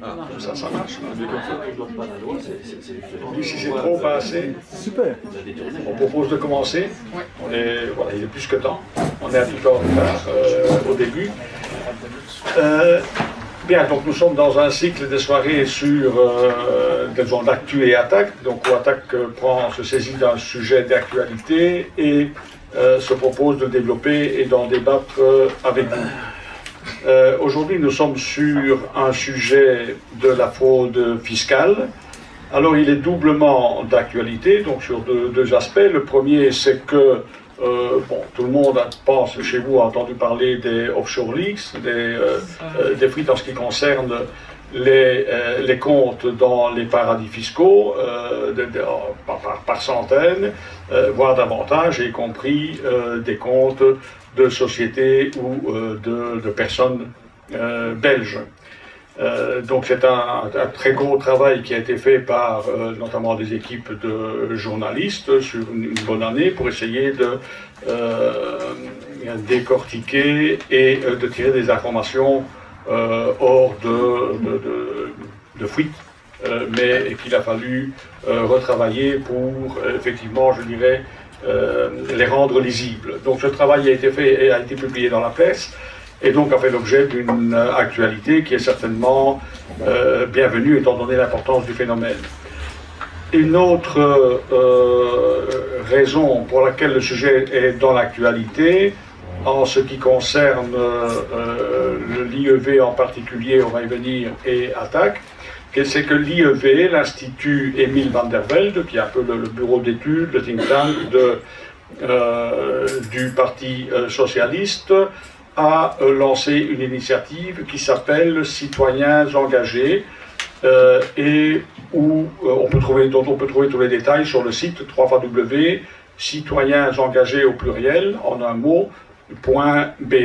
Ah, comme ça marche. Si c'est trop, pas assez. Super. On propose de commencer. Voilà, il est plus que temps. On est un petit peu en retard au début. Bien, donc nous sommes dans un cycle de soirées sur d'actu et attaque. Donc où attaque se saisit d'un sujet d'actualité et se propose de développer et d'en débattre avec vous. Aujourd'hui, nous sommes sur un sujet de la fraude fiscale. Alors, il est doublement d'actualité, donc sur deux aspects. Le premier, c'est que tout le monde pense, chez vous, a entendu parler des offshore leaks, des fuites en ce qui concerne les comptes dans les paradis fiscaux, par centaines, voire davantage, y compris des comptes de sociétés ou de personnes belges. Donc c'est un très gros travail qui a été fait par notamment des équipes de journalistes sur une bonne année pour essayer de décortiquer et de tirer des informations hors de fuite, mais qu'il a fallu retravailler pour effectivement, je dirais, les rendre lisibles. Donc ce travail a été fait et a été publié dans la presse, et donc a fait l'objet d'une actualité qui est certainement bienvenue étant donné l'importance du phénomène. Une autre raison pour laquelle le sujet est dans l'actualité, en ce qui concerne l'IEV en particulier, on va y venir, et attaque, c'est que l'IEV, l'Institut Emile van der Velde, qui est un peu le bureau d'études, le think tank du Parti socialiste, a lancé une initiative qui s'appelle Citoyens engagés, et où on peut trouver tous les détails sur le site www.citoyens engagés au pluriel, en un mot, .be.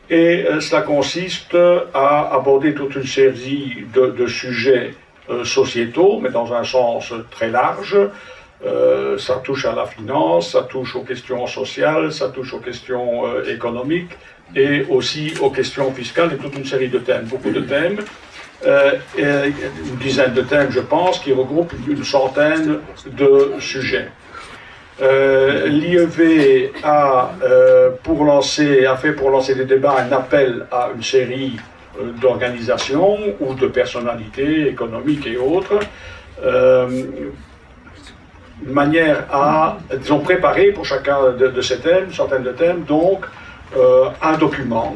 Et cela consiste à aborder toute une série de sujets sociétaux, mais dans un sens très large. Ça touche à la finance, ça touche aux questions sociales, ça touche aux questions économiques et aussi aux questions fiscales et toute une série de thèmes, beaucoup de thèmes, une dizaine de thèmes je pense, qui regroupent une centaine de sujets. L'IEV a fait pour lancer des débats un appel à une série d'organisations ou de personnalités économiques et autres, de manière à, disons, préparer pour chacun de ces thèmes, une centaine de thèmes, donc un document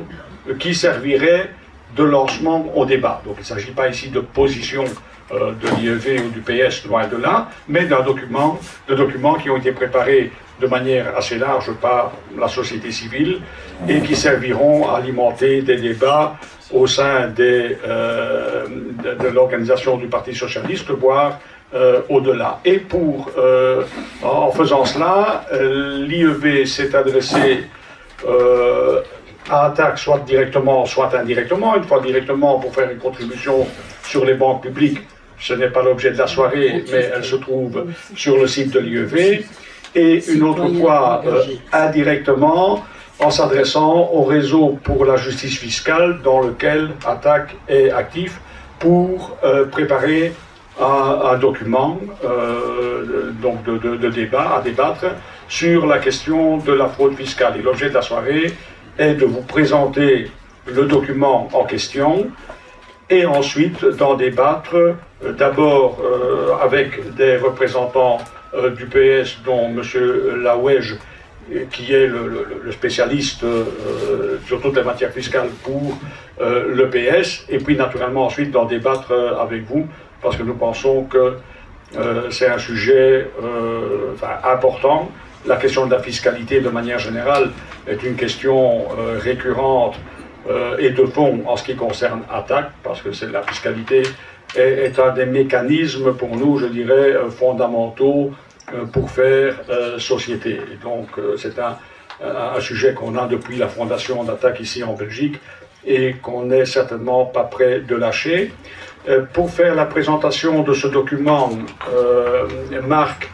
qui servirait de lancement au débat. Donc il ne s'agit pas ici de position de l'IEV ou du PS, loin de là, mais de documents qui ont été préparés de manière assez large par la société civile et qui serviront à alimenter des débats au sein de l'organisation du Parti socialiste, voire au-delà. Et en faisant cela, l'IEV s'est adressé à attaque soit directement, soit indirectement. Une fois directement pour faire une contribution sur les banques publiques, ce n'est pas l'objet de la soirée, mais elle se trouve sur le site de l'IEV. Et une autre fois indirectement, en s'adressant au réseau pour la justice fiscale dans lequel Attaque est actif pour préparer un document donc de débat à débattre sur la question de la fraude fiscale. Et l'objet de la soirée est de vous présenter le document en question et ensuite d'en débattre d'abord avec des représentants du PS, dont M. Lawège, qui est le spécialiste sur toutes les matières fiscales pour le PS, et puis naturellement ensuite d'en débattre avec vous, parce que nous pensons que c'est un sujet important. La question de la fiscalité, de manière générale, est une question récurrente et de fond en ce qui concerne Attaque, parce que la fiscalité est un des mécanismes pour nous, je dirais, fondamentaux pour faire société. Et donc c'est un sujet qu'on a depuis la fondation d'Attaque ici en Belgique et qu'on n'est certainement pas prêt de lâcher. Pour faire la présentation de ce document, Marc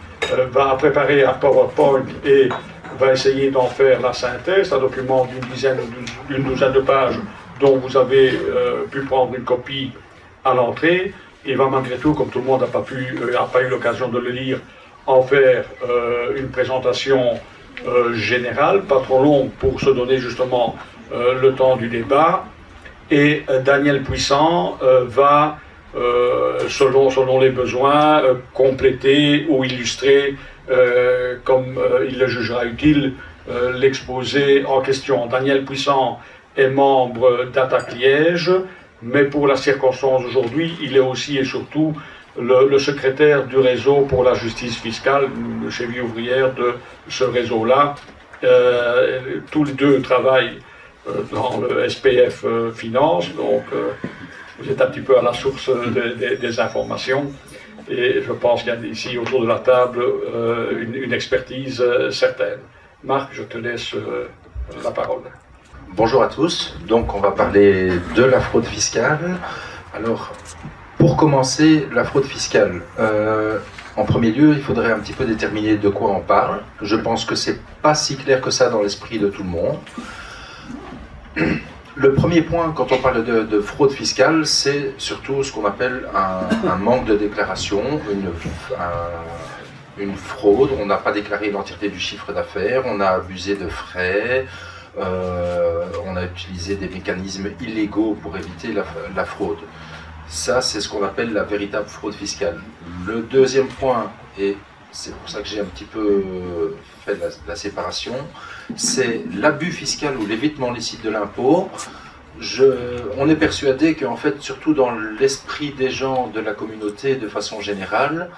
va préparer un PowerPoint et va essayer d'en faire la synthèse, un document d'une douzaine de pages dont vous avez pu prendre une copie à l'entrée. Il va malgré tout, comme tout le monde n'a pas eu l'occasion de le lire, en faire une présentation générale, pas trop longue, pour se donner justement le temps du débat. Et Daniel Puissant va, selon les besoins, compléter ou illustrer, comme il le jugera utile, l'exposé en question. Daniel Puissant est membre d'Attaque Liège, mais pour la circonstance d'aujourd'hui, il est aussi et surtout le secrétaire du réseau pour la justice fiscale, le cheville ouvrière de ce réseau-là. Tous les deux travaillent dans le SPF Finance, donc vous êtes un petit peu à la source des informations. Et je pense qu'il y a ici autour de la table une expertise certaine. Marc, je te laisse la parole. Bonjour à tous, donc on va parler de la fraude fiscale. Alors, pour commencer, la fraude fiscale, en premier lieu, il faudrait un petit peu déterminer de quoi on parle. Je pense que c'est pas si clair que ça dans l'esprit de tout le monde. Le premier point, quand on parle de fraude fiscale, c'est surtout ce qu'on appelle un manque de déclaration, une fraude. On n'a pas déclaré l'entièreté du chiffre d'affaires, on a abusé de frais, on a utilisé des mécanismes illégaux pour éviter la fraude. Ça, c'est ce qu'on appelle la véritable fraude fiscale. Le deuxième point, et c'est pour ça que j'ai un petit peu fait la séparation, c'est l'abus fiscal ou l'évitement licite de l'impôt. On est persuadé qu'en fait, surtout dans l'esprit des gens de la communauté de façon générale,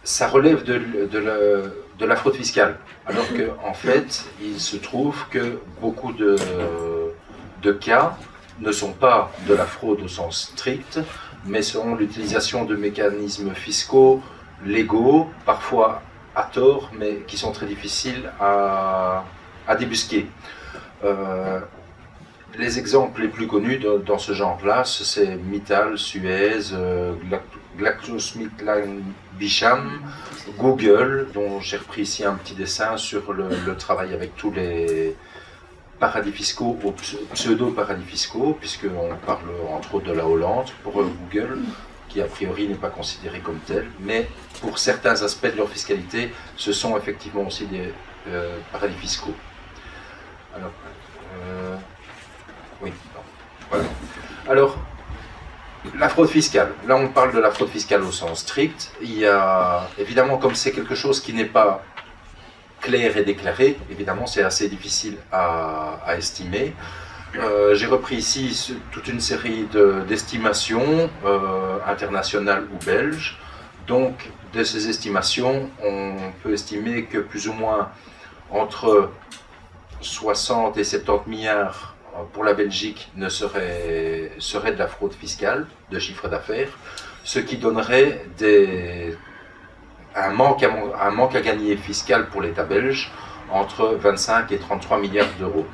ça relève de la fraude fiscale. Alors qu'en fait, il se trouve que beaucoup de cas ne sont pas de la fraude au sens strict, mais sont l'utilisation de mécanismes fiscaux légaux, parfois à tort, mais qui sont très difficiles à débusquer. Les exemples les plus connus dans ce genre-là, c'est Mittal, Suez, GlaxoSmithKline Bisham, Google, dont j'ai repris ici un petit dessin sur le travail avec tous les paradis fiscaux ou pseudo-paradis fiscaux, puisqu'on parle entre autres de la Hollande pour Google, qui a priori n'est pas considéré comme tel, mais pour certains aspects de leur fiscalité, ce sont effectivement aussi des paradis fiscaux. Alors, oui, voilà. Alors, la fraude fiscale. Là, on parle de la fraude fiscale au sens strict. Il y a, évidemment, comme c'est quelque chose qui n'est pas clair et déclaré, évidemment, c'est assez difficile à estimer. J'ai repris ici toute une série d'estimations internationales ou belges. Donc, de ces estimations, on peut estimer que plus ou moins entre 60 et 70 milliards pour la Belgique serait de la fraude fiscale, de chiffre d'affaires, ce qui donnerait un manque à gagner fiscal pour l'État belge entre 25 et 33 milliards d'euros.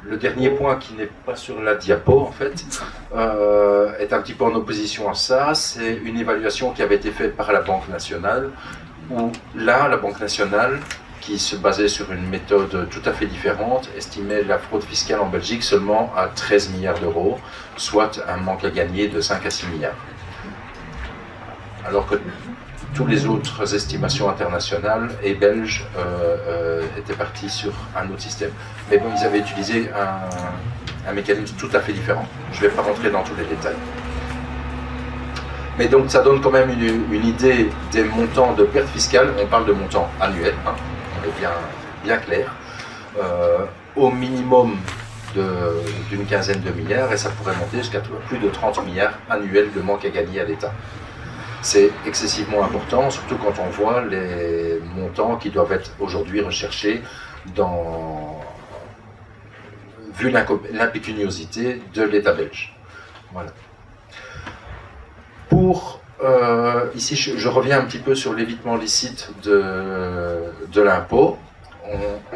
Le dernier point qui n'est pas sur la diapo, en fait, est un petit peu en opposition à ça. C'est une évaluation qui avait été faite par la Banque nationale, où là, la Banque nationale, qui se basait sur une méthode tout à fait différente, estimait la fraude fiscale en Belgique seulement à 13 milliards d'euros, soit un manque à gagner de 5 à 6 milliards. Alors que toutes les autres estimations internationales et belges étaient parties sur un autre système. Mais bon, ils avaient utilisé un mécanisme tout à fait différent. Je ne vais pas rentrer dans tous les détails. Mais donc ça donne quand même une idée des montants de pertes fiscales. On parle de montants annuels, hein, on est bien clair. Au minimum d'une quinzaine de milliards, et ça pourrait monter jusqu'à plus de 30 milliards annuels de manque à gagner à l'État. C'est excessivement important, surtout quand on voit les montants qui doivent être aujourd'hui recherchés vu l'impécuniosité de l'État belge. Voilà. Ici, je reviens un petit peu sur l'évitement licite de l'impôt.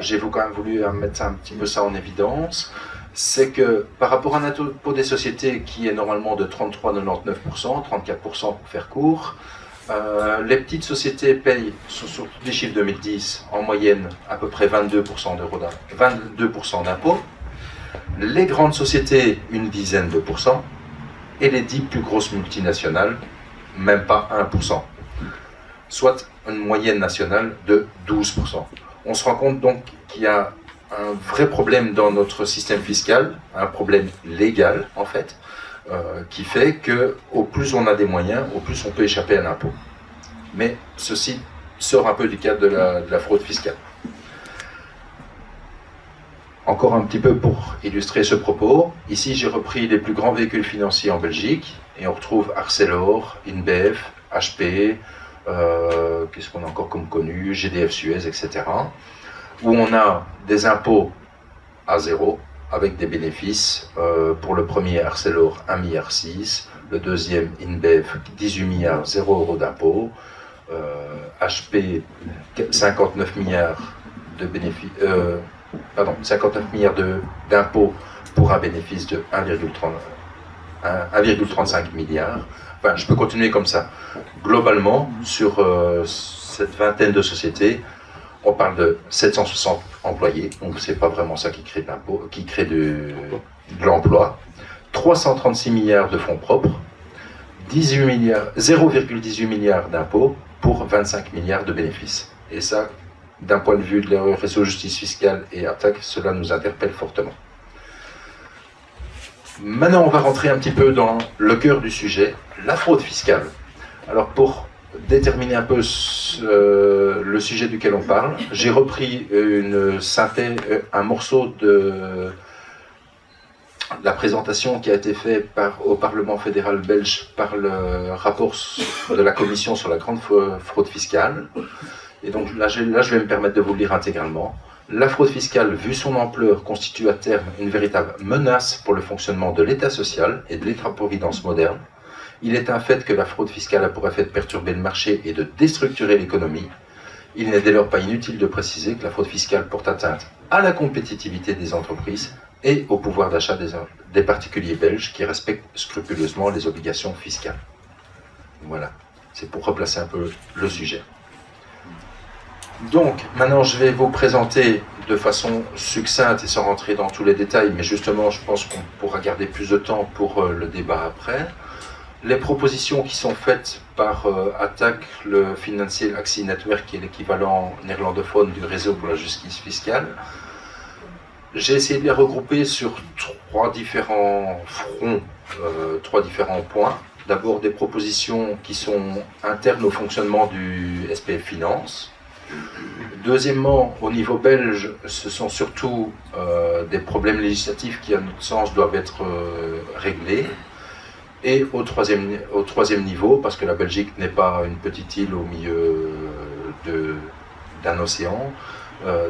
J'ai quand même voulu mettre un petit peu ça en évidence. C'est que par rapport à un impôt des sociétés qui est normalement de 33,99%, 34% pour faire court, Les petites sociétés payent, sur tous les chiffres 2010, en moyenne à peu près 22% d'impôts. Les grandes sociétés, une dizaine de pourcents. Et les 10 plus grosses multinationales, même pas 1%. Soit une moyenne nationale de 12%. On se rend compte donc qu'il y a un vrai problème dans notre système fiscal, un problème légal en fait, qui fait que au plus on a des moyens, au plus on peut échapper à l'impôt. Mais ceci sort un peu du cadre de la fraude fiscale. Encore un petit peu pour illustrer ce propos, ici j'ai repris les plus grands véhicules financiers en Belgique, et on retrouve Arcelor, InBev, HP, qu'est-ce qu'on a encore comme connu, GDF Suez, etc. Où on a des impôts à zéro, avec des bénéfices. Pour le premier Arcelor, 1,6 milliard, le deuxième InBev, 18 milliards, 0 € d'impôts, HP, 59 milliards de bénéfices, 59 milliards d'impôts pour un bénéfice de 1,35 milliard. Enfin, je peux continuer comme ça. Globalement, sur cette vingtaine de sociétés, on parle de 760 employés, donc c'est pas vraiment ça qui crée de l'impôt, qui crée de l'emploi. 336 milliards de fonds propres, 0,18 milliards d'impôts pour 25 milliards de bénéfices. Et ça, d'un point de vue de la réseau justice fiscale et attaque, cela nous interpelle fortement. Maintenant, on va rentrer un petit peu dans le cœur du sujet, la fraude fiscale. Alors, pour déterminer un peu le sujet duquel on parle, j'ai repris une synthèse, un morceau de la présentation qui a été faite au Parlement fédéral belge par le rapport de la Commission sur la grande fraude fiscale. Et donc là, je vais me permettre de vous le lire intégralement. La fraude fiscale, vu son ampleur, constitue à terme une véritable menace pour le fonctionnement de l'État social et de l'État-providence moderne. Il est un fait que la fraude fiscale a pour effet de perturber le marché et de déstructurer l'économie. Il n'est dès lors pas inutile de préciser que la fraude fiscale porte atteinte à la compétitivité des entreprises et au pouvoir d'achat des particuliers belges qui respectent scrupuleusement les obligations fiscales. Voilà, c'est pour replacer un peu le sujet. Donc, maintenant, je vais vous présenter de façon succincte et sans rentrer dans tous les détails, mais justement, je pense qu'on pourra garder plus de temps pour le débat après. Les propositions qui sont faites par ATTAC, le Financial Action Network, qui est l'équivalent néerlandophone du réseau pour la justice fiscale, j'ai essayé de les regrouper sur trois différents fronts, trois différents points. D'abord, des propositions qui sont internes au fonctionnement du SPF Finance. Deuxièmement, au niveau belge, ce sont surtout des problèmes législatifs qui, à notre sens, doivent être réglés. Et au troisième niveau, parce que la Belgique n'est pas une petite île au milieu d'un océan,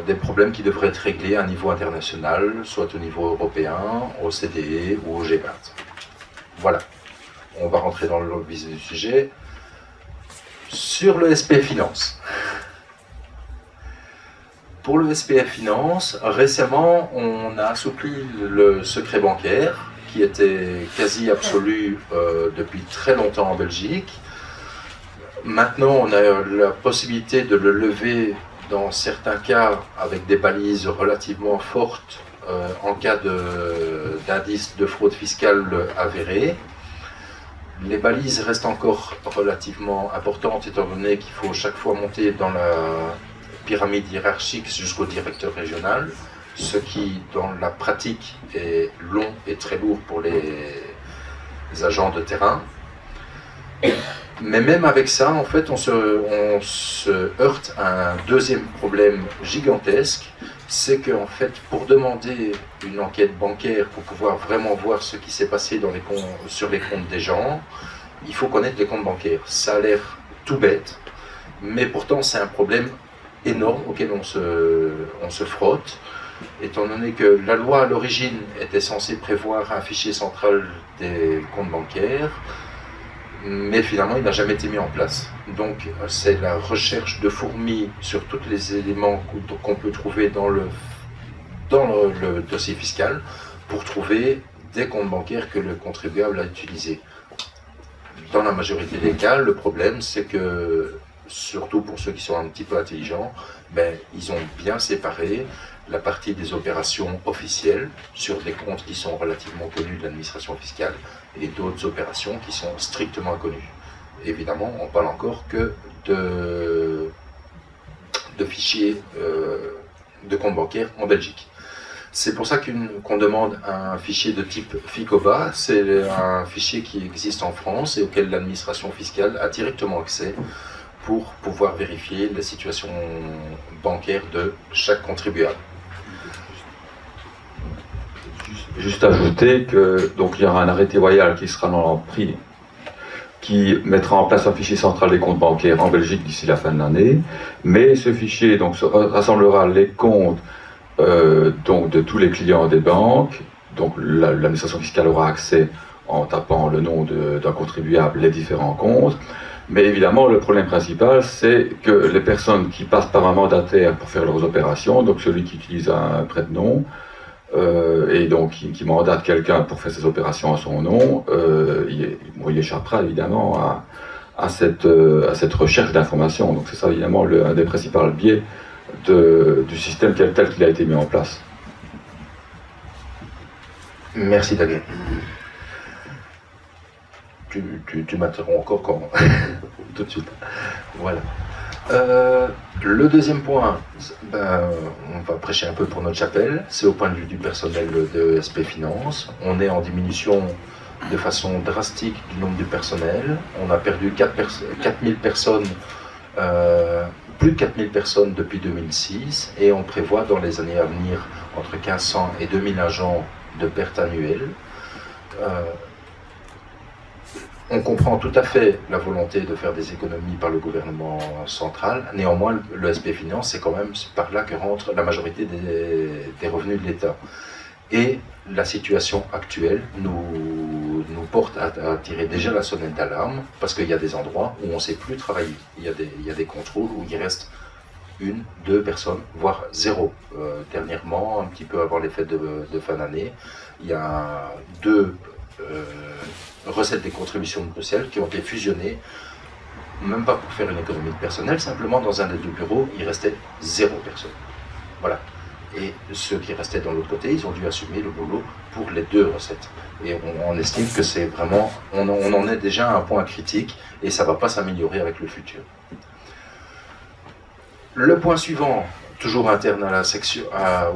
des problèmes qui devraient être réglés à un niveau international, soit au niveau européen, au CDE ou au G20. Voilà, on va rentrer dans le vif du sujet. Sur le SPF Finance. Pour le SPF Finance, récemment, on a assoupli le secret bancaire, qui était quasi absolu depuis très longtemps en Belgique. Maintenant, on a la possibilité de le lever dans certains cas avec des balises relativement fortes en cas d'indice de fraude fiscale avéré. Les balises restent encore relativement importantes étant donné qu'il faut chaque fois monter dans la pyramide hiérarchique jusqu'au directeur régional, ce qui dans la pratique est long et très lourd pour les agents de terrain. Mais même avec ça, en fait, on se heurte à un deuxième problème gigantesque, c'est qu'en fait, pour demander une enquête bancaire, pour pouvoir vraiment voir ce qui s'est passé sur les comptes des gens, il faut connaître les comptes bancaires. Ça a l'air tout bête, mais pourtant c'est un problème énorme auquel on se frotte, étant donné que la loi à l'origine était censée prévoir un fichier central des comptes bancaires, mais finalement il n'a jamais été mis en place. Donc c'est la recherche de fourmis sur tous les éléments qu'on peut trouver dans le dossier fiscal pour trouver des comptes bancaires que le contribuable a utilisés. dans la majorité des cas, le problème, c'est que, surtout pour ceux qui sont un petit peu intelligents, ils ont bien séparé la partie des opérations officielles sur des comptes qui sont relativement connus de l'administration fiscale et d'autres opérations qui sont strictement inconnues. Évidemment, on parle encore que de fichiers de compte bancaire en Belgique. C'est pour ça qu'on demande un fichier de type FICOBA. C'est un fichier qui existe en France et auquel l'administration fiscale a directement accès pour pouvoir vérifier la situation bancaire de chaque contribuable. Juste ajouter que donc il y aura un arrêté royal qui sera pris, qui mettra en place un fichier central des comptes bancaires en Belgique d'ici la fin de l'année, mais ce fichier donc rassemblera les comptes donc de tous les clients des banques. Donc l'administration fiscale aura accès en tapant le nom d'un contribuable les différents comptes. Mais évidemment, le problème principal, c'est que les personnes qui passent par un mandataire pour faire leurs opérations, donc celui qui utilise un prête-nom, et donc qui mandate quelqu'un pour faire ses opérations à son nom, il échappera évidemment à cette recherche d'informations. Donc c'est ça évidemment un des principaux biais du système tel qu'il a été mis en place. Merci Daguet. Tu m'interromps encore quand tout de suite. Voilà. Le deuxième point, on va prêcher un peu pour notre chapelle, c'est au point de vue du personnel de SP Finance. On est en diminution de façon drastique du nombre du personnel. On a perdu 4000 personnes, plus de 4000 personnes depuis 2006, et on prévoit dans les années à venir entre 1500 et 2000 agents de perte annuelle. On comprend tout à fait la volonté de faire des économies par le gouvernement central. Néanmoins, le SP Finance, c'est quand même par là que rentre la majorité des revenus de l'État. Et la situation actuelle nous porte à tirer déjà la sonnette d'alarme, parce qu'il y a des endroits où on ne sait plus travailler. Il y a des contrôles où il reste 1, 2 personnes, voire 0. Dernièrement, un petit peu avant les fêtes de fin d'année, il y a 2 recettes des contributions de Bruxelles qui ont été fusionnées, même pas pour faire une économie de personnel, simplement dans un des 2 bureaux, il restait 0 personne. Voilà. Et ceux qui restaient dans l'autre côté, ils ont dû assumer le boulot pour les 2 recettes. Et on estime que c'est vraiment, on en est déjà à un point critique et ça ne va pas s'améliorer avec le futur. Le point suivant, toujours interne à la section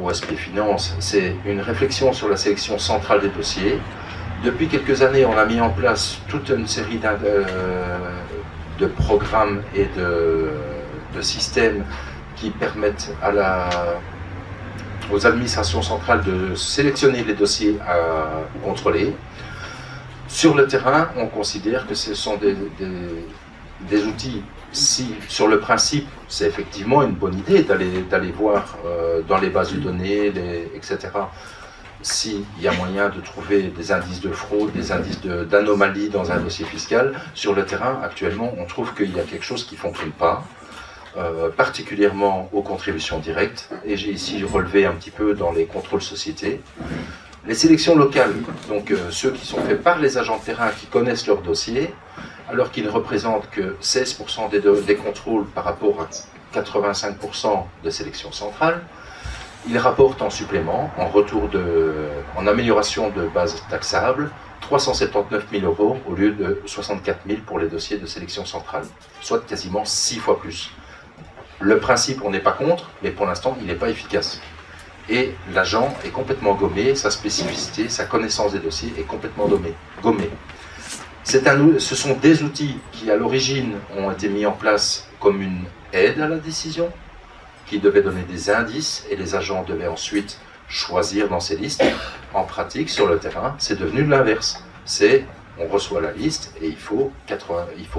au SP Finance, c'est une réflexion sur la sélection centrale des dossiers. Depuis quelques années, on a mis en place toute une série de programmes et de systèmes qui permettent aux administrations centrales de sélectionner les dossiers à contrôler. Sur le terrain, on considère que ce sont des outils. Si, sur le principe, c'est effectivement une bonne idée d'aller voir dans les bases de données, etc., s'il y a moyen de trouver des indices de fraude, des indices d'anomalie dans un dossier fiscal. Sur le terrain, actuellement, on trouve qu'il y a quelque chose qui ne fonctionne pas, particulièrement aux contributions directes. Et j'ai ici relevé un petit peu dans les contrôles sociétés. Les sélections locales, donc ceux qui sont faits par les agents de terrain qui connaissent leur dossier, alors qu'ils ne représentent que 16% des contrôles par rapport à 85% de sélection centrale, ils rapportent en supplément, en amélioration de base taxable, 379 000 € au lieu de 64 000 pour les dossiers de sélection centrale, soit quasiment 6 fois plus. Le principe, on n'est pas contre, mais pour l'instant, il n'est pas efficace. Et l'agent est complètement gommé, sa spécificité, sa connaissance des dossiers est complètement gommée. Ce sont des outils qui, à l'origine, ont été mis en place comme une aide à la décision, qui devaient donner des indices, et les agents devaient ensuite choisir dans ces listes. En pratique, sur le terrain, c'est devenu l'inverse. On reçoit la liste, et il faut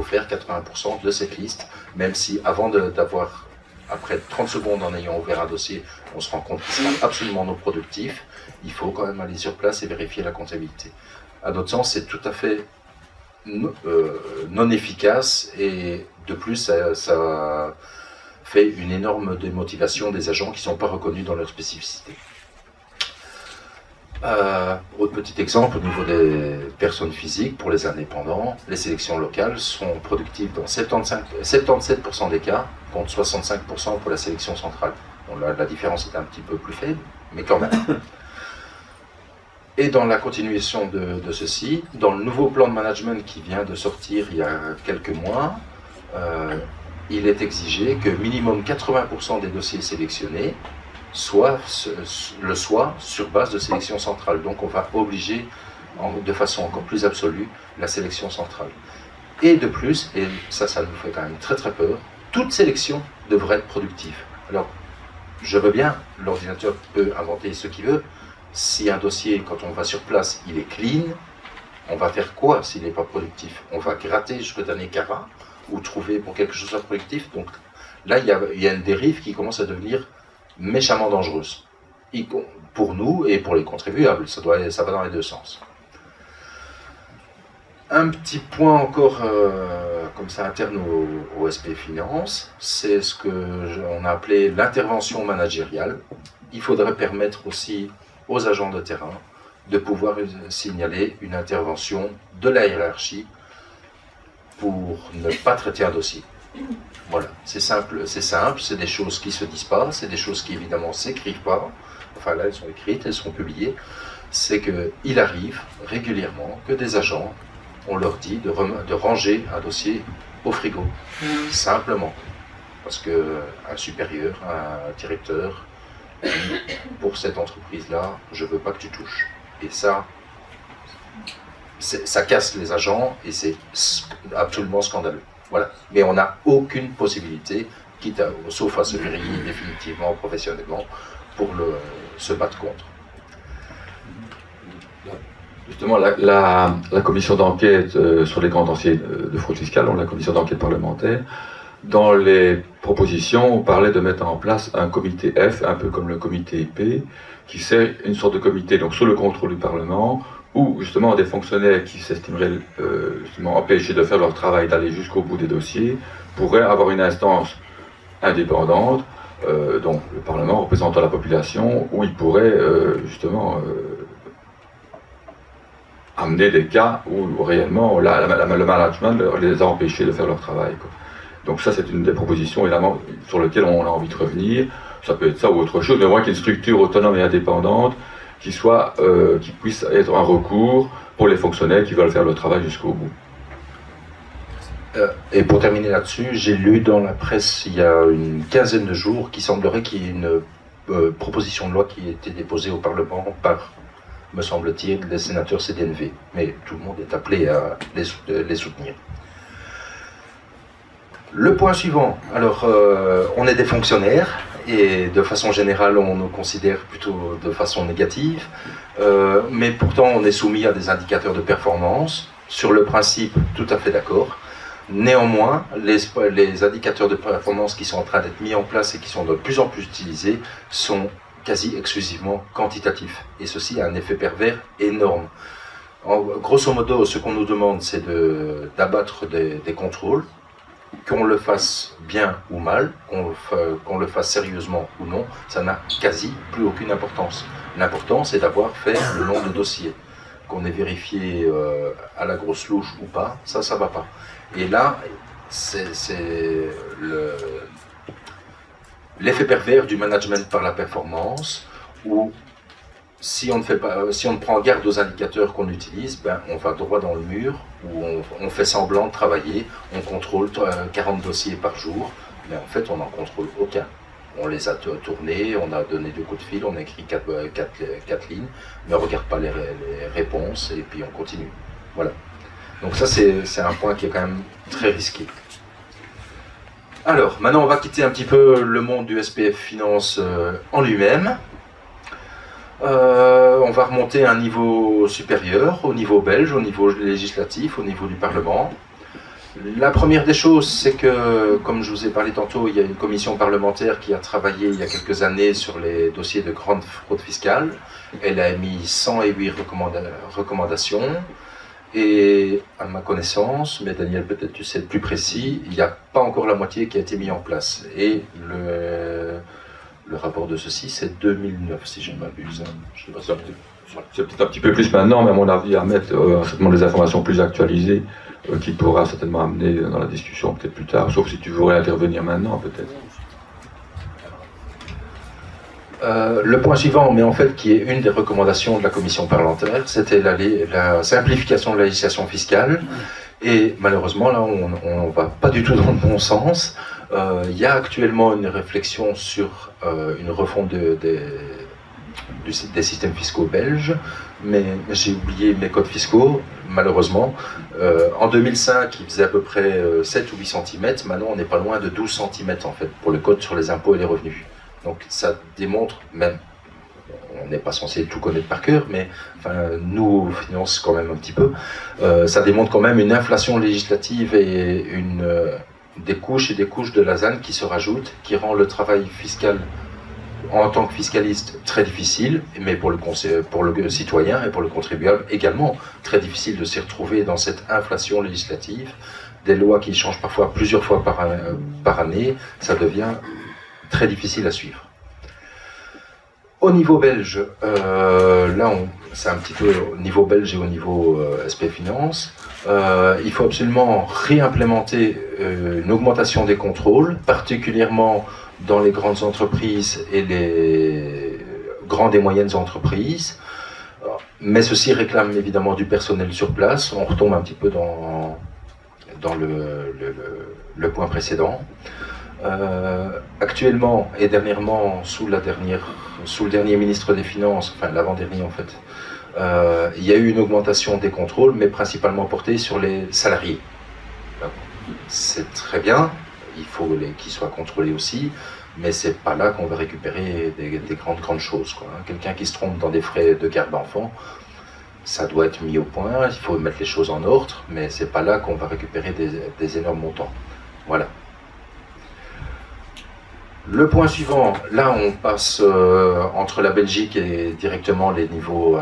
faire 80% de cette liste, même si après 30 secondes en ayant ouvert un dossier, on se rend compte qu'il sera absolument non productif, il faut quand même aller sur place et vérifier la comptabilité. À notre sens, c'est tout à fait non efficace, et de plus, ça fait une énorme démotivation des agents qui ne sont pas reconnus dans leur spécificité. Autre petit exemple, au niveau des personnes physiques, pour les indépendants, les sélections locales sont productives dans 77% des cas, contre 65% pour la sélection centrale. Bon, là, la différence est un petit peu plus faible, mais quand même. Et dans la continuation de ceci, dans le nouveau plan de management qui vient de sortir il y a quelques mois, il est exigé que minimum 80% des dossiers sélectionnés soient sur base de sélection centrale. Donc on va obliger de façon encore plus absolue la sélection centrale. Et de plus, et ça nous fait quand même très très peur, toute sélection devrait être productive. Alors, je veux bien, l'ordinateur peut inventer ce qu'il veut. Si un dossier, quand on va sur place, il est clean, on va faire quoi s'il n'est pas productif? On va gratter jusqu'au dernier carat ou trouver pour quelque chose de productif. Donc là, il y a une dérive qui commence à devenir méchamment dangereuse. Pour nous et pour les contribuables, ça va dans les deux sens. Un petit point encore, comme ça, interne au SP Finance, c'est ce qu'on a appelé l'intervention managériale. Il faudrait permettre aussi aux agents de terrain de pouvoir signaler une intervention de la hiérarchie pour ne pas traiter un dossier. Voilà, c'est simple, c'est des choses qui ne se disent pas, c'est des choses qui évidemment ne s'écrivent pas, enfin là elles sont écrites, elles seront publiées, c'est qu'il arrive régulièrement que des agents, on leur dit de ranger un dossier au frigo, simplement, parce qu'un supérieur, un directeur, dit, pour cette entreprise-là, je ne veux pas que tu touches. Et ça casse les agents et c'est absolument scandaleux. Voilà. Mais on n'a aucune possibilité, sauf à se vérifier définitivement, professionnellement, pour se battre contre. Justement, la commission d'enquête sur les grands dossiers de fraude fiscale, la commission d'enquête parlementaire, dans les propositions, on parlait de mettre en place un comité F, un peu comme le comité IP, qui serait une sorte de comité donc sous le contrôle du Parlement, où justement des fonctionnaires qui s'estimeraient justement empêchés de faire leur travail, d'aller jusqu'au bout des dossiers, pourraient avoir une instance indépendante, donc le Parlement représentant la population, où ils pourraient justement amener des cas où réellement le management les a empêchés de faire leur travail, quoi. Donc ça, c'est une des propositions évidemment sur lesquelles on a envie de revenir. Ça peut être ça ou autre chose, mais au moins qu'il y ait une structure autonome et indépendante qui puisse être un recours pour les fonctionnaires qui veulent faire le travail jusqu'au bout. Et pour terminer là-dessus, j'ai lu dans la presse il y a une quinzaine de jours qu'il semblerait qu'il y ait une proposition de loi qui a été déposée au Parlement par, me semble-t-il, les sénateurs CDNV. Mais tout le monde est appelé à les soutenir. Le point suivant, alors on est des fonctionnaires et de façon générale on nous considère plutôt de façon négative, mais pourtant on est soumis à des indicateurs de performance, sur le principe tout à fait d'accord. Néanmoins, les indicateurs de performance qui sont en train d'être mis en place et qui sont de plus en plus utilisés sont quasi exclusivement quantitatifs et ceci a un effet pervers énorme. Grosso modo, ce qu'on nous demande c'est d'abattre des contrôles, qu'on le fasse bien ou mal, qu'on le fasse sérieusement ou non, ça n'a quasi plus aucune importance. L'important, c'est d'avoir fait le nombre de dossiers. Qu'on ait vérifié à la grosse louche ou pas, ça va pas. Et là, c'est l'effet pervers du management par la performance, où si on ne prend garde aux indicateurs qu'on utilise, on va droit dans le mur, où on fait semblant de travailler, on contrôle 40 dossiers par jour, mais en fait on n'en contrôle aucun. On les a tournés, on a donné 2 coups de fil, on a écrit 4 lignes, mais on ne regarde pas les réponses et puis on continue. Voilà. Donc ça c'est un point qui est quand même très risqué. Alors, maintenant on va quitter un petit peu le monde du SPF Finance en lui-même. On va remonter à un niveau supérieur, au niveau belge, au niveau législatif, au niveau du Parlement. La première des choses, c'est que, comme je vous ai parlé tantôt, il y a une commission parlementaire qui a travaillé il y a quelques années sur les dossiers de grande fraude fiscale. Elle a émis 108 recommandations. Et à ma connaissance, mais Daniel peut-être tu sais le plus précis, il n'y a pas encore la moitié qui a été mis en place. Et le rapport de ceci, c'est 2009, si je ne m'abuse. Je sais pas si c'est peut-être un petit peu plus maintenant, mais à mon avis, à mettre certainement des informations plus actualisées qui pourra certainement amener dans la discussion peut-être plus tard, sauf si tu voudrais intervenir maintenant peut-être. Le point suivant, mais en fait qui est une des recommandations de la commission parlementaire, c'était la simplification de la législation fiscale. Et malheureusement, là, on ne va pas du tout dans le bon sens. Il y a actuellement une réflexion sur une refonte des systèmes fiscaux belges, mais j'ai oublié mes codes fiscaux, malheureusement. En 2005, il faisait à peu près 7 ou 8 cm. Maintenant, on n'est pas loin de 12 cm, en fait, pour le code sur les impôts et les revenus. Donc, ça démontre, même, on n'est pas censé tout connaître par cœur, mais enfin, nous, finance quand même un petit peu, ça démontre quand même une inflation législative et des couches et des couches de la ZAN qui se rajoutent, qui rend le travail fiscal en tant que fiscaliste très difficile, mais pour le citoyen et pour le contribuable également très difficile de s'y retrouver dans cette inflation législative. Des lois qui changent parfois plusieurs fois par année, ça devient très difficile à suivre. Au niveau belge, là c'est un petit peu au niveau belge et au niveau SP Finance, il faut absolument réimplémenter une augmentation des contrôles, particulièrement dans les grandes entreprises et les grandes et moyennes entreprises, mais ceci réclame évidemment du personnel sur place. On retombe un petit peu dans le point précédent. Actuellement et dernièrement, sous le dernier ministre des Finances, enfin l'avant-dernier en fait, il y a eu une augmentation des contrôles, mais principalement portée sur les salariés. C'est très bien, il faut qu'ils soient contrôlés aussi, mais c'est pas là qu'on va récupérer des grandes choses, quoi. Quelqu'un qui se trompe dans des frais de garde d'enfants, ça doit être mis au point, il faut mettre les choses en ordre, mais c'est pas là qu'on va récupérer des énormes montants. Voilà. Le point suivant, là on passe entre la Belgique et directement les niveaux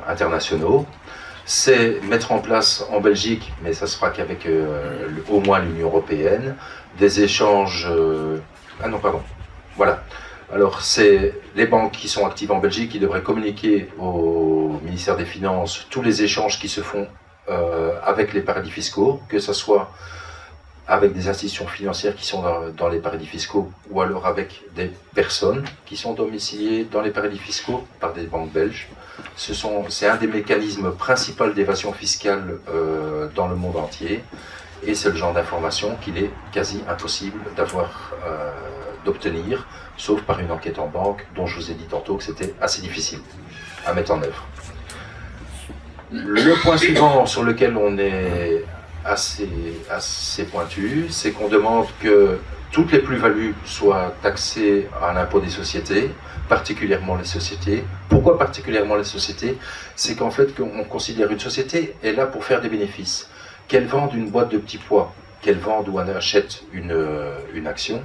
internationaux, c'est mettre en place en Belgique, mais ça se fera qu'avec au moins l'Union européenne, des échanges... ah non, pardon, voilà. Alors c'est les banques qui sont actives en Belgique qui devraient communiquer au ministère des Finances tous les échanges qui se font avec les paradis fiscaux, que ce soit avec des institutions financières qui sont dans les paradis fiscaux ou alors avec des personnes qui sont domiciliées dans les paradis fiscaux par des banques belges. C'est un des mécanismes principaux d'évasion fiscale dans le monde entier et c'est le genre d'information qu'il est quasi impossible d'obtenir, sauf par une enquête en banque dont je vous ai dit tantôt que c'était assez difficile à mettre en œuvre. Le point suivant sur lequel on est assez pointu, c'est qu'on demande que toutes les plus-values soient taxées à l'impôt des sociétés, particulièrement les sociétés. Pourquoi particulièrement les sociétés? C'est qu'en fait, on considère une société est là pour faire des bénéfices. Qu'elle vende une boîte de petits pois, qu'elle vende ou elle achète une action,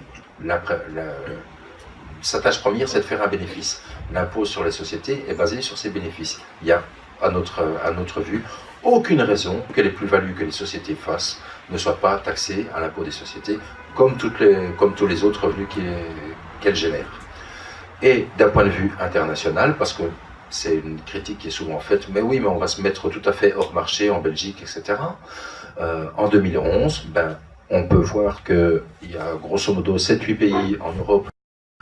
sa tâche première, c'est de faire un bénéfice. L'impôt sur les sociétés est basé sur ces bénéfices. Il y a, à notre vue, aucune raison que les plus-values que les sociétés fassent ne soient pas taxées à l'impôt des sociétés, comme tous les autres revenus qu'elles génèrent. Et d'un point de vue international, parce que c'est une critique qui est souvent faite, mais oui, mais on va se mettre tout à fait hors marché en Belgique, etc. En 2011, on peut voir qu'il y a grosso modo 7-8 pays en Europe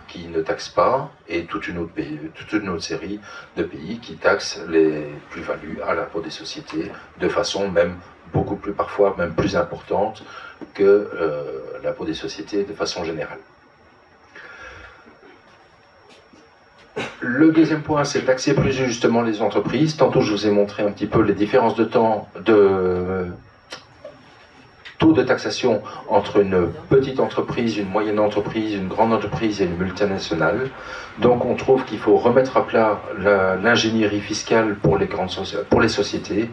qui ne taxent pas, et toute une autre série de pays qui taxent les plus-values à l'impôt des sociétés de façon même beaucoup plus, parfois même plus importante que l'impôt des sociétés de façon générale. Le deuxième point, c'est taxer plus justement les entreprises. Tantôt, je vous ai montré un petit peu les différences de taux de taxation entre une petite entreprise, une moyenne entreprise, une grande entreprise et une multinationale. Donc on trouve qu'il faut remettre à plat l'ingénierie fiscale pour les sociétés,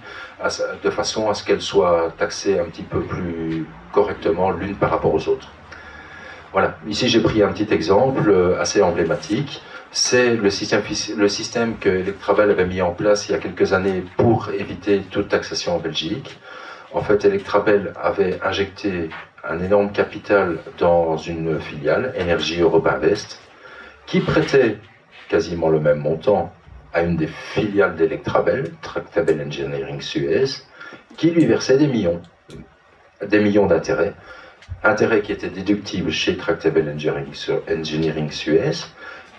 de façon à ce qu'elles soient taxées un petit peu plus correctement l'une par rapport aux autres. Voilà, ici j'ai pris un petit exemple assez emblématique. C'est le système que Electrabel avait mis en place il y a quelques années pour éviter toute taxation en Belgique. En fait, Electrabel avait injecté un énorme capital dans une filiale, Énergie Europe Invest, qui prêtait quasiment le même montant à une des filiales d'Electrabel, Tractable Engineering Suez, qui lui versait des millions d'intérêts, intérêts qui étaient déductibles chez Tractable Engineering Suez,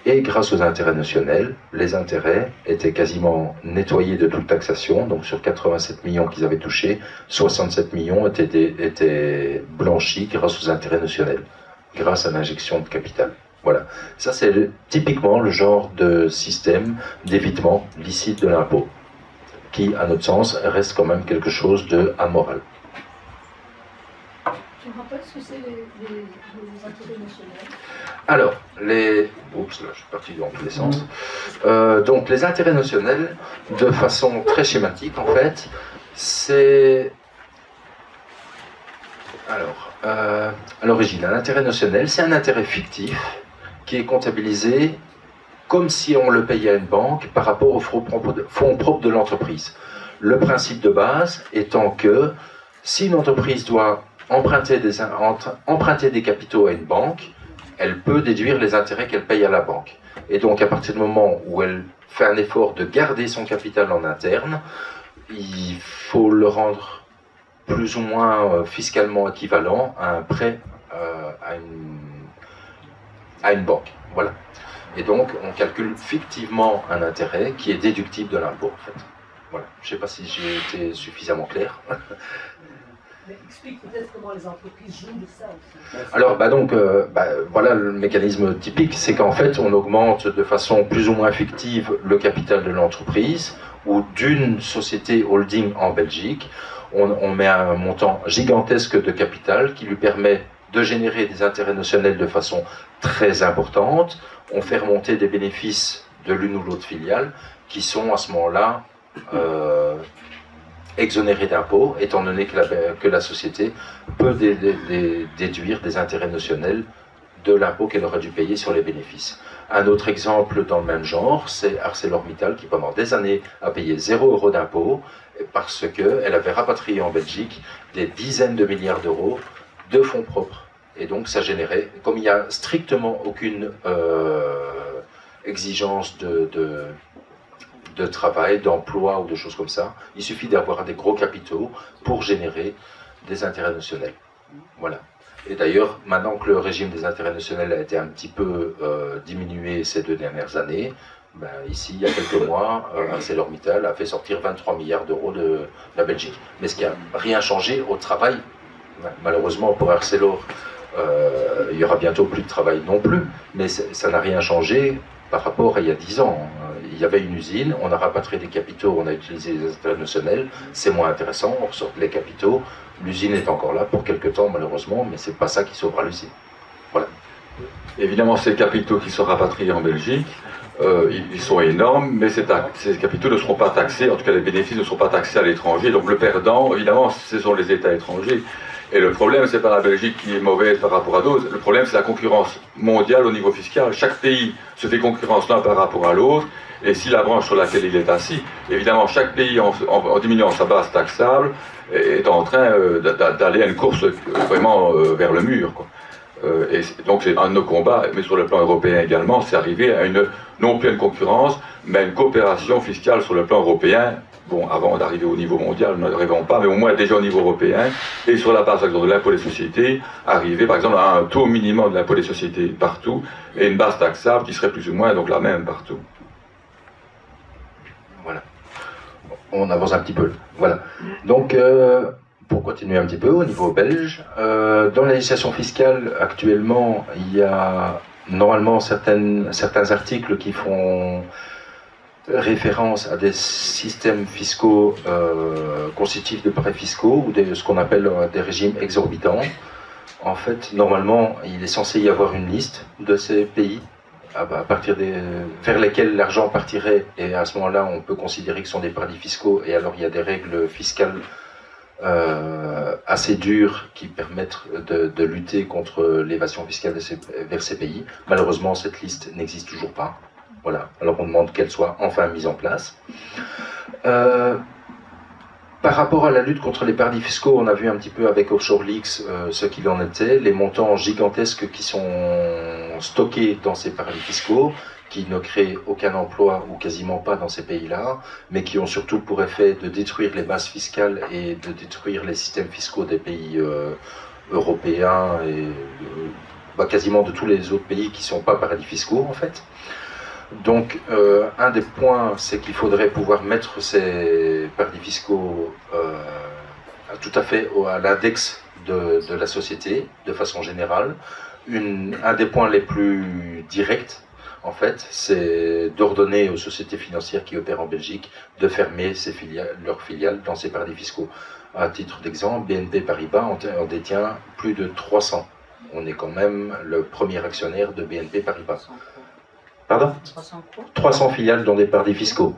et grâce aux intérêts notionnels, les intérêts étaient quasiment nettoyés de toute taxation, donc sur 87 millions qu'ils avaient touchés, 67 millions étaient blanchis grâce aux intérêts notionnels, grâce à l'injection de capital. Voilà, ça c'est typiquement le genre de système d'évitement licite de l'impôt, qui, à notre sens, reste quand même quelque chose d'amoral. Tu me rappelles ce que c'est les intérêts nationaux? Alors, Oups, là, je suis parti dans tous les sens. Donc, les intérêts notionnels, de façon très schématique, en fait, c'est... Alors, à l'origine, un intérêt notionnel, c'est un intérêt fictif qui est comptabilisé comme si on le payait à une banque par rapport aux fonds propres de l'entreprise. Le principe de base étant que si une entreprise doit emprunter des capitaux à une banque, elle peut déduire les intérêts qu'elle paye à la banque. Et donc, à partir du moment où elle fait un effort de garder son capital en interne, il faut le rendre plus ou moins fiscalement équivalent à un prêt à une banque. Voilà. Et donc, on calcule fictivement un intérêt qui est déductible de l'impôt, en fait. Voilà. Je ne sais pas si j'ai été suffisamment clair. Mais explique peut-être comment les entreprises jouent de ça aussi. Alors, voilà le mécanisme typique, c'est qu'en fait, on augmente de façon plus ou moins fictive le capital de l'entreprise ou d'une société holding en Belgique. On met un montant gigantesque de capital qui lui permet de générer des intérêts notionnels de façon très importante. On fait remonter des bénéfices de l'une ou l'autre filiale qui sont à ce moment-là exonérés d'impôts, étant donné que la société peut déduire des intérêts notionnels de l'impôt qu'elle aurait dû payer sur les bénéfices. Un autre exemple dans le même genre, c'est ArcelorMittal qui pendant des années a payé 0 € d'impôts parce qu'elle avait rapatrié en Belgique des dizaines de milliards d'euros de fonds propres. Et donc ça générait, comme il n'y a strictement aucune exigence de travail, d'emploi ou de choses comme ça, il suffit d'avoir des gros capitaux pour générer des intérêts notionnels. Voilà. Et d'ailleurs, maintenant que le régime des intérêts notionnels a été un petit peu diminué ces 2 dernières années, ici, il y a quelques mois, ArcelorMittal a fait sortir 23 milliards d'euros de la Belgique. Mais ce qui n'a rien changé au travail, malheureusement pour Arcelor, il y aura bientôt plus de travail non plus, mais ça n'a rien changé par rapport à il y a 10 ans. Il y avait une usine, on a rapatrié des capitaux, on a utilisé les intérêts notionnels, c'est moins intéressant, on ressort les capitaux, l'usine est encore là pour quelques temps malheureusement, mais c'est pas ça qui sauvera l'usine. Voilà. Évidemment, ces capitaux qui sont rapatriés en Belgique, ils sont énormes, mais ces capitaux ne seront pas taxés, en tout cas les bénéfices ne seront pas taxés à l'étranger, donc le perdant, évidemment, ce sont les États étrangers. Et le problème, c'est pas la Belgique qui est mauvaise par rapport à d'autres, le problème c'est la concurrence mondiale au niveau fiscal. Chaque pays se fait concurrence l'un par rapport à l'autre, et si la branche sur laquelle il est assis, évidemment chaque pays en diminuant sa base taxable est en train d'aller à une course vraiment vers le mur, quoi. Et donc c'est un de nos combats, mais sur le plan européen également, c'est arriver à non plus à une concurrence, mais à une coopération fiscale sur le plan européen. Bon, avant d'arriver au niveau mondial, nous n'arrivons pas, mais au moins déjà au niveau européen, et sur la base de l'impôt des sociétés, arriver par exemple à un taux minimum de l'impôt des sociétés partout, et une base taxable qui serait plus ou moins donc la même partout. Voilà. On avance un petit peu. Voilà. Donc, pour continuer un petit peu au niveau belge, dans la législation fiscale, actuellement, il y a normalement certains articles qui font référence à des systèmes fiscaux constitutifs de prêts fiscaux ou ce qu'on appelle des régimes exorbitants. En fait, normalement, il est censé y avoir une liste de ces pays vers lesquels l'argent partirait, et à ce moment-là, on peut considérer que ce sont des paradis fiscaux, et alors il y a des règles fiscales assez dures qui permettent de lutter contre l'évasion fiscale vers ces pays. Malheureusement, cette liste n'existe toujours pas. Voilà. Alors on demande qu'elle soit enfin mise en place. Par rapport à la lutte contre les paradis fiscaux, on a vu un petit peu avec Offshore Leaks ce qu'il en était, les montants gigantesques qui sont sont stockés dans ces paradis fiscaux, qui ne créent aucun emploi ou quasiment pas dans ces pays-là, mais qui ont surtout pour effet de détruire les bases fiscales et de détruire les systèmes fiscaux des pays européens et quasiment de tous les autres pays qui ne sont pas paradis fiscaux en fait. Donc un des points, c'est qu'il faudrait pouvoir mettre ces paradis fiscaux tout à fait à l'index de la société, de façon générale. Un des points les plus directs, en fait, c'est d'ordonner aux sociétés financières qui opèrent en Belgique de fermer leurs filiales dans ces paradis fiscaux. À titre d'exemple, BNP Paribas en détient plus de 300. On est quand même le premier actionnaire de BNP Paribas. Pardon ? 300 filiales dans des paradis fiscaux.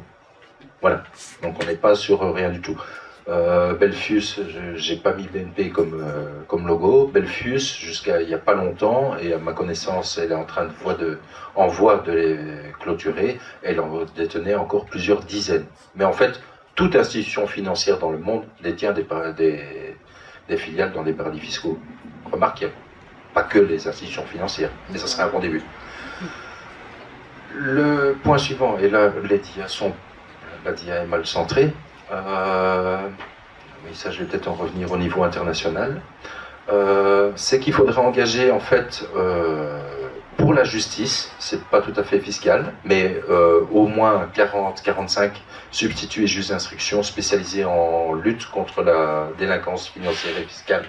Voilà. Donc on n'est pas sur rien du tout. Belfius, j'ai pas mis BNP comme logo. Belfius, jusqu'à il n'y a pas longtemps, et à ma connaissance, elle est en voie de les clôturer, elle en détenait encore plusieurs dizaines. Mais en fait, toute institution financière dans le monde détient des filiales dans des paradis fiscaux. Remarque, il n'y a pas que les institutions financières, mais ça serait un bon début. Le point suivant, et là, la dia est mal centrée. Mais ça, je vais peut-être en revenir au niveau international. C'est qu'il faudrait engager, en fait, pour la justice, c'est pas tout à fait fiscal, mais au moins 40-45 substituts et juges d'instruction spécialisés en lutte contre la délinquance financière et fiscale.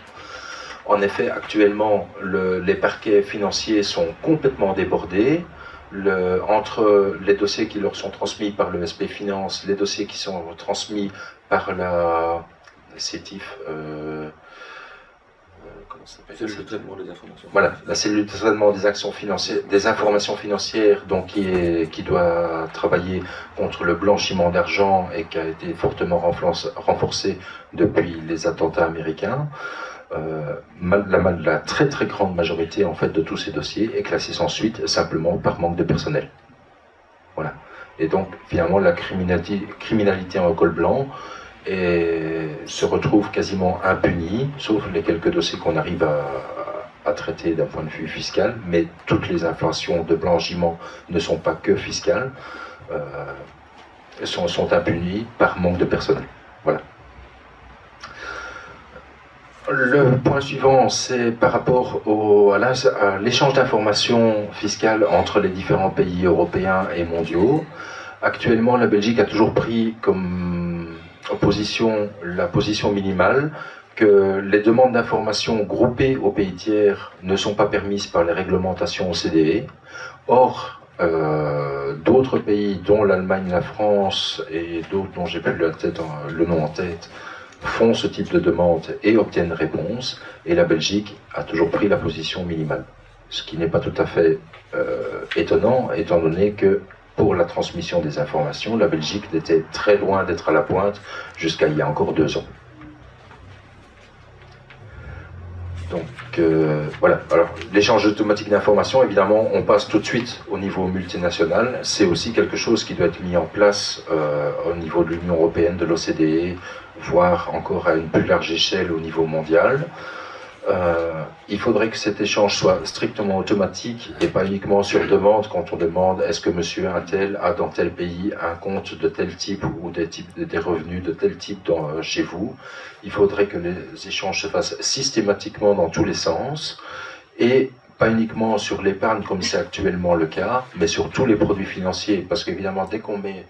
En effet, actuellement, les parquets financiers sont complètement débordés. Entre les dossiers qui leur sont transmis par le SP Finance, les dossiers qui sont transmis par la CETIF, comment ça s'appelle ? Cellule de traitement des informations. Voilà, la cellule de traitement des informations financières, donc qui doit travailler contre le blanchiment d'argent et qui a été fortement renforcée depuis les attentats américains. La très très grande majorité en fait de tous ces dossiers est classée sans suite simplement par manque de personnel. Voilà. Et donc finalement la criminalité en col blanc se retrouve quasiment impunie, sauf les quelques dossiers qu'on arrive à traiter d'un point de vue fiscal, mais toutes les infractions de blanchiment ne sont pas que fiscales, sont impunies par manque de personnel. Voilà. Le point suivant, c'est par rapport à l'échange d'informations fiscales entre les différents pays européens et mondiaux. Actuellement, la Belgique a toujours pris comme la position minimale que les demandes d'informations groupées aux pays tiers ne sont pas permises par les réglementations OCDE. Or, d'autres pays, dont l'Allemagne, la France et d'autres dont j'ai plus le nom en tête, font ce type de demande et obtiennent réponse, et la Belgique a toujours pris la position minimale. Ce qui n'est pas tout à fait étonnant, étant donné que pour la transmission des informations, la Belgique était très loin d'être à la pointe jusqu'à il y a encore 2 ans. Donc voilà, alors l'échange automatique d'informations, évidemment, on passe tout de suite au niveau multinational. C'est aussi quelque chose qui doit être mis en place au niveau de l'Union européenne, de l'OCDE, voire encore à une plus large échelle au niveau mondial. Il faudrait que cet échange soit strictement automatique et pas uniquement sur demande, quand on demande est-ce que monsieur un tel a dans tel pays un compte de tel type ou des revenus de tel type chez vous. Il faudrait que les échanges se fassent systématiquement dans tous les sens et pas uniquement sur l'épargne comme c'est actuellement le cas, mais sur tous les produits financiers, parce qu'évidemment dès qu'on met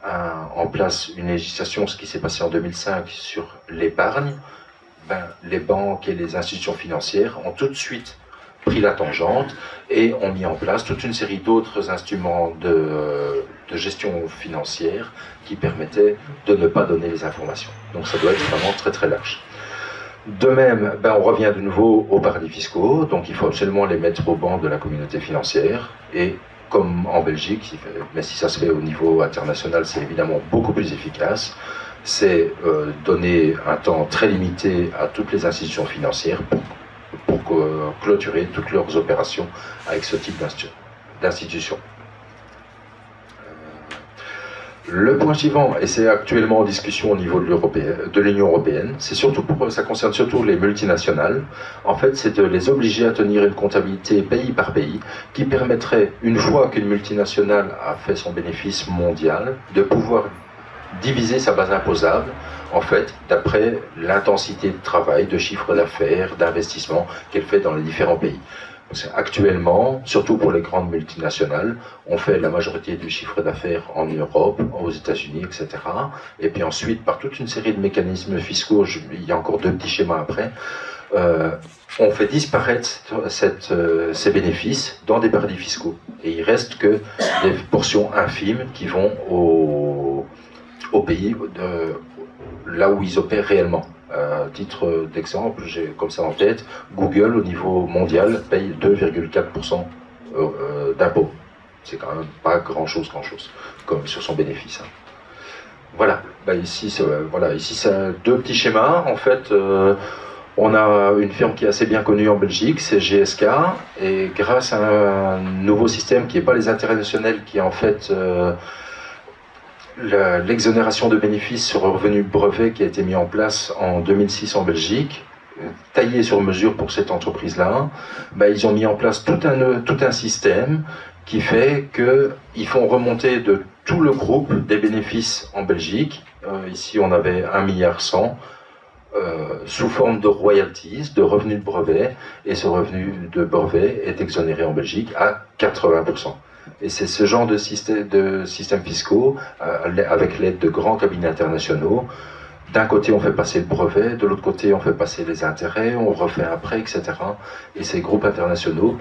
en place une législation, ce qui s'est passé en 2005 sur l'épargne, les banques et les institutions financières ont tout de suite pris la tangente et ont mis en place toute une série d'autres instruments de gestion financière qui permettaient de ne pas donner les informations. Donc ça doit être vraiment très très large. De même, on revient de nouveau aux paradis fiscaux, donc il faut absolument les mettre au banc de la communauté financière, et comme en Belgique, mais si ça se fait au niveau international, c'est évidemment beaucoup plus efficace, c'est donner un temps très limité à toutes les institutions financières pour clôturer toutes leurs opérations avec ce type d'institution. Le point suivant, et c'est actuellement en discussion au niveau de l'Union européenne, c'est surtout ça concerne surtout les multinationales. En fait, c'est de les obliger à tenir une comptabilité pays par pays qui permettrait, une fois qu'une multinationale a fait son bénéfice mondial, de pouvoir diviser sa base imposable, en fait, d'après l'intensité de travail, de chiffre d'affaires, d'investissement qu'elle fait dans les différents pays. Actuellement, surtout pour les grandes multinationales, on fait la majorité du chiffre d'affaires en Europe, aux États-Unis, etc. Et puis ensuite, par toute une série de mécanismes fiscaux, il y a encore 2 petits schémas après, on fait disparaître ces bénéfices dans des paradis fiscaux. Et il reste que des portions infimes qui vont au pays là où ils opèrent réellement. À titre d'exemple, j'ai comme ça en tête, Google au niveau mondial paye 2,4% d'impôts. C'est quand même pas grand-chose, comme sur son bénéfice. Hein. Voilà, ici c'est 2 petits schémas. En fait, on a une firme qui est assez bien connue en Belgique, c'est GSK, et grâce à un nouveau système qui n'est pas les internationaux, qui est en fait l'exonération de bénéfices sur revenu brevet qui a été mis en place en 2006 en Belgique, taillé sur mesure pour cette entreprise-là, ils ont mis en place tout un système qui fait qu'ils font remonter de tout le groupe des bénéfices en Belgique. Ici, on avait 1,1 milliard sous forme de royalties, de revenus de brevet, et ce revenu de brevet est exonéré en Belgique à 80%. Et c'est ce genre de systèmes fiscaux, avec l'aide de grands cabinets internationaux. D'un côté, on fait passer le brevet, de l'autre côté, on fait passer les intérêts, on refait un prêt, etc. Et ces groupes internationaux,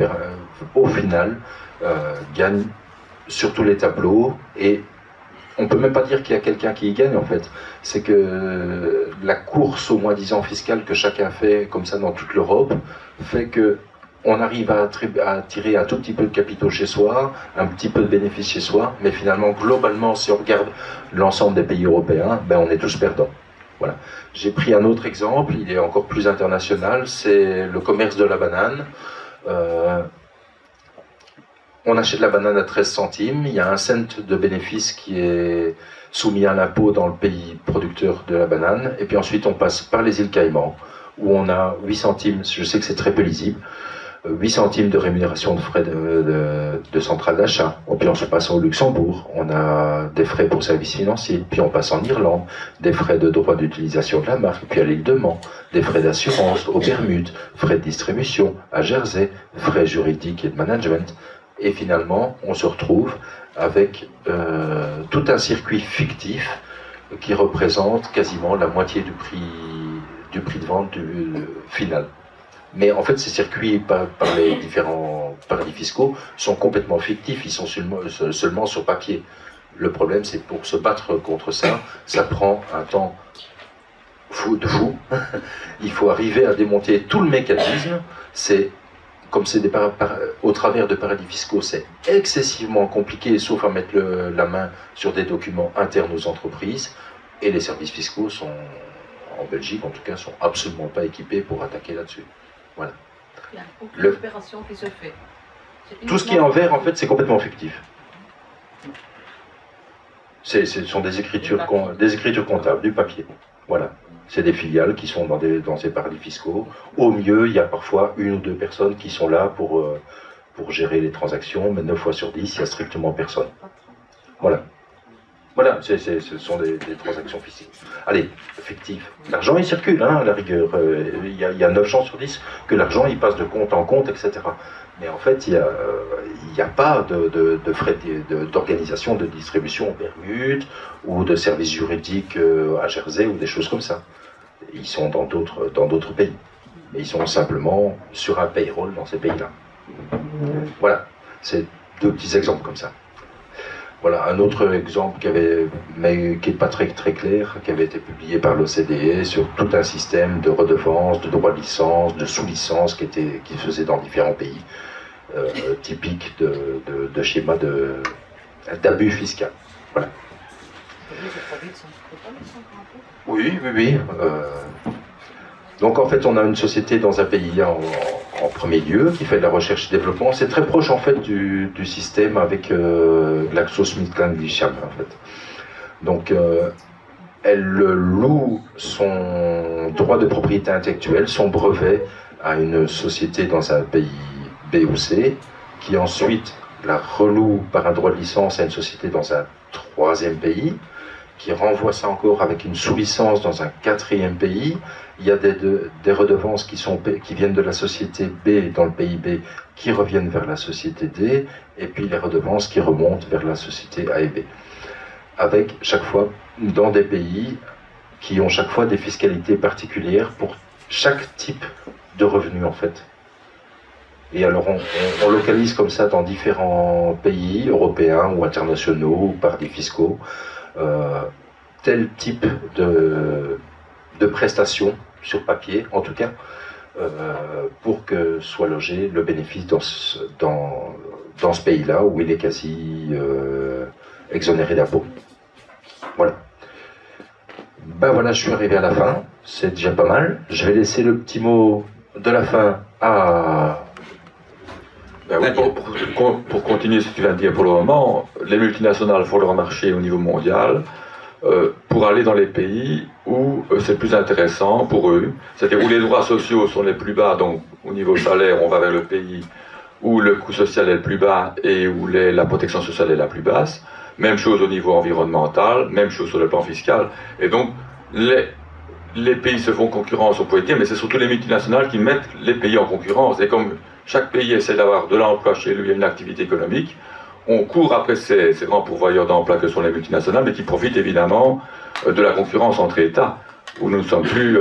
au final, gagnent sur tous les tableaux. Et on ne peut même pas dire qu'il y a quelqu'un qui y gagne, en fait. C'est que la course au moins-disant fiscal que chacun fait, comme ça, dans toute l'Europe, fait que on arrive à tirer un tout petit peu de capitaux chez soi, un petit peu de bénéfices chez soi, mais finalement, globalement, si on regarde l'ensemble des pays européens, on est tous perdants. Voilà. J'ai pris un autre exemple, il est encore plus international, c'est le commerce de la banane. On achète la banane à 13 centimes, il y a 1 cent de bénéfice qui est soumis à l'impôt dans le pays producteur de la banane, et puis ensuite on passe par les îles Caïmans, où on a 8 centimes, je sais que c'est très peu lisible, 8 centimes de rémunération de frais de centrale d'achat. Puis on se passe au Luxembourg, on a des frais pour services financiers, puis on passe en Irlande, des frais de droit d'utilisation de la marque, puis à l'île de Man, des frais d'assurance aux Bermudes, frais de distribution à Jersey, frais juridiques et de management. Et finalement, on se retrouve avec tout un circuit fictif qui représente quasiment la moitié du prix de vente final. Mais en fait, ces circuits par les différents paradis fiscaux sont complètement fictifs, ils sont seulement sur papier. Le problème, c'est que pour se battre contre ça, ça prend un temps fou. Il faut arriver à démonter tout le mécanisme. Comme c'est au travers de paradis fiscaux, c'est excessivement compliqué, sauf à mettre la main sur des documents internes aux entreprises. Et les services fiscaux en Belgique, en tout cas, sont absolument pas équipés pour attaquer là-dessus. Voilà. Il y a aucune opération qui se fait. Tout ce qui est en vert, en fait, c'est complètement fictif. Ce sont des écritures comptables, du papier. Voilà. C'est des filiales qui sont dans ces paradis fiscaux. Au mieux, il y a parfois 1 ou 2 personnes qui sont là pour gérer les transactions, mais 9 fois sur 10, il n'y a strictement personne. Voilà. Voilà, ce sont des transactions fictives. L'argent, il circule, à la rigueur. Il y a 9 chances sur 10 que l'argent, il passe de compte en compte, etc. Mais en fait, il n'y a pas de frais d'organisation, de distribution aux Bermudes, ou de services juridiques à Jersey, ou des choses comme ça. Ils sont dans d'autres pays. Mais ils sont simplement sur un payroll dans ces pays-là. Voilà, c'est 2 petits exemples comme ça. Voilà, un autre exemple qui n'est pas très clair, qui avait été publié par l'OCDE sur tout un système de redevances, de droits de licence, de sous-licence qui se faisait dans différents pays, typique de schéma d'abus fiscal. Voilà. Oui. Donc en fait, on a une société dans un pays en premier lieu qui fait de la recherche et développement. C'est très proche en fait du système avec GlaxoSmithKline en fait. Donc, elle loue son droit de propriété intellectuelle, son brevet, à une société dans un pays B ou C, qui ensuite la reloue par un droit de licence à une société dans un troisième pays, qui renvoie ça encore avec une sous-licence dans un quatrième pays. Il y a des redevances qui viennent de la société B dans le pays B, qui reviennent vers la société D, et puis les redevances qui remontent vers la société A et B. Avec chaque fois dans des pays qui ont chaque fois des fiscalités particulières pour chaque type de revenu en fait. Et alors on localise comme ça dans différents pays européens ou internationaux ou paradis fiscaux tel type de prestations sur papier en tout cas pour que soit logé le bénéfice dans ce pays-là où il est quasi exonéré d'impôts. Voilà. Ben voilà, je suis arrivé à la fin, c'est déjà pas mal. Je vais laisser le petit mot de la fin à... Ben oui, pour continuer ce que tu viens de dire pour le moment, les multinationales font leur marché au niveau mondial pour aller dans les pays où c'est plus intéressant pour eux, c'est-à-dire où les droits sociaux sont les plus bas, donc au niveau salaire on va vers le pays où le coût social est le plus bas et où la protection sociale est la plus basse. Même chose au niveau environnemental, même chose sur le plan fiscal. Et donc, les pays se font concurrence, on pourrait dire, mais c'est surtout les multinationales qui mettent les pays en concurrence. Et comme chaque pays essaie d'avoir de l'emploi chez lui et une activité économique, on court après ces grands pourvoyeurs d'emploi que sont les multinationales, mais qui profitent évidemment de la concurrence entre États, où nous ne sommes plus,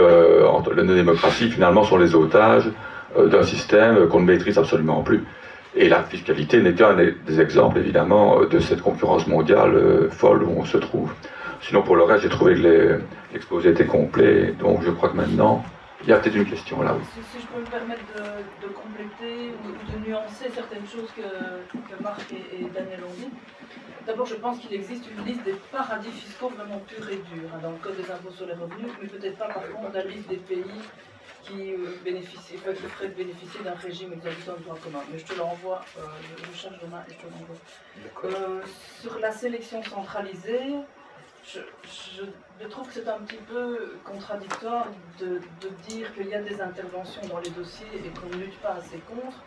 les démocraties finalement sont les otages d'un système qu'on ne maîtrise absolument plus. Et la fiscalité n'est qu'un des exemples, évidemment, de cette concurrence mondiale folle où on se trouve. Sinon, pour le reste, j'ai trouvé que l'exposé était complet, donc je crois que maintenant, il y a peut-être une question là. Oui. Si je peux me permettre de compléter ou de nuancer certaines choses que Marc et Daniel ont dit. D'abord, je pense qu'il existe une liste des paradis fiscaux vraiment purs et durs, dans le Code des impôts sur les revenus, mais peut-être pas par contre la liste des pays qui ferait bénéficier d'un régime exorbitant de droit commun. Mais je te l'envoie, je charge demain et je te l'envoie. Sur la sélection centralisée, je trouve que c'est un petit peu contradictoire de dire qu'il y a des interventions dans les dossiers et qu'on ne lutte pas assez contre.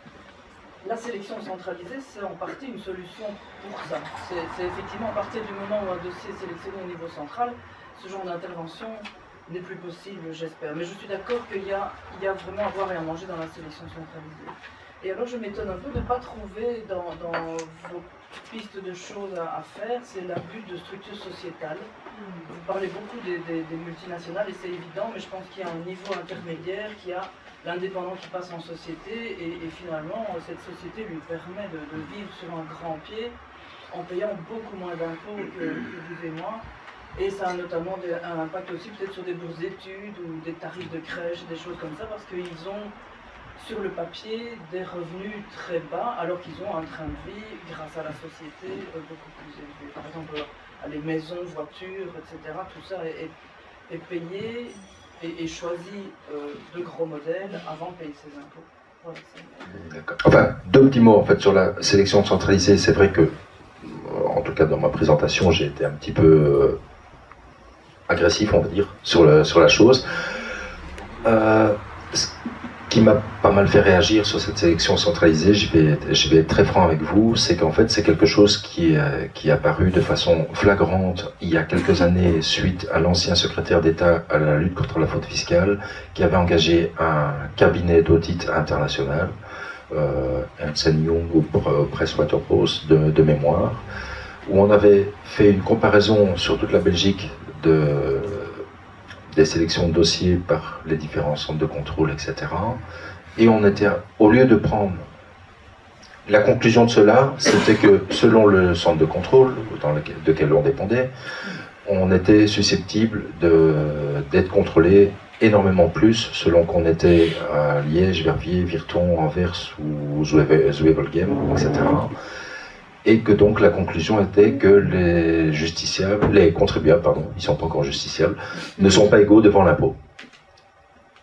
La sélection centralisée, c'est en partie une solution pour ça. C'est effectivement à partir du moment où un dossier est sélectionné au niveau central, ce genre d'intervention n'est plus possible, j'espère. Mais je suis d'accord qu'il y a vraiment à boire et à manger dans la sélection centralisée. Et alors je m'étonne un peu de ne pas trouver dans vos pistes de choses à faire, c'est l'abus de structures sociétales. Vous parlez beaucoup des multinationales et c'est évident, mais je pense qu'il y a un niveau intermédiaire, qu'il y a l'indépendant qui passe en société et finalement cette société lui permet de vivre sur un grand pied en payant beaucoup moins d'impôts que vous et moi. Et ça a notamment un impact aussi peut-être sur des bourses d'études ou des tarifs de crèche, des choses comme ça, parce qu'ils ont sur le papier des revenus très bas, alors qu'ils ont un train de vie, grâce à la société, beaucoup plus élevé. Par exemple, les maisons, voitures, etc., tout ça est payé et choisi de gros modèles avant de payer ses impôts. Voilà, d'accord. Enfin, deux petits mots en fait sur la sélection centralisée. C'est vrai que, en tout cas dans ma présentation, j'ai été un petit peu agressif, on va dire, sur la chose. Ce qui m'a pas mal fait réagir sur cette sélection centralisée, je vais être très franc avec vous, c'est qu'en fait c'est quelque chose qui est apparu de façon flagrante il y a quelques années suite à l'ancien secrétaire d'État à la lutte contre la fraude fiscale qui avait engagé un cabinet d'audit international, Ernst & Young ou PricewaterhouseCoopers de mémoire, où on avait fait une comparaison sur toute la Belgique des sélections de dossiers par les différents centres de contrôle, etc. Et on était, au lieu de prendre la conclusion de cela, c'était que selon le centre de contrôle de quel on dépendait, on était susceptible d'être contrôlé énormément plus selon qu'on était à Liège, Verviers, Virton, Anvers ou Zwevelgem, etc. Et que donc la conclusion était que les contribuables, ils ne sont pas encore justiciables, ne sont pas égaux devant l'impôt.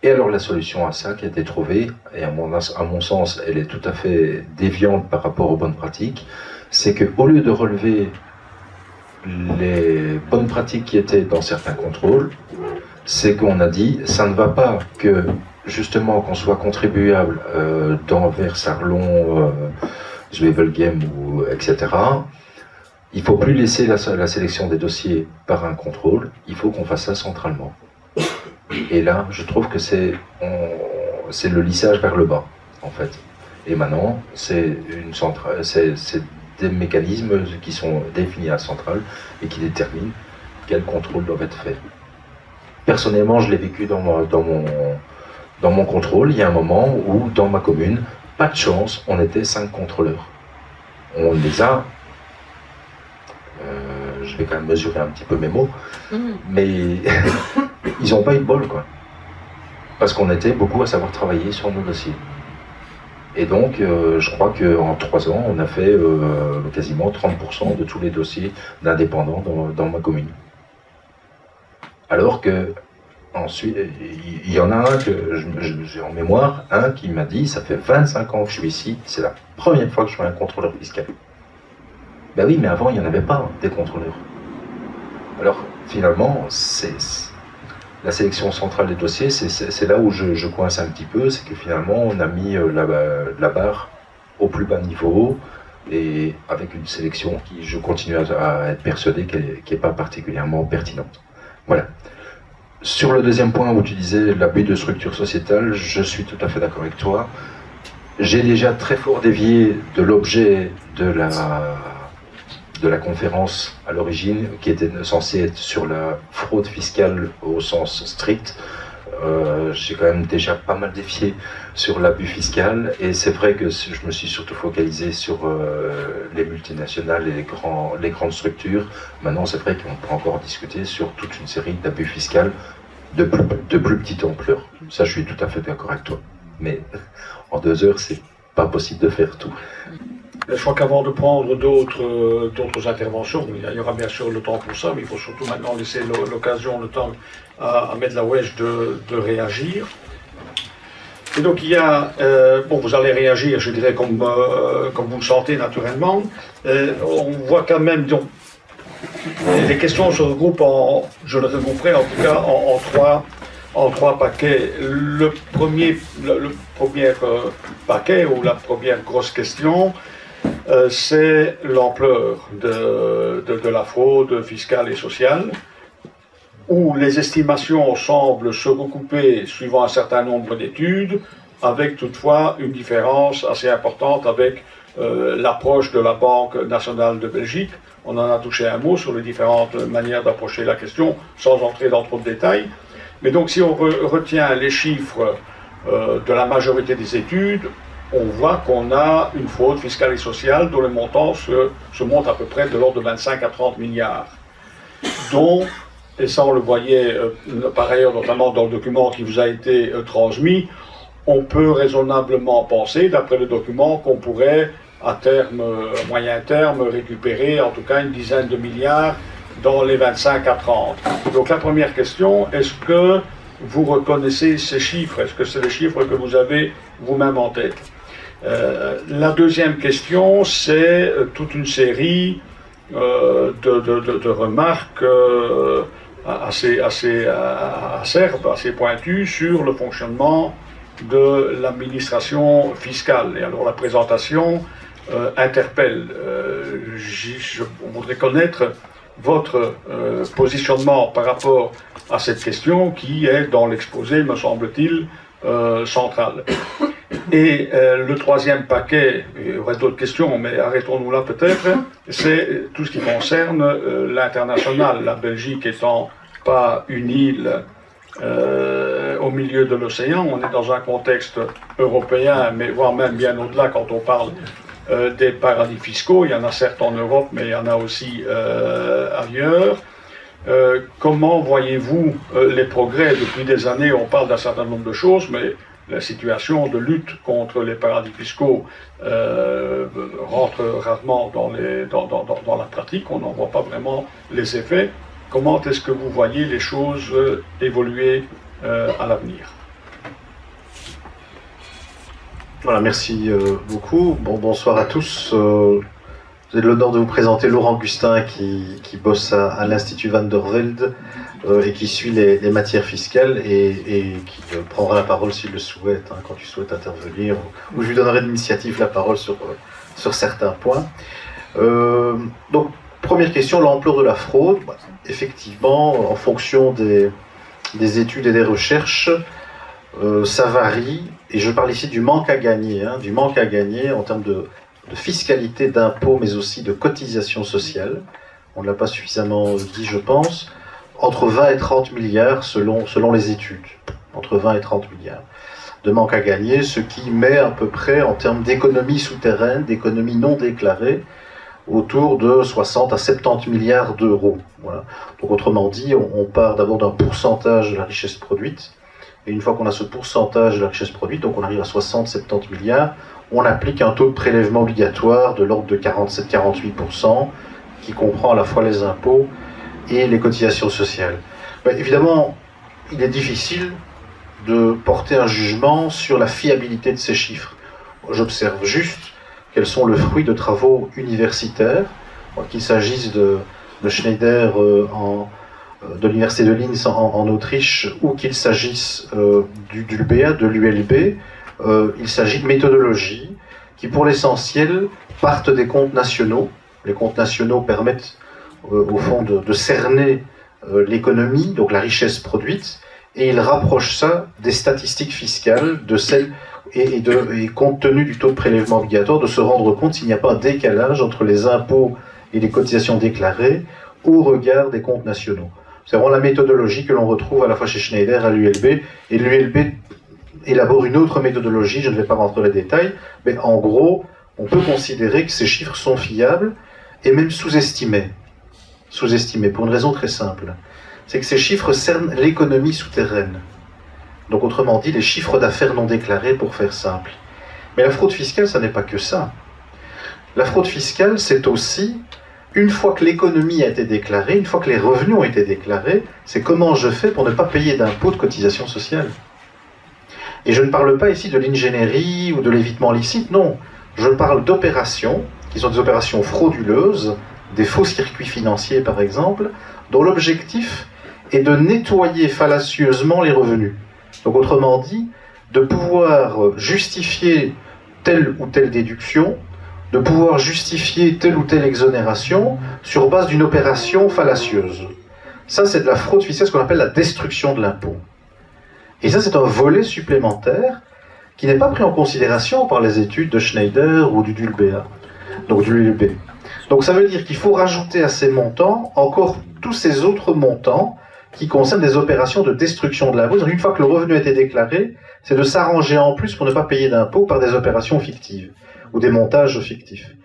Et alors la solution à ça qui a été trouvée, et à mon sens elle est tout à fait déviante par rapport aux bonnes pratiques, c'est qu'au lieu de relever les bonnes pratiques qui étaient dans certains contrôles, c'est qu'on a dit, ça ne va pas que justement qu'on soit contribuable vers Sarlon, Zwevelgem, etc. Il ne faut plus laisser la sélection des dossiers par un contrôle, il faut qu'on fasse ça centralement. Et là, je trouve que c'est le lissage vers le bas, en fait. Et maintenant, c'est des mécanismes qui sont définis à la centrale et qui déterminent quel contrôle doit être fait. Personnellement, je l'ai vécu dans mon contrôle. Il y a un moment où, dans ma commune, pas de chance, on était 5 contrôleurs. On les a... je vais quand même mesurer un petit peu mes mots, mais ils n'ont pas eu de bol, quoi. Parce qu'on était beaucoup à savoir travailler sur nos dossiers. Et donc, je crois qu'en 3 ans, on a fait quasiment 30% de tous les dossiers d'indépendants dans ma commune. Alors que, ensuite, il y en a un que j'ai en mémoire, un qui m'a dit, ça fait 25 ans que je suis ici, c'est la première fois que je fais un contrôleur fiscal. Ben oui, mais avant, il n'y en avait pas, des contrôleurs. Alors, finalement, la sélection centrale des dossiers, c'est là où je coince un petit peu, c'est que finalement, on a mis la barre au plus bas niveau, et avec une sélection qui, je continue à être persuadé qu'elle n'est pas particulièrement pertinente. Voilà. Sur le deuxième point où tu disais l'abus de structure sociétale, je suis tout à fait d'accord avec toi. J'ai déjà très fort dévié de l'objet de la conférence à l'origine, qui était censée être sur la fraude fiscale au sens strict. J'ai quand même déjà pas mal défié sur l'abus fiscal, et c'est vrai que je me suis surtout focalisé sur les multinationales et les grandes structures. Maintenant, c'est vrai qu'on peut encore discuter sur toute une série d'abus fiscaux de plus petite ampleur. Ça, je suis tout à fait d'accord avec toi. Mais en 2 heures, c'est pas possible de faire tout. Je crois qu'avant de prendre d'autres interventions, il y aura bien sûr le temps pour ça, mais il faut surtout maintenant laisser l'occasion, le temps à Maître Laouèche de réagir. Et donc il y a, bon, vous allez réagir, je dirais, comme vous le sentez naturellement. On voit quand même, donc, les questions se regroupent je le regrouperai en tout cas en trois paquets. Le premier paquet, ou la première grosse question, c'est l'ampleur de la fraude fiscale et sociale, où les estimations semblent se recouper suivant un certain nombre d'études, avec toutefois une différence assez importante avec l'approche de la Banque nationale de Belgique. On en a touché un mot sur les différentes manières d'approcher la question, sans entrer dans trop de détails. Mais donc si on retient les chiffres de la majorité des études, on voit qu'on a une fraude fiscale et sociale dont le montant se monte à peu près de l'ordre de 25 à 30 milliards. Dont, et ça on le voyait par ailleurs notamment dans le document qui vous a été transmis, on peut raisonnablement penser, d'après le document, qu'on pourrait à moyen terme, récupérer en tout cas une dizaine de milliards dans les 25 à 30. Donc la première question, est-ce que vous reconnaissez ces chiffres? Est-ce que c'est les chiffres que vous avez vous-même en tête? La deuxième question, c'est toute une série de remarques assez acerbes, assez pointues sur le fonctionnement de l'administration fiscale. Et alors la présentation interpelle. Je voudrais connaître votre positionnement par rapport à cette question qui est dans l'exposé, me semble-t-il, central. Et le troisième paquet, il y aurait d'autres questions, mais arrêtons-nous là peut-être, c'est tout ce qui concerne l'international. La Belgique étant pas une île au milieu de l'océan, on est dans un contexte européen, mais voire même bien au-delà quand on parle des paradis fiscaux. Il y en a certes en Europe, mais il y en a aussi ailleurs. Comment voyez-vous les progrès? Depuis des années, on parle d'un certain nombre de choses, mais la situation de lutte contre les paradis fiscaux rentre rarement dans la pratique, on n'en voit pas vraiment les effets. Comment est-ce que vous voyez les choses évoluer à l'avenir? Voilà, merci beaucoup. Bonsoir à tous. J'ai l'honneur de vous présenter Laurent Gustin qui bosse à l'Institut Van der Velde et qui suit les matières fiscales et qui prendra la parole s'il le souhaite, hein, quand tu souhaites intervenir, ou je lui donnerai d'initiative la parole sur certains points. Donc, première question, l'ampleur de la fraude. Bah, effectivement, en fonction des études et des recherches, ça varie, et je parle ici du manque à gagner, hein, en termes de fiscalité, d'impôts, mais aussi de cotisation sociale. On ne l'a pas suffisamment dit, je pense. Entre 20 et 30 milliards selon les études. Entre 20 et 30 milliards de manque à gagner, ce qui met à peu près, en termes d'économie souterraine, d'économie non déclarée, autour de 60 à 70 milliards d'euros. Voilà. Donc autrement dit, on part d'abord d'un pourcentage de la richesse produite, et une fois qu'on a ce pourcentage de la richesse produite, donc on arrive à 60-70 milliards, on applique un taux de prélèvement obligatoire de l'ordre de 47-48%, qui comprend à la fois les impôts et les cotisations sociales. Ben, évidemment, il est difficile de porter un jugement sur la fiabilité de ces chiffres. J'observe juste qu'elles sont le fruit de travaux universitaires, qu'il s'agisse de Schneider de l'université de Linz en Autriche, ou qu'il s'agisse du LBA, de l'ULB. Il s'agit de méthodologies qui, pour l'essentiel, partent des comptes nationaux. Les comptes nationaux permettent, au fond, de cerner l'économie, donc la richesse produite, et ils rapprochent ça des statistiques fiscales, de celles et compte tenu du taux de prélèvement obligatoire, de se rendre compte s'il n'y a pas un décalage entre les impôts et les cotisations déclarées au regard des comptes nationaux. C'est vraiment la méthodologie que l'on retrouve à la fois chez Schneider, à l'ULB, et l'ULB élabore une autre méthodologie, je ne vais pas rentrer dans les détails, mais en gros, on peut considérer que ces chiffres sont fiables et même sous-estimés. Sous-estimés, pour une raison très simple. C'est que ces chiffres cernent l'économie souterraine. Donc autrement dit, les chiffres d'affaires non déclarés, pour faire simple. Mais la fraude fiscale, ça n'est pas que ça. La fraude fiscale, c'est aussi, une fois que l'économie a été déclarée, une fois que les revenus ont été déclarés, c'est comment je fais pour ne pas payer d'impôts de cotisation sociale. Et je ne parle pas ici de l'ingénierie ou de l'évitement licite, non. Je parle d'opérations, qui sont des opérations frauduleuses, des faux circuits financiers par exemple, dont l'objectif est de nettoyer fallacieusement les revenus. Donc autrement dit, de pouvoir justifier telle ou telle déduction, de pouvoir justifier telle ou telle exonération sur base d'une opération fallacieuse. Ça, c'est de la fraude fiscale, ce qu'on appelle la destruction de l'impôt. Et ça, c'est un volet supplémentaire qui n'est pas pris en considération par les études de Schneider ou du LBA, donc du LB. Donc ça veut dire qu'il faut rajouter à ces montants encore tous ces autres montants qui concernent des opérations de destruction de l'impôt. Une fois que le revenu a été déclaré, c'est de s'arranger en plus pour ne pas payer d'impôts par des opérations fictives ou des montages fictifs.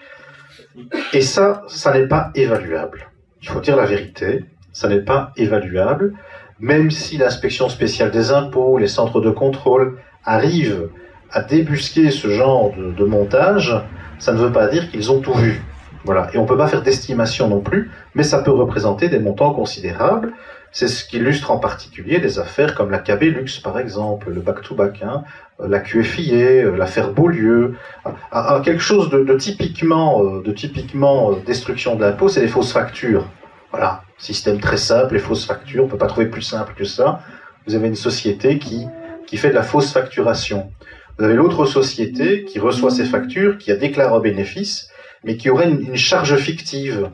Et ça n'est pas évaluable. Il faut dire la vérité, ça n'est pas évaluable, même si l'inspection spéciale des impôts, les centres de contrôle arrivent à débusquer ce genre de montage, ça ne veut pas dire qu'ils ont tout vu. Voilà. Et on ne peut pas faire d'estimation non plus, mais ça peut représenter des montants considérables. C'est ce qu'illustre en particulier des affaires comme la KB Lux, par exemple, le back-to-back, hein, la QFIA, l'affaire Beaulieu. Quelque chose de typiquement destruction de l'impôt, c'est les fausses factures. Voilà, système très simple, les fausses factures, on ne peut pas trouver plus simple que ça. Vous avez une société qui fait de la fausse facturation. Vous avez l'autre société qui reçoit ces factures, qui a déclaré un bénéfice, mais qui aurait une charge fictive.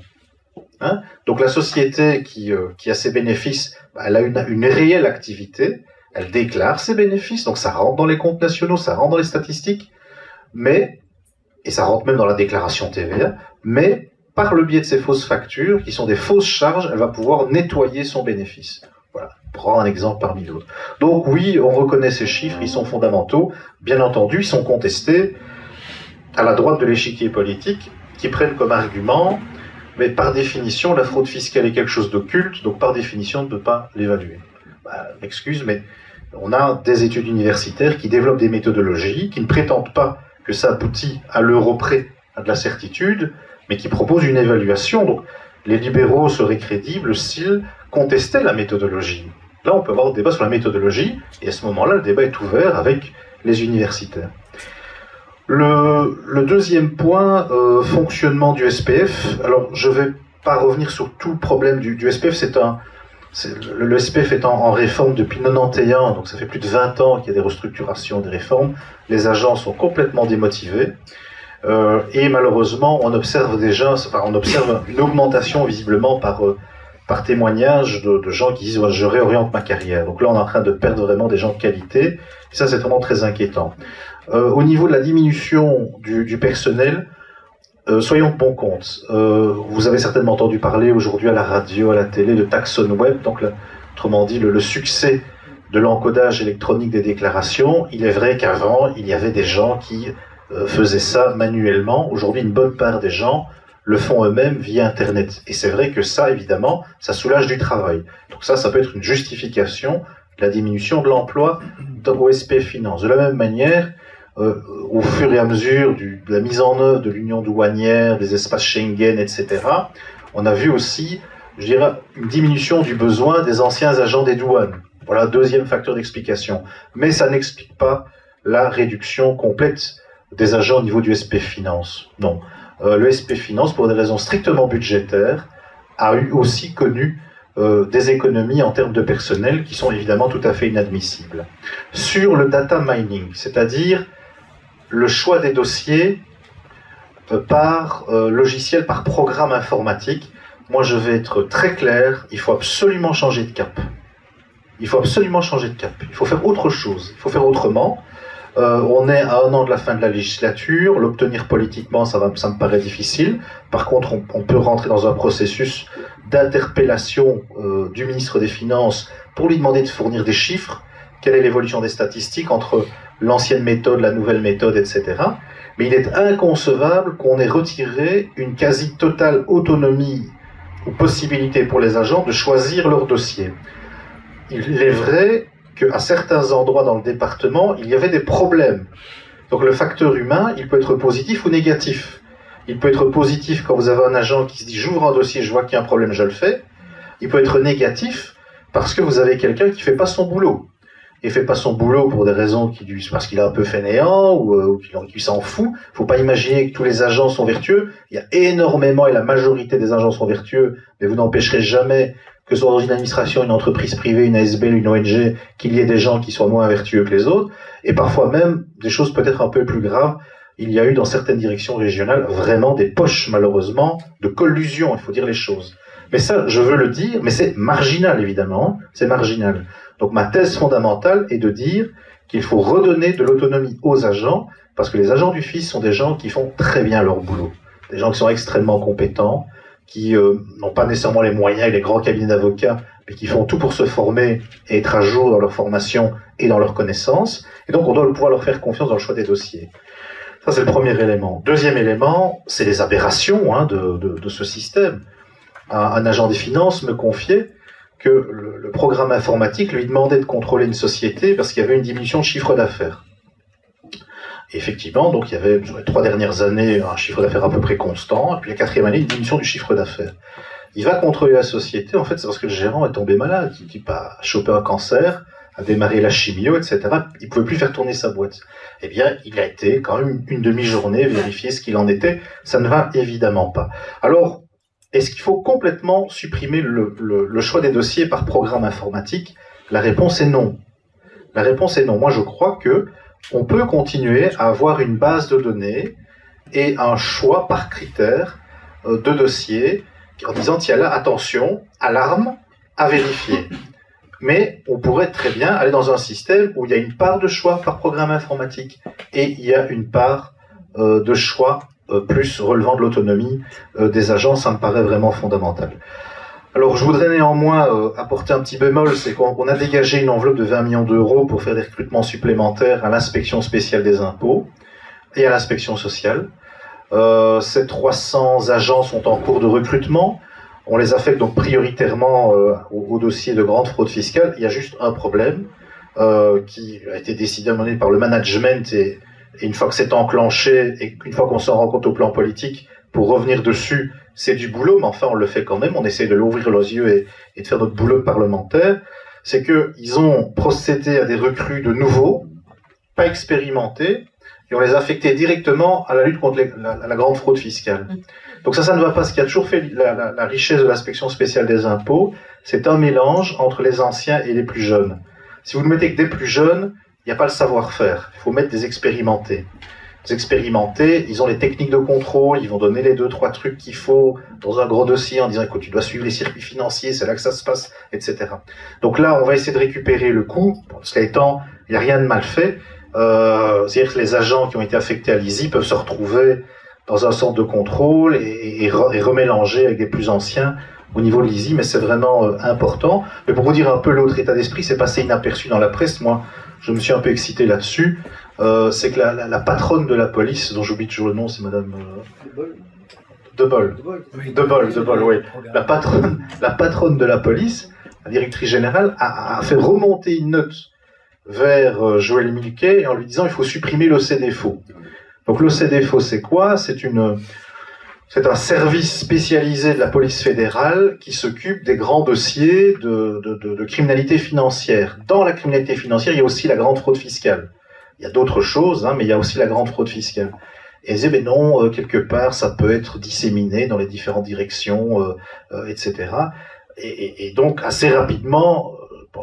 Hein? Donc la société qui a ses bénéfices, elle a une réelle activité, elle déclare ses bénéfices, donc ça rentre dans les comptes nationaux, ça rentre dans les statistiques, et ça rentre même dans la déclaration TVA, mais par le biais de ces fausses factures, qui sont des fausses charges, elle va pouvoir nettoyer son bénéfice. Voilà, pour prendre un exemple parmi d'autres. Donc oui, on reconnaît ces chiffres, ils sont fondamentaux, bien entendu, ils sont contestés à la droite de l'échiquier politique, qui prennent comme argument, mais par définition, la fraude fiscale est quelque chose d'occulte, donc par définition, on ne peut pas l'évaluer. Excuse, mais on a des études universitaires qui développent des méthodologies, qui ne prétendent pas que ça aboutit à l'euro près, à de la certitude, mais qui proposent une évaluation. Donc, les libéraux seraient crédibles s'ils contestaient la méthodologie. Là, on peut avoir un débat sur la méthodologie, et à ce moment-là, le débat est ouvert avec les universitaires. Le deuxième point, fonctionnement du SPF. Alors, je ne vais pas revenir sur tout le problème du SPF. Le SPF est en réforme depuis 91, donc ça fait plus de 20 ans qu'il y a des restructurations, des réformes. Les agents sont complètement démotivés. Et malheureusement, on observe une augmentation visiblement par témoignage de gens qui disent je réoriente ma carrière. Donc là, on est en train de perdre vraiment des gens de qualité. Et ça, c'est vraiment très inquiétant. Au niveau de la diminution du personnel, soyons de bon compte. Vous avez certainement entendu parler aujourd'hui à la radio, à la télé de Taxon Web, donc autrement dit le succès de l'encodage électronique des déclarations. Il est vrai qu'avant, il y avait des gens qui faisaient ça manuellement. Aujourd'hui, une bonne part des gens le font eux-mêmes via Internet. Et c'est vrai que ça, évidemment, ça soulage du travail. Donc ça peut être une justification de la diminution de l'emploi au SPF Finance. De la même manière, au fur et à mesure de la mise en œuvre de l'union douanière, des espaces Schengen, etc., on a vu aussi, je dirais, une diminution du besoin des anciens agents des douanes. Voilà, deuxième facteur d'explication. Mais ça n'explique pas la réduction complète des agents au niveau du SPF Finance. Non. Le SPF Finance, pour des raisons strictement budgétaires, a aussi connu des économies en termes de personnel qui sont évidemment tout à fait inadmissibles. Sur le data mining, c'est-à-dire le choix des dossiers par logiciel, par programme informatique, moi je vais être très clair, il faut absolument changer de cap. Il faut absolument changer de cap. Il faut faire autre chose, il faut faire autrement. On est à 1 an de la fin de la législature, l'obtenir politiquement, ça me paraît difficile. Par contre, on peut rentrer dans un processus d'interpellation du ministre des Finances pour lui demander de fournir des chiffres. Quelle est l'évolution des statistiques entre l'ancienne méthode, la nouvelle méthode, etc. Mais il est inconcevable qu'on ait retiré une quasi totale autonomie ou possibilité pour les agents de choisir leur dossier. Il est vrai qu'à certains endroits dans le département, il y avait des problèmes. Donc le facteur humain, il peut être positif ou négatif. Il peut être positif quand vous avez un agent qui se dit « j'ouvre un dossier, je vois qu'il y a un problème, je le fais ». Il peut être négatif parce que vous avez quelqu'un qui ne fait pas son boulot. Il ne fait pas son boulot pour des raisons parce qu'il est un peu fainéant ou qu'il s'en fout. Il ne faut pas imaginer que tous les agents sont vertueux. Il y a énormément, et la majorité des agents sont vertueux, mais vous n'empêcherez jamais que ce soit dans une administration, une entreprise privée, une ASBL, une ONG, qu'il y ait des gens qui soient moins vertueux que les autres, et parfois même des choses peut-être un peu plus graves. Il y a eu dans certaines directions régionales vraiment des poches, malheureusement, de collusion, il faut dire les choses. Mais ça, je veux le dire, mais c'est marginal, évidemment, c'est marginal. Donc ma thèse fondamentale est de dire qu'il faut redonner de l'autonomie aux agents, parce que les agents du FIS sont des gens qui font très bien leur boulot, des gens qui sont extrêmement compétents, qui n'ont pas nécessairement les moyens et les grands cabinets d'avocats, mais qui font tout pour se former et être à jour dans leur formation et dans leurs connaissances. Et donc, on doit pouvoir leur faire confiance dans le choix des dossiers. Ça, c'est le premier élément. Deuxième élément, c'est les aberrations de ce système. Un agent des finances me confiait que le programme informatique lui demandait de contrôler une société parce qu'il y avait une diminution de chiffre d'affaires. Effectivement, donc il y avait sur les 3 dernières années un chiffre d'affaires à peu près constant, et puis la 4e année une diminution du chiffre d'affaires. Il va contrôler la société, en fait c'est parce que le gérant est tombé malade, il a chopé un cancer, a démarré la chimio, etc. Il ne pouvait plus faire tourner sa boîte. Eh bien, il a été quand même une demi-journée vérifier ce qu'il en était. Ça ne va évidemment pas. Alors, est-ce qu'il faut complètement supprimer le choix des dossiers par programme informatique? La réponse est non. La réponse est non. Moi, je crois que on peut continuer à avoir une base de données et un choix par critère de dossiers en disant tiens là, attention, alarme, à vérifier. Mais on pourrait très bien aller dans un système où il y a une part de choix par programme informatique et il y a une part de choix plus relevant de l'autonomie des agents. Ça me paraît vraiment fondamental. Alors, je voudrais néanmoins apporter un petit bémol, c'est qu'on a dégagé une enveloppe de 20 millions d'euros pour faire des recrutements supplémentaires à l'inspection spéciale des impôts et à l'inspection sociale. Ces 300 agents sont en cours de recrutement. On les affecte donc prioritairement au dossier de grande fraude fiscale. Il y a juste un problème qui a été décidé à un moment donné par le management et une fois que c'est enclenché et une fois qu'on s'en rend compte au plan politique, pour revenir dessus, c'est du boulot, mais enfin on le fait quand même, on essaie de l'ouvrir les yeux et de faire notre boulot parlementaire, c'est qu'ils ont procédé à des recrues de nouveaux, pas expérimentés, et on les affectait directement à la lutte contre la grande fraude fiscale. Donc ça ne va pas. Ce qui a toujours fait la richesse de l'inspection spéciale des impôts, c'est un mélange entre les anciens et les plus jeunes. Si vous ne mettez que des plus jeunes, il n'y a pas le savoir-faire. Il faut mettre des expérimentés. Les expérimentés, ils ont les techniques de contrôle, ils vont donner les 2-3 trucs qu'il faut dans un gros dossier en disant écoute, tu dois suivre les circuits financiers, c'est là que ça se passe, etc. Donc là, on va essayer de récupérer le coût. Cela étant, il n'y a rien de mal fait. C'est-à-dire que les agents qui ont été affectés à l'ISI peuvent se retrouver dans un centre de contrôle et remélanger avec des plus anciens au niveau de l'ISI, mais c'est vraiment important. Mais pour vous dire un peu l'autre état d'esprit, c'est passé inaperçu dans la presse. Moi, je me suis un peu excité là-dessus. C'est que la patronne de la police, dont j'oublie toujours le nom, c'est Madame Debol, oui. La patronne de la police, la directrice générale, a fait remonter une note vers Joël Milquet en lui disant il faut supprimer l'OCDFO. Donc l'OCDFO, c'est quoi? C'est un service spécialisé de la police fédérale qui s'occupe des grands dossiers de criminalité financière. Dans la criminalité financière, il y a aussi la grande fraude fiscale. Il y a d'autres choses, mais il y a aussi la grande fraude fiscale. Et elle disait, mais non, quelque part, ça peut être disséminé dans les différentes directions, etc. Et donc, assez rapidement,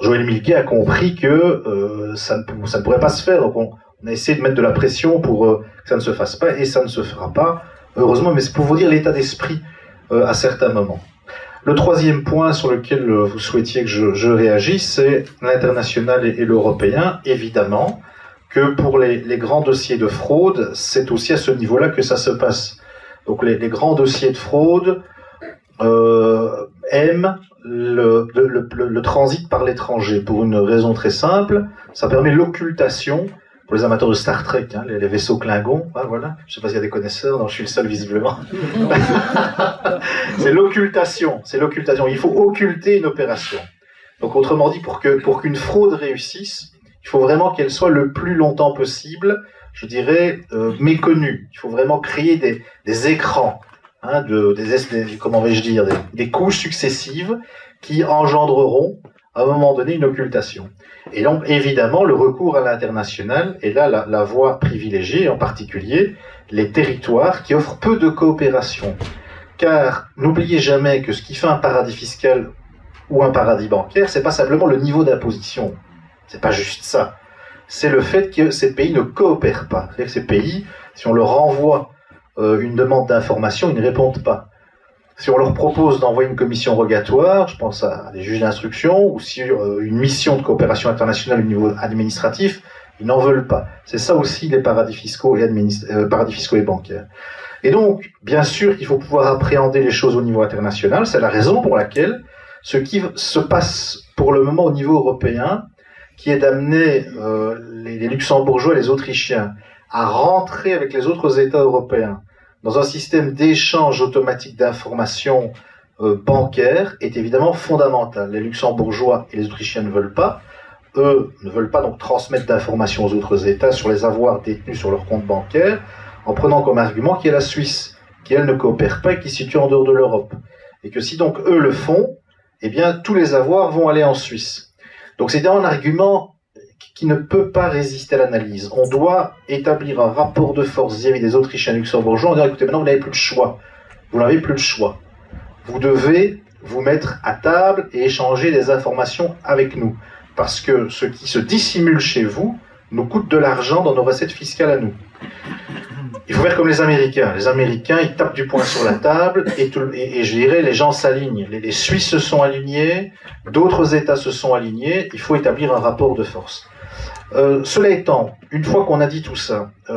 Joël Milquet a compris que ça ne pourrait pas se faire. Donc, on a essayé de mettre de la pression pour que ça ne se fasse pas, et ça ne se fera pas, heureusement, mais c'est pour vous dire l'état d'esprit à certains moments. Le troisième point sur lequel vous souhaitiez que je réagisse, c'est l'international et l'européen, évidemment, que pour les grands dossiers de fraude, c'est aussi à ce niveau-là que ça se passe. Donc les grands dossiers de fraude aiment le transit par l'étranger, pour une raison très simple, ça permet l'occultation. Pour les amateurs de Star Trek, les vaisseaux Klingons, voilà. Je ne sais pas s'il y a des connaisseurs, non, je suis le seul visiblement. C'est l'occultation, il faut occulter une opération. Donc autrement dit, pour qu'une fraude réussisse, il faut vraiment qu'elle soit le plus longtemps possible, je dirais, méconnue. Il faut vraiment créer des écrans, comment vais-je dire, des couches successives qui engendreront à un moment donné une occultation. Et donc, évidemment, le recours à l'international est là la voie privilégiée, en particulier les territoires qui offrent peu de coopération. Car n'oubliez jamais que ce qui fait un paradis fiscal ou un paradis bancaire, c'est pas simplement le niveau d'imposition. C'est pas juste ça. C'est le fait que ces pays ne coopèrent pas. C'est-à-dire que ces pays, si on leur envoie une demande d'information, ils ne répondent pas. Si on leur propose d'envoyer une commission rogatoire, je pense à des juges d'instruction, ou si une mission de coopération internationale au niveau administratif, ils n'en veulent pas. C'est ça aussi les paradis fiscaux et bancaires. Et donc, bien sûr qu'il faut pouvoir appréhender les choses au niveau international. C'est la raison pour laquelle ce qui se passe pour le moment au niveau européen, qui est d'amener les Luxembourgeois et les Autrichiens à rentrer avec les autres États européens dans un système d'échange automatique d'informations bancaires, est évidemment fondamental. Les Luxembourgeois et les Autrichiens ne veulent pas. Eux ne veulent pas donc transmettre d'informations aux autres États sur les avoirs détenus sur leur compte bancaire, en prenant comme argument qu'il y a la Suisse, qui elle ne coopère pas et qui se situe en dehors de l'Europe. Et que si donc eux le font, eh bien tous les avoirs vont aller en Suisse. Donc c'est un argument qui ne peut pas résister à l'analyse. On doit établir un rapport de force vis-à-vis des Autrichiens et Luxembourgeois en disant écoutez, maintenant vous n'avez plus le choix. Vous n'avez plus le choix. Vous devez vous mettre à table et échanger des informations avec nous. Parce que ce qui se dissimule chez vous nous coûte de l'argent dans nos recettes fiscales à nous. Il faut faire comme les Américains. Les Américains, ils tapent du poing sur la table et je dirais, les gens s'alignent. Les Suisses se sont alignés, d'autres États se sont alignés. Il faut établir un rapport de force. Cela étant, une fois qu'on a dit tout ça, il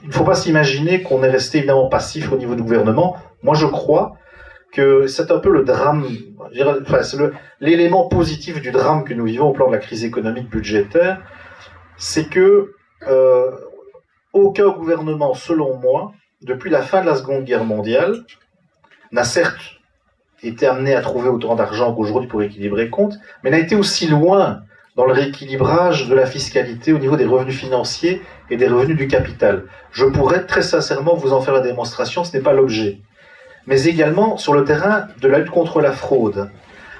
ne faut pas s'imaginer qu'on est resté évidemment passif au niveau du gouvernement. Moi, je crois que c'est un peu le drame, c'est l'élément positif du drame que nous vivons au plan de la crise économique budgétaire, c'est que aucun gouvernement, selon moi, depuis la fin de la Seconde Guerre mondiale, n'a certes été amené à trouver autant d'argent qu'aujourd'hui pour équilibrer les comptes, mais n'a été aussi loin dans le rééquilibrage de la fiscalité au niveau des revenus financiers et des revenus du capital. Je pourrais très sincèrement vous en faire la démonstration, ce n'est pas l'objet. Mais également sur le terrain de la lutte contre la fraude.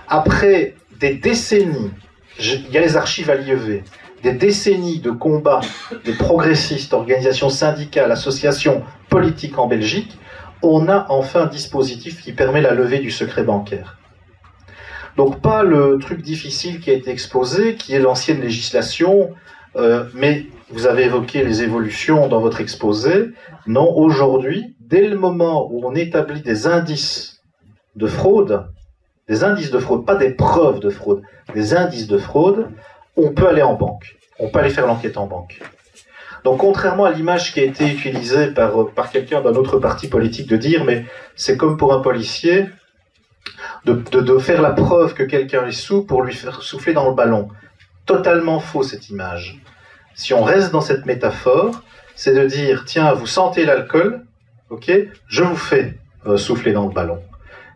Après des décennies, il y a les archives à l'IEV, des décennies de combats des progressistes, organisations syndicales, associations politiques en Belgique, on a enfin un dispositif qui permet la levée du secret bancaire. Donc pas le truc difficile qui a été exposé, qui est l'ancienne législation, mais vous avez évoqué les évolutions dans votre exposé. Non, aujourd'hui, dès le moment où on établit des indices de fraude, pas des preuves de fraude, des indices de fraude, on peut aller en banque. On peut aller faire l'enquête en banque. Donc contrairement à l'image qui a été utilisée par quelqu'un d'un autre parti politique de dire, mais c'est comme pour un policier, de faire la preuve que quelqu'un est sous pour lui faire souffler dans le ballon. Totalement faux cette image. Si on reste dans cette métaphore, c'est de dire, tiens, vous sentez l'alcool, ok, je vous fais souffler dans le ballon.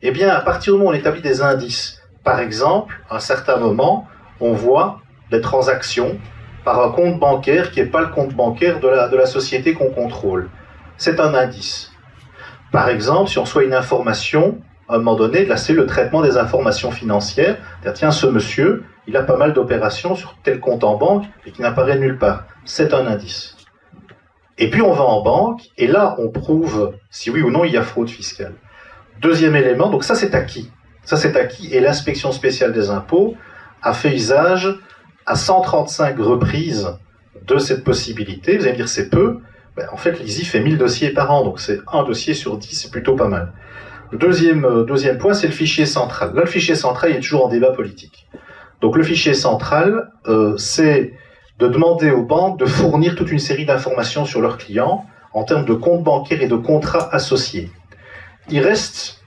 Eh bien, à partir du moment où on établit des indices, par exemple, à un certain moment, on voit des transactions par un compte bancaire qui n'est pas le compte bancaire de la société qu'on contrôle. C'est un indice. Par exemple, si on reçoit une information, à un moment donné, là c'est le traitement des informations financières, c'est-à-dire, tiens, ce monsieur, il a pas mal d'opérations sur tel compte en banque et qui n'apparaît nulle part. C'est un indice. Et puis on va en banque, et là on prouve si oui ou non il y a fraude fiscale. Deuxième élément, donc ça c'est acquis. Ça c'est acquis, et l'inspection spéciale des impôts a fait usage à 135 reprises de cette possibilité. Vous allez me dire c'est peu, ben, en fait l'ISI fait 1000 dossiers par an, donc c'est un dossier sur 10, c'est plutôt pas mal. Le deuxième point, c'est le fichier central. Là le fichier central il est toujours en débat politique. Donc le fichier central, c'est de demander aux banques de fournir toute une série d'informations sur leurs clients en termes de comptes bancaires et de contrats associés. Il reste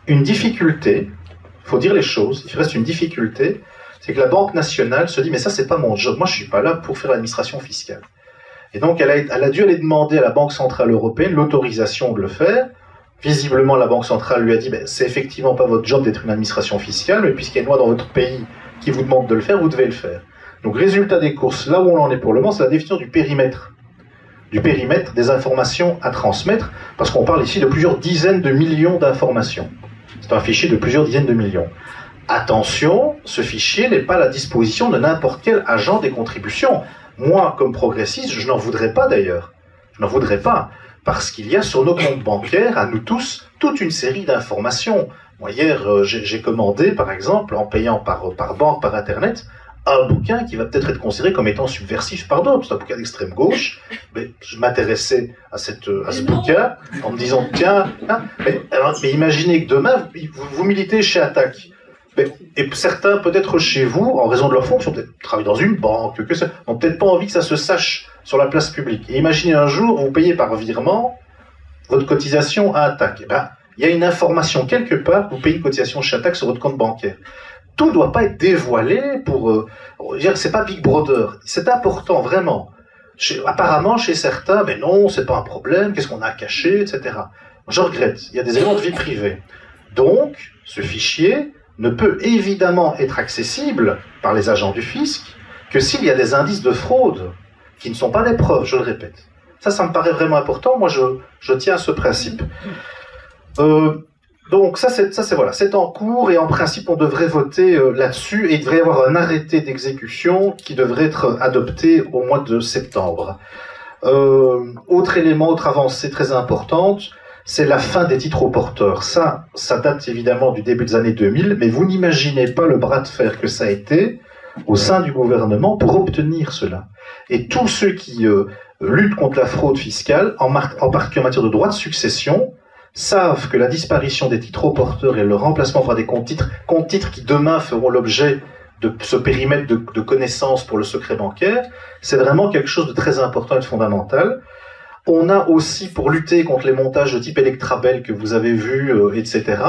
une difficulté, il faut dire les choses, il reste une difficulté, c'est que la Banque nationale se dit « mais ça c'est pas mon job, moi je suis pas là pour faire l'administration fiscale ». Et donc elle a dû aller demander à la Banque centrale européenne l'autorisation de le faire. Visiblement la Banque centrale lui a dit ben, « c'est effectivement pas votre job d'être une administration fiscale, mais puisqu'il y a une loi dans votre pays qui vous demande de le faire, vous devez le faire ». Donc résultat des courses, là où on en est pour le moment, c'est la définition du périmètre des informations à transmettre, parce qu'on parle ici de plusieurs dizaines de millions d'informations. C'est un fichier de plusieurs dizaines de millions. Attention, ce fichier n'est pas à la disposition de n'importe quel agent des contributions. Moi, comme progressiste, je n'en voudrais pas d'ailleurs. Je n'en voudrais pas, parce qu'il y a sur nos comptes bancaires, à nous tous, toute une série d'informations. Moi, hier, j'ai commandé, par exemple, en payant par banque, par Internet, un bouquin qui va peut-être être considéré comme étant subversif par d'autres. C'est un bouquin d'extrême gauche. Mais je m'intéressais à ce bouquin en me disant, tiens, hein, mais imaginez que demain, vous militez chez Attac. Et certains, peut-être chez vous, en raison de leur fonction, peut-être travaillent dans une banque, que ça, n'ont peut-être pas envie que ça se sache sur la place publique. Et imaginez un jour, vous payez par virement votre cotisation à Attac. Il y a une information quelque part, vous payez une cotisation chez Attac sur votre compte bancaire. Tout ne doit pas être dévoilé pour... c'est pas Big Brother. C'est important, vraiment. Apparemment, chez certains, mais non, c'est pas un problème, qu'est-ce qu'on a à cacher, etc. Je regrette, il y a des éléments de vie privée. Donc, ce fichier ne peut évidemment être accessible par les agents du fisc que s'il y a des indices de fraude qui ne sont pas des preuves, je le répète. Ça me paraît vraiment important. Moi, je tiens à ce principe. Donc ça c'est en cours, et en principe on devrait voter là-dessus, et il devrait y avoir un arrêté d'exécution qui devrait être adopté au mois de septembre. Autre élément, autre avancée très importante, c'est la fin des titres aux porteurs. Ça date évidemment du début des années 2000, mais vous n'imaginez pas le bras de fer que ça a été au sein du gouvernement pour obtenir cela. Et tous ceux qui luttent contre la fraude fiscale, en particulier en matière de droit de succession, savent que la disparition des titres aux porteurs et le remplacement par des comptes titres qui demain feront l'objet de ce périmètre de connaissances pour le secret bancaire, c'est vraiment quelque chose de très important et de fondamental. On a aussi, pour lutter contre les montages de type Electrabel que vous avez vus, etc.,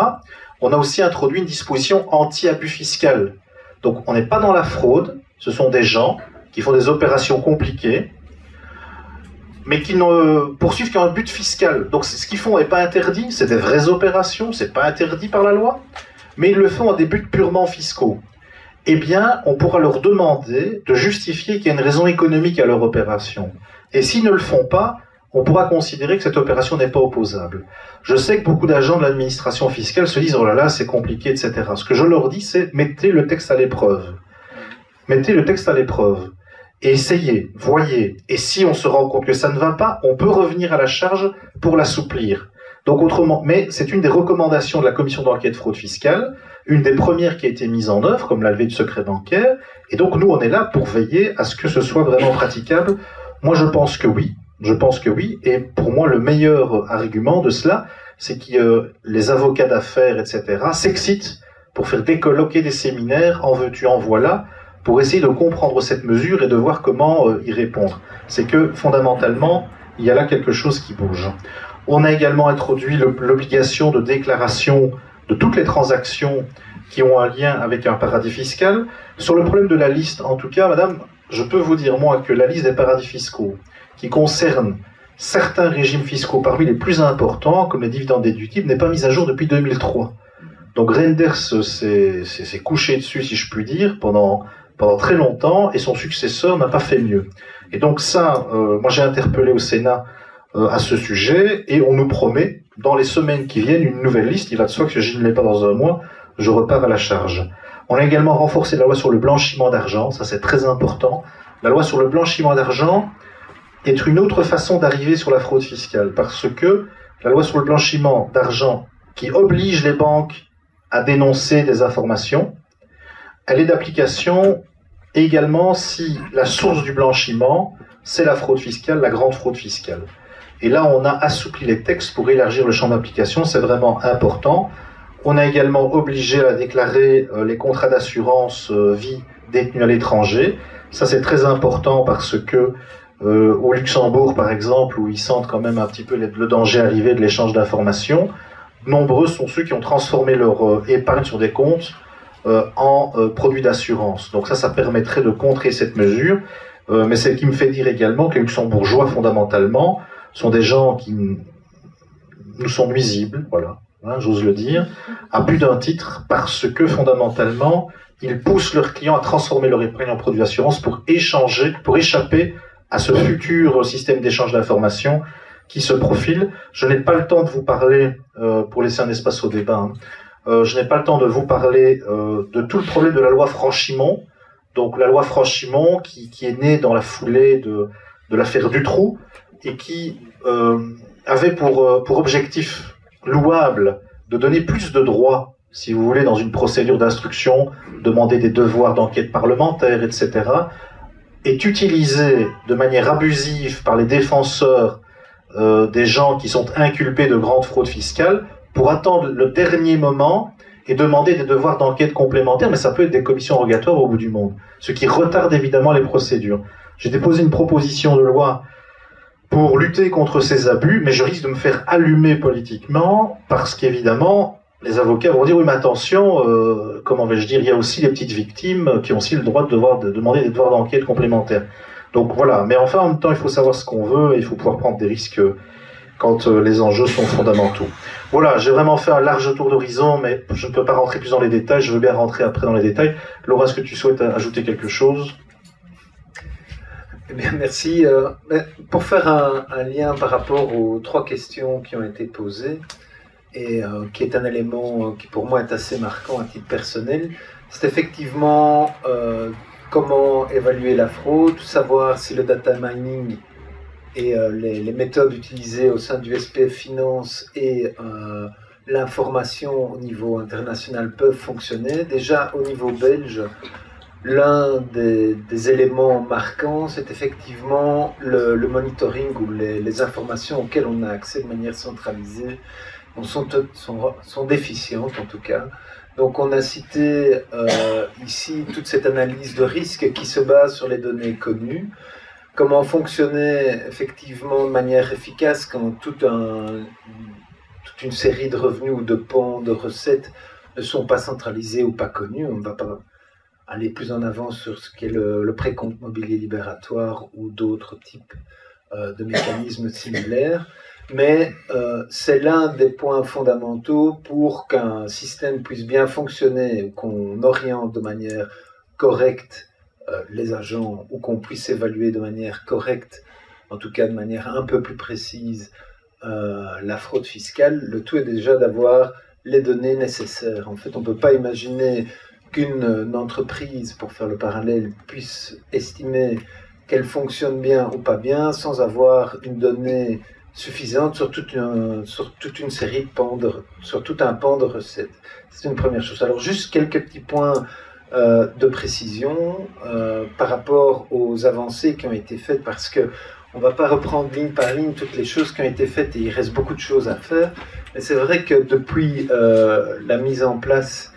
on a aussi introduit une disposition anti-abus fiscal. Donc on n'est pas dans la fraude, ce sont des gens qui font des opérations compliquées, mais qui ne poursuivent qu'un but fiscal. Donc ce qu'ils font n'est pas interdit, c'est des vraies opérations, c'est pas interdit par la loi, mais ils le font à des buts purement fiscaux. Eh bien, on pourra leur demander de justifier qu'il y a une raison économique à leur opération. Et s'ils ne le font pas, on pourra considérer que cette opération n'est pas opposable. Je sais que beaucoup d'agents de l'administration fiscale se disent « oh là là, c'est compliqué, etc. » Ce que je leur dis, c'est « mettez le texte à l'épreuve. » Mettez le texte à l'épreuve. et essayez, voyez. Et si on se rend compte que ça ne va pas, on peut revenir à la charge pour l'assouplir. Donc autrement, mais c'est une des recommandations de la commission d'enquête fraude fiscale, une des premières qui a été mise en œuvre, comme la levée du secret bancaire. Et donc nous, on est là pour veiller à ce que ce soit vraiment praticable. Moi, je pense que oui. Je pense que oui. Et pour moi, le meilleur argument de cela, c'est que les avocats d'affaires, etc., s'excitent pour faire décolloquer des séminaires, en veux-tu, en voilà, pour essayer de comprendre cette mesure et de voir comment y répondre. C'est que, fondamentalement, il y a là quelque chose qui bouge. On a également introduit l'obligation de déclaration de toutes les transactions qui ont un lien avec un paradis fiscal. Sur le problème de la liste, en tout cas, madame, je peux vous dire, moi, que la liste des paradis fiscaux, qui concerne certains régimes fiscaux parmi les plus importants, comme les dividendes déductibles, n'est pas mise à jour depuis 2003. Donc Renders s'est couché dessus, si je puis dire, pendant très longtemps, et son successeur n'a pas fait mieux. Et donc ça, moi j'ai interpellé au Sénat à ce sujet, et on nous promet, dans les semaines qui viennent, une nouvelle liste. Il va de soi que si je ne l'ai pas dans un mois, je repars à la charge. On a également renforcé la loi sur le blanchiment d'argent, ça c'est très important. La loi sur le blanchiment d'argent est une autre façon d'arriver sur la fraude fiscale, parce que la loi sur le blanchiment d'argent, qui oblige les banques à dénoncer des informations, elle est d'application également si la source du blanchiment, c'est la fraude fiscale, la grande fraude fiscale. Et là, on a assoupli les textes pour élargir le champ d'application, c'est vraiment important. On a également obligé à déclarer les contrats d'assurance vie détenus à l'étranger. Ça, c'est très important parce que au Luxembourg, par exemple, où ils sentent quand même un petit peu le danger arrivé de l'échange d'informations, nombreux sont ceux qui ont transformé leur épargne sur des comptes en produits d'assurance. Donc ça permettrait de contrer cette mesure. Mais c'est ce qui me fait dire également que les Luxembourgeois, fondamentalement, sont des gens qui nous sont nuisibles, voilà, hein, j'ose le dire, à plus d'un titre, parce que fondamentalement, ils poussent leurs clients à transformer leur épargne en produits d'assurance pour échapper à ce futur système d'échange d'informations qui se profile. Je n'ai pas le temps de vous parler, pour laisser un espace au débat, je n'ai pas le temps de vous parler de tout le problème de la loi Franchimont. Donc la loi Franchimont qui est née dans la foulée de l'affaire Dutroux et qui avait pour objectif louable de donner plus de droits, si vous voulez, dans une procédure d'instruction, demander des devoirs d'enquête parlementaire, etc., est utilisée de manière abusive par les défenseurs des gens qui sont inculpés de grande fraude fiscale pour attendre le dernier moment et demander des devoirs d'enquête complémentaires, mais ça peut être des commissions rogatoires au bout du monde, ce qui retarde évidemment les procédures. J'ai déposé une proposition de loi pour lutter contre ces abus, mais je risque de me faire allumer politiquement, parce qu'évidemment, les avocats vont dire, oui mais attention, comment vais-je dire, il y a aussi les petites victimes qui ont aussi le droit de demander des devoirs d'enquête complémentaires. Donc voilà, mais enfin en même temps, il faut savoir ce qu'on veut, et il faut pouvoir prendre des risques quand les enjeux sont fondamentaux. Voilà, j'ai vraiment fait un large tour d'horizon, mais je ne peux pas rentrer plus dans les détails, je veux bien rentrer après dans les détails. Laura, est-ce que tu souhaites ajouter quelque chose ? Eh bien, merci. Pour faire un lien par rapport aux 3 questions qui ont été posées, et qui est un élément qui pour moi est assez marquant à titre personnel, c'est effectivement comment évaluer la fraude, savoir si le data mining et les méthodes utilisées au sein du SPF Finance et l'information au niveau international peuvent fonctionner. Déjà au niveau belge, l'un des éléments marquants, c'est effectivement le monitoring ou les informations auxquelles on a accès de manière centralisée sont déficientes en tout cas. Donc on a cité ici toute cette analyse de risque qui se base sur les données connues. Comment fonctionner effectivement de manière efficace quand toute une série de revenus ou de pans de recettes ne sont pas centralisés ou pas connus. On ne va pas aller plus en avant sur ce qu'est le précompte mobilier libératoire ou d'autres types de mécanismes similaires. Mais c'est l'un des points fondamentaux pour qu'un système puisse bien fonctionner, ou qu'on oriente de manière correcte les agents, ou qu'on puisse évaluer de manière correcte, en tout cas de manière un peu plus précise, la fraude fiscale. Le tout est déjà d'avoir les données nécessaires. En fait, on ne peut pas imaginer qu'une entreprise, pour faire le parallèle, puisse estimer qu'elle fonctionne bien ou pas bien sans avoir une donnée suffisante sur toute une série de pans, sur tout un pan de recettes. C'est une première chose. Alors juste quelques petits points de précision par rapport aux avancées qui ont été faites, parce que on ne va pas reprendre ligne par ligne toutes les choses qui ont été faites et il reste beaucoup de choses à faire. Mais c'est vrai que depuis la mise en place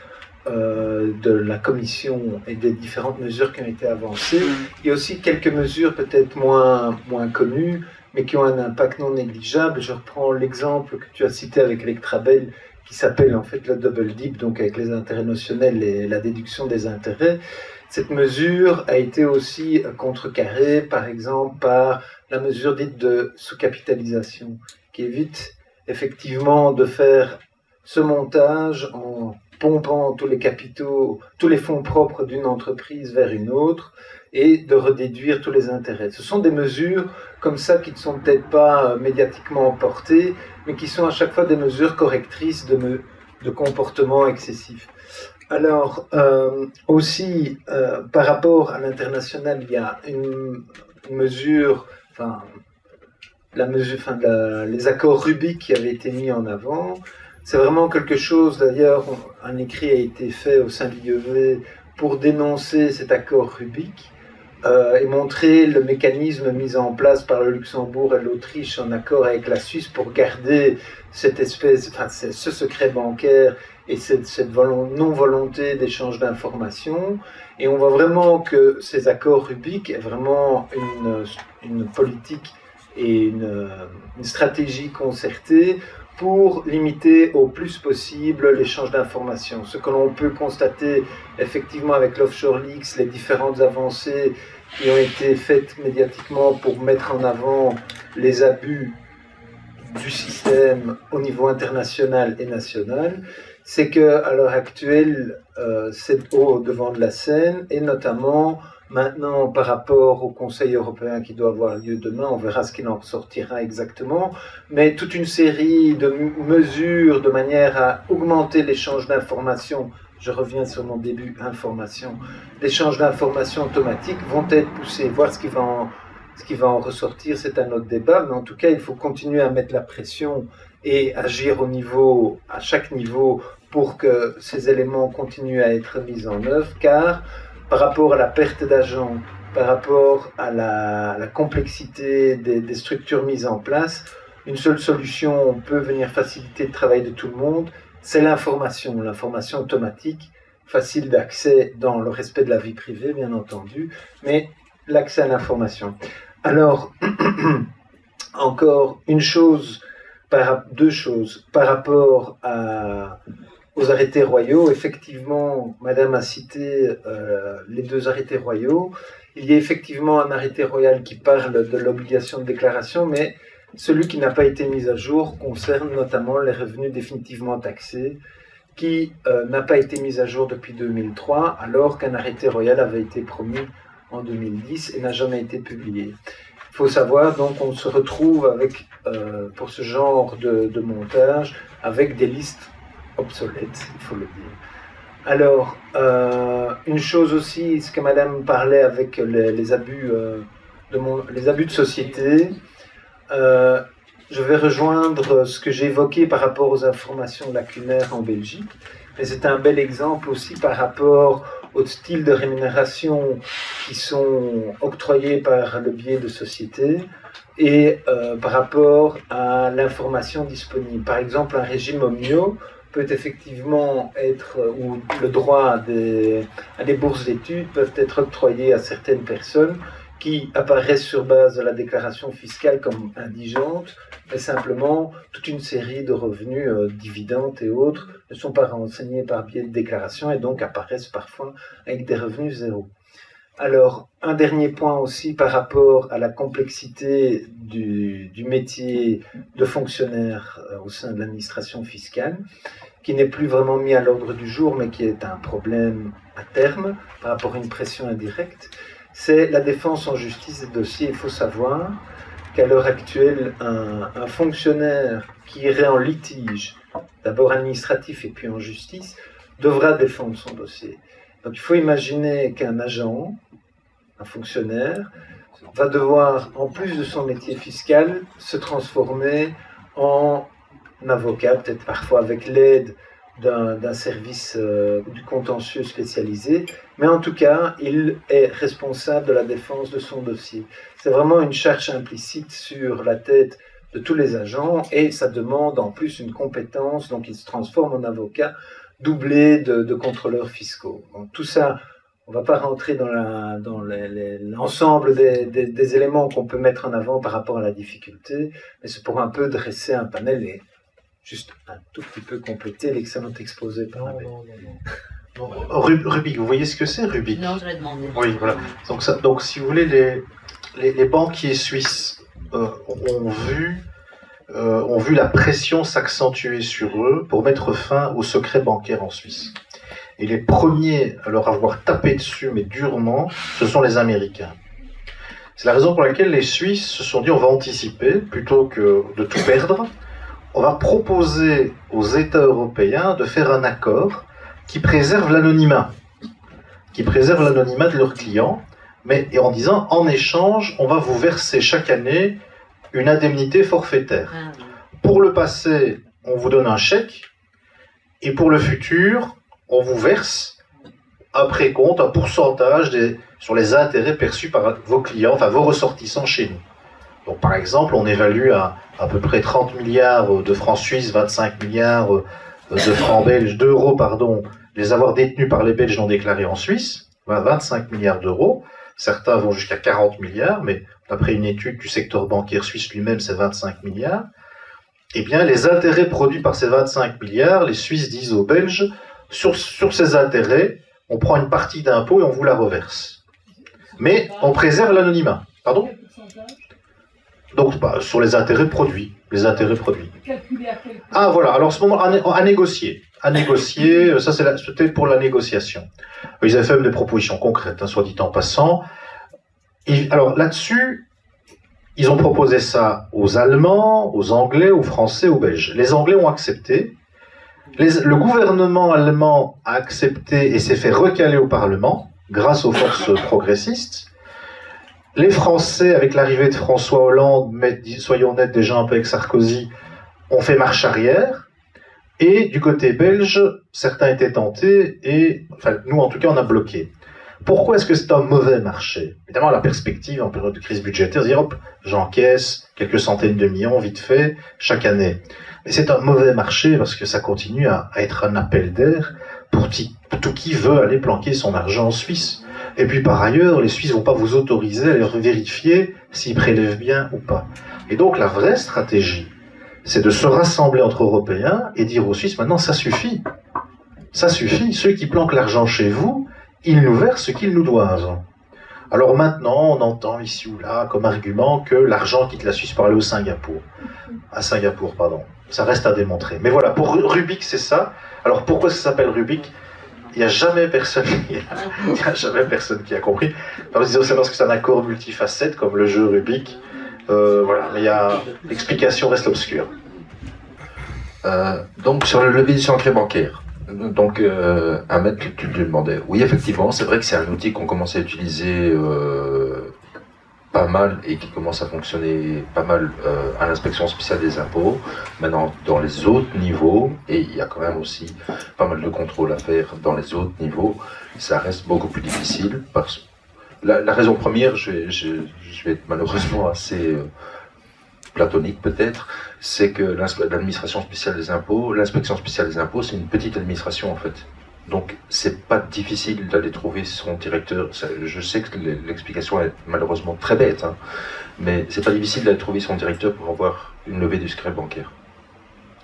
de la commission et des différentes mesures qui ont été avancées, il y a aussi quelques mesures peut-être moins connues, mais qui ont un impact non négligeable. Je reprends l'exemple que tu as cité avec Electrabel, qui s'appelle en fait le double dip, donc avec les intérêts notionnels et la déduction des intérêts. Cette mesure a été aussi contrecarrée, par exemple, par la mesure dite de sous-capitalisation, qui évite effectivement de faire ce montage en pompant tous les capitaux, tous les fonds propres d'une entreprise vers une autre et de redéduire tous les intérêts. Ce sont des mesures comme ça qui ne sont peut-être pas médiatiquement portées, mais qui sont à chaque fois des mesures correctrices de comportements excessifs. Alors, aussi, par rapport à l'international, il y a une mesure, les accords Rubik qui avaient été mis en avant. C'est vraiment quelque chose, d'ailleurs, un écrit a été fait au sein de l'IEV pour dénoncer cet accord Rubik et montrer le mécanisme mis en place par le Luxembourg et l'Autriche en accord avec la Suisse pour garder cette espèce, ce secret bancaire et cette non-volonté d'échange d'informations. Et on voit vraiment que ces accords Rubik est vraiment une politique et une stratégie concertée pour limiter au plus possible l'échange d'informations. Ce que l'on peut constater effectivement avec l'Offshore Leaks, les différentes avancées qui ont été faites médiatiquement pour mettre en avant les abus du système au niveau international et national, c'est qu'à l'heure actuelle, c'est au devant de la scène, et notamment maintenant par rapport au Conseil européen qui doit avoir lieu demain, on verra ce qu'il en sortira exactement, mais toute une série de mesures de manière à augmenter l'échange d'informations, je reviens sur mon début, information, l'échange d'informations automatiques vont être poussées, voir ce qui va en ressortir, c'est un autre débat, mais en tout cas il faut continuer à mettre la pression et agir à chaque niveau pour que ces éléments continuent à être mis en œuvre, car par rapport à la perte d'agents, par rapport à la complexité des structures mises en place, une seule solution peut venir faciliter le travail de tout le monde, c'est l'information automatique, facile d'accès dans le respect de la vie privée, bien entendu, mais l'accès à l'information. Alors, encore deux choses par rapport aux arrêtés royaux. Effectivement, Madame a cité les deux arrêtés royaux. Il y a effectivement un arrêté royal qui parle de l'obligation de déclaration, mais celui qui n'a pas été mis à jour concerne notamment les revenus définitivement taxés, qui n'a pas été mis à jour depuis 2003, alors qu'un arrêté royal avait été promis en 2010 et n'a jamais été publié. Il faut savoir, donc, on se retrouve avec, pour ce genre de montage, avec des listes obsolètes, il faut le dire. Alors, une chose aussi, ce que Madame parlait avec les abus de société, je vais rejoindre ce que j'ai évoqué par rapport aux informations lacunaires en Belgique, mais c'est un bel exemple aussi par rapport aux styles de rémunération qui sont octroyés par le biais de sociétés et par rapport à l'information disponible. Par exemple, un régime Omnio peut effectivement être, ou le droit à des bourses d'études peuvent être octroyés à certaines personnes qui apparaissent sur base de la déclaration fiscale comme indigentes, mais simplement toute une série de revenus, dividendes et autres, ne sont pas renseignés par biais de déclaration et donc apparaissent parfois avec des revenus zéro. Alors, un dernier point aussi par rapport à la complexité du métier de fonctionnaire au sein de l'administration fiscale, qui n'est plus vraiment mis à l'ordre du jour, mais qui est un problème à terme par rapport à une pression indirecte, c'est la défense en justice des dossiers. Il faut savoir qu'à l'heure actuelle, un fonctionnaire qui irait en litige, d'abord administratif et puis en justice, devra défendre son dossier. Donc il faut imaginer qu'un agent, un fonctionnaire, va devoir, en plus de son métier fiscal, se transformer en avocat, peut-être parfois avec l'aide d'un service du contentieux spécialisé, mais en tout cas, il est responsable de la défense de son dossier. C'est vraiment une charge implicite sur la tête de tous les agents et ça demande en plus une compétence, donc il se transforme en avocat doublé de contrôleurs fiscaux. Donc, tout ça, on ne va pas rentrer dans l'ensemble des éléments qu'on peut mettre en avant par rapport à la difficulté, mais c'est pour un peu dresser un panel et juste un tout petit peu compléter l'excellent exposé par Abbé. Rubik, vous voyez ce que c'est, Rubik? Non, je l'ai demandé. Oui, voilà. Donc, si vous voulez, les banquiers suisses ont vu la pression s'accentuer sur eux pour mettre fin au secret bancaire en Suisse. Et les premiers à leur avoir tapé dessus, mais durement, ce sont les Américains. C'est la raison pour laquelle les Suisses se sont dit on va anticiper, plutôt que de tout perdre, on va proposer aux États européens de faire un accord qui préserve l'anonymat de leurs clients, mais en disant en échange, on va vous verser chaque année une indemnité forfaitaire. Pour le passé, on vous donne un chèque, et pour le futur, on vous verse, après compte, un pourcentage sur les intérêts perçus par vos clients, enfin vos ressortissants chez nous. Donc par exemple, on évalue à peu près 30 milliards de francs suisses, 25 milliards d'euros, les avoirs détenus par les Belges non déclarés en Suisse, 25 milliards d'euros. Certains vont jusqu'à 40 milliards, mais d'après une étude du secteur bancaire suisse lui-même, c'est 25 milliards. Eh bien, les intérêts produits par ces 25 milliards, les Suisses disent aux Belges, sur ces intérêts, on prend une partie d'impôt et on vous la reverse. Mais on préserve l'anonymat. Pardon ? Donc, sur les intérêts produits. Ah, voilà. Alors, ce moment, à négocier. Ça, c'était pour la négociation. Ils avaient fait même des propositions concrètes, soit dit en passant. Alors, là-dessus, ils ont proposé ça aux Allemands, aux Anglais, aux Français, aux Belges. Les Anglais ont accepté. Le gouvernement allemand a accepté et s'est fait recaler au Parlement, grâce aux forces progressistes. Les Français, avec l'arrivée de François Hollande, mais soyons honnêtes, déjà un peu avec Sarkozy, ont fait marche arrière. Et du côté belge, certains étaient tentés, et enfin, nous en tout cas, on a bloqué. Pourquoi est-ce que c'est un mauvais marché? Évidemment, la perspective en période de crise budgétaire, c'est dire, hop, j'encaisse quelques centaines de millions, vite fait, chaque année. Mais c'est un mauvais marché parce que ça continue à être un appel d'air pour tout qui veut aller planquer son argent en Suisse. Et puis par ailleurs, les Suisses ne vont pas vous autoriser à leur vérifier s'ils prélèvent bien ou pas. Et donc la vraie stratégie, c'est de se rassembler entre Européens et dire aux Suisses, maintenant ça suffit. Ça suffit, ceux qui planquent l'argent chez vous, ils nous versent ce qu'ils nous doivent. Alors maintenant, on entend ici ou là comme argument que l'argent quitte la Suisse pour aller à Singapour, pardon. Ça reste à démontrer. Mais voilà, pour Rubik, c'est ça. Alors pourquoi ça s'appelle Rubik? Il n'y a jamais personne qui a compris. C'est parce que c'est un accord multifacette, comme le jeu Rubik. Voilà, mais l'explication reste obscure. Donc sur le levier du secret bancaire, donc Ahmed, tu te demandais. Oui, effectivement, c'est vrai que c'est un outil qu'on commence à utiliser pas mal et qui commence à fonctionner pas mal à l'inspection spéciale des impôts. Maintenant, dans les autres niveaux, et il y a quand même aussi pas mal de contrôles à faire dans les autres niveaux, ça reste beaucoup plus difficile. La raison première, je vais être malheureusement assez platonique peut-être, c'est que l'administration spéciale des impôts, l'inspection spéciale des impôts, c'est une petite administration en fait. Donc, c'est pas difficile d'aller trouver son directeur. Je sais que l'explication est malheureusement très bête, hein, mais c'est pas difficile d'aller trouver son directeur pour avoir une levée du secret bancaire.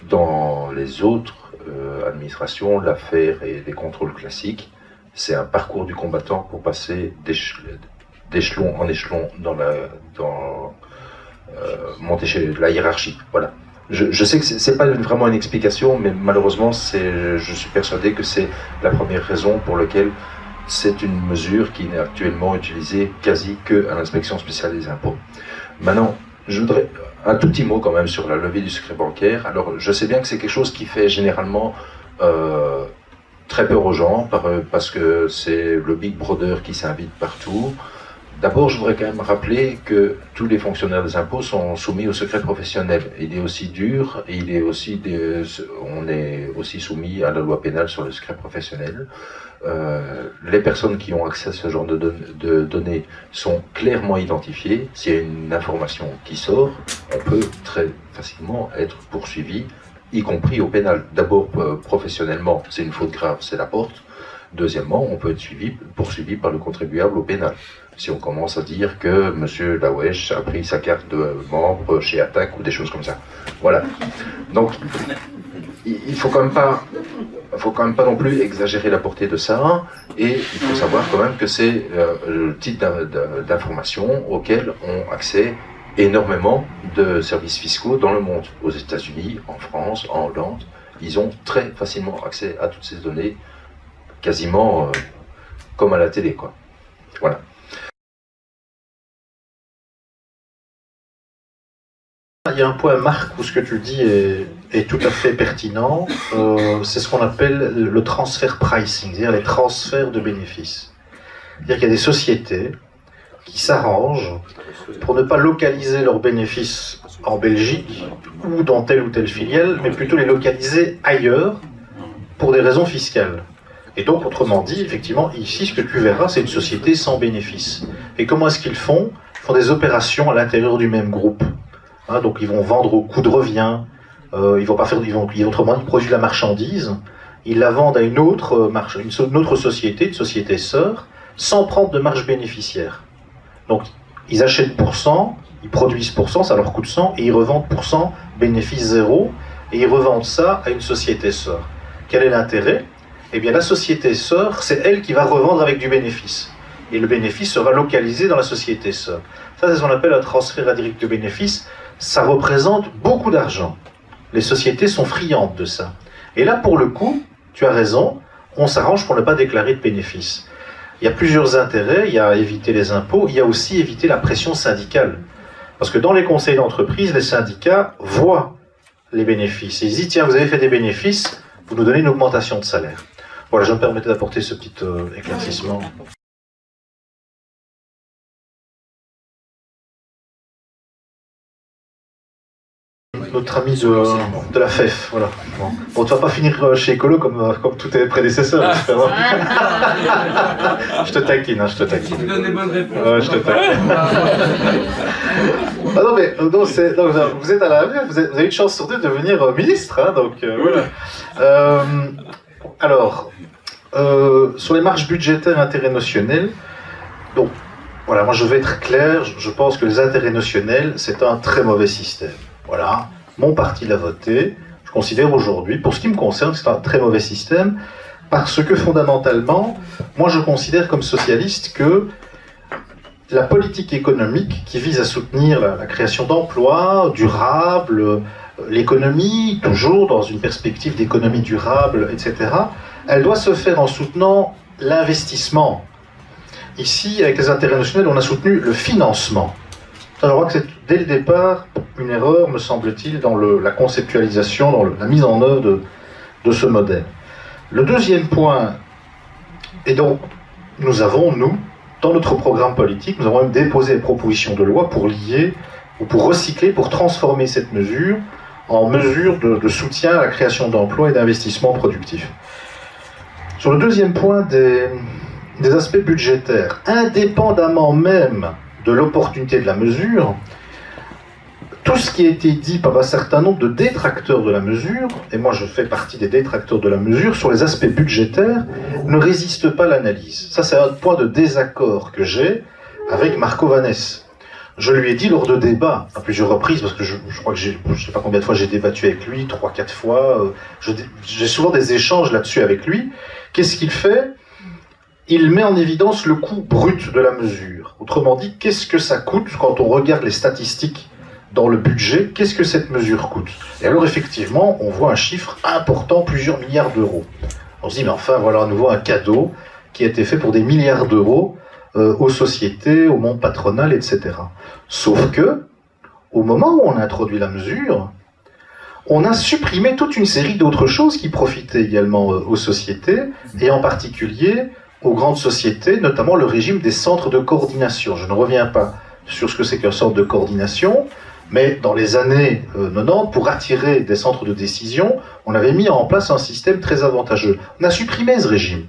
Dans les autres administrations, l'affaire et les contrôles classiques, c'est un parcours du combattant pour passer d'échelon en échelon monter chez la hiérarchie. Voilà. Je sais que c'est pas vraiment une explication, mais malheureusement, je suis persuadé que c'est la première raison pour laquelle c'est une mesure qui n'est actuellement utilisée quasi que à l'inspection spéciale des impôts. Maintenant, je voudrais un tout petit mot quand même sur la levée du secret bancaire. Alors, je sais bien que c'est quelque chose qui fait généralement très peur aux gens, parce que c'est le Big Brother qui s'invite partout. D'abord, je voudrais quand même rappeler que tous les fonctionnaires des impôts sont soumis au secret professionnel. Il est aussi dur et on est aussi soumis à la loi pénale sur le secret professionnel. Les personnes qui ont accès à ce genre de données sont clairement identifiées. S'il y a une information qui sort, on peut très facilement être poursuivi, y compris au pénal. D'abord, professionnellement, c'est une faute grave, c'est la porte. Deuxièmement, on peut être poursuivi par le contribuable au pénal. Si on commence à dire que M. Lawesh a pris sa carte de membre chez Attac ou des choses comme ça. Voilà. Donc, il faut quand même pas non plus exagérer la portée de ça, et il faut savoir quand même que c'est le type d'information auquel ont accès énormément de services fiscaux dans le monde. Aux États-Unis, en France, en Hollande, ils ont très facilement accès à toutes ces données, quasiment comme à la télé, quoi. Voilà. Il y a un point, Marc, où ce que tu dis est tout à fait pertinent. C'est ce qu'on appelle le transfer pricing, c'est-à-dire les transferts de bénéfices. C'est-à-dire qu'il y a des sociétés qui s'arrangent pour ne pas localiser leurs bénéfices en Belgique ou dans telle ou telle filiale, mais plutôt les localiser ailleurs pour des raisons fiscales. Et donc, autrement dit, effectivement, ici, ce que tu verras, c'est une société sans bénéfices. Et comment est-ce qu'ils font? Ils font des opérations à l'intérieur du même groupe. Donc ils vont vendre au coût de revient, ils produisent la marchandise, ils la vendent à une autre société, une société sœur, sans prendre de marge bénéficiaire. Donc ils achètent pour 100, ils produisent pour 100, ça leur coûte 100, et ils revendent pour 100, bénéfice zéro, et ils revendent ça à une société sœur. Quel est l'intérêt? Eh bien la société sœur, c'est elle qui va revendre avec du bénéfice. Et le bénéfice sera localisé dans la société sœur. Ça, c'est ce qu'on appelle un transfert indirect de bénéfice. Ça représente beaucoup d'argent. Les sociétés sont friandes de ça. Et là, pour le coup, tu as raison, on s'arrange pour ne pas déclarer de bénéfices. Il y a plusieurs intérêts, il y a éviter les impôts, il y a aussi éviter la pression syndicale. Parce que dans les conseils d'entreprise, les syndicats voient les bénéfices. Ils disent, tiens, vous avez fait des bénéfices, vous nous donnez une augmentation de salaire. Voilà, je me permettais d'apporter ce petit éclaircissement. Notre ami de la FEF, voilà. Bon, tu vas pas finir chez Écolo comme tous tes prédécesseurs, j'espère. Je te taquine, je te taquine. Tu donnes des bonnes réponses. Je te taquine. Ah non, mais vous êtes à la vous avez une chance sur deux de devenir ministre, hein, donc voilà. Alors, sur les marges budgétaires et intérêts notionnels, donc voilà, moi je vais être clair, je pense que les intérêts notionnels, c'est un très mauvais système. Voilà, mon parti l'a voté. Je considère aujourd'hui, pour ce qui me concerne, que c'est un très mauvais système, parce que fondamentalement, moi je considère comme socialiste que la politique économique qui vise à soutenir la création d'emplois durables, l'économie, toujours dans une perspective d'économie durable, etc., elle doit se faire en soutenant l'investissement. Ici, avec les intérêts notionnels, on a soutenu le financement. Je crois que c'est dès le départ une erreur, me semble-t-il, dans la conceptualisation, dans la mise en œuvre de ce modèle. Le deuxième point, et donc nous avons, dans notre programme politique, nous avons même déposé des propositions de loi pour lier, ou pour recycler, pour transformer cette mesure en mesure de soutien à la création d'emplois et d'investissements productifs. Sur le deuxième point des aspects budgétaires, indépendamment même de l'opportunité de la mesure, tout ce qui a été dit par un certain nombre de détracteurs de la mesure, et moi je fais partie des détracteurs de la mesure, sur les aspects budgétaires, ne résiste pas à l'analyse. Ça, c'est un point de désaccord que j'ai avec Marco Vanès. Je lui ai dit lors de débats, à plusieurs reprises, parce que je crois que je ne sais pas combien de fois j'ai débattu avec lui, 3-4 fois, j'ai souvent des échanges là-dessus avec lui. Qu'est-ce qu'il fait ? Il met en évidence le coût brut de la mesure. Autrement dit, qu'est-ce que ça coûte quand on regarde les statistiques dans le budget, qu'est-ce que cette mesure coûte? Et alors effectivement, on voit un chiffre important, plusieurs milliards d'euros. On se dit, mais enfin, voilà à nouveau un cadeau qui a été fait pour des milliards d'euros aux sociétés, au monde patronal, etc. Sauf que, au moment où on a introduit la mesure, on a supprimé toute une série d'autres choses qui profitaient également aux sociétés, et en particulier aux grandes sociétés, notamment le régime des centres de coordination. Je ne reviens pas sur ce que c'est qu'un centre de coordination, mais dans les années 90, pour attirer des centres de décision, on avait mis en place un système très avantageux. On a supprimé ce régime,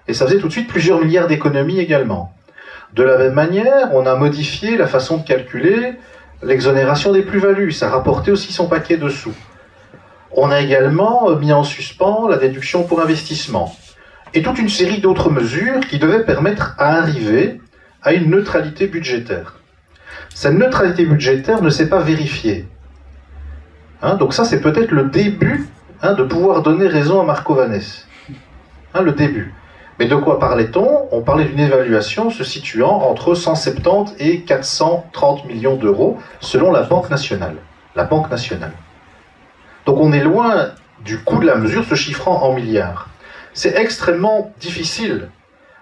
et ça faisait tout de suite plusieurs milliards d'économies également. De la même manière, on a modifié la façon de calculer l'exonération des plus-values, ça rapportait aussi son paquet de sous. On a également mis en suspens la déduction pour investissement, et toute une série d'autres mesures qui devaient permettre à arriver à une neutralité budgétaire. Cette neutralité budgétaire ne s'est pas vérifiée. Donc ça, c'est peut-être le début de pouvoir donner raison à Marco Vanès. Le début. Mais de quoi parlait-on? On parlait d'une évaluation se situant entre 170 et 430 millions d'euros, selon la Banque nationale. La Banque nationale. Donc on est loin du coût de la mesure se chiffrant en milliards. C'est extrêmement difficile,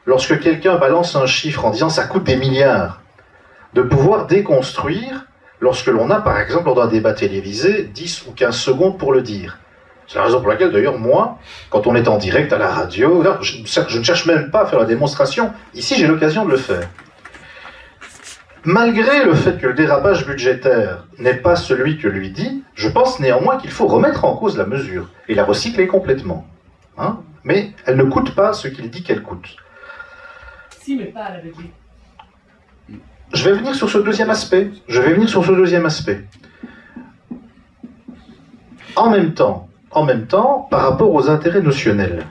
lorsque quelqu'un balance un chiffre en disant ça coûte des milliards, de pouvoir déconstruire lorsque l'on a, par exemple, lors d'un débat télévisé, 10 ou 15 secondes pour le dire. C'est la raison pour laquelle, d'ailleurs, moi, quand on est en direct à la radio, là, je ne cherche même pas à faire la démonstration. Ici, j'ai l'occasion de le faire. Malgré le fait que le dérapage budgétaire n'est pas celui que lui dit, je pense néanmoins qu'il faut remettre en cause la mesure et la recycler complètement. Mais elle ne coûte pas ce qu'il dit qu'elle coûte. Si, mais pas à la Belgique. Je vais venir sur ce deuxième aspect. En même temps, par rapport aux intérêts notionnels.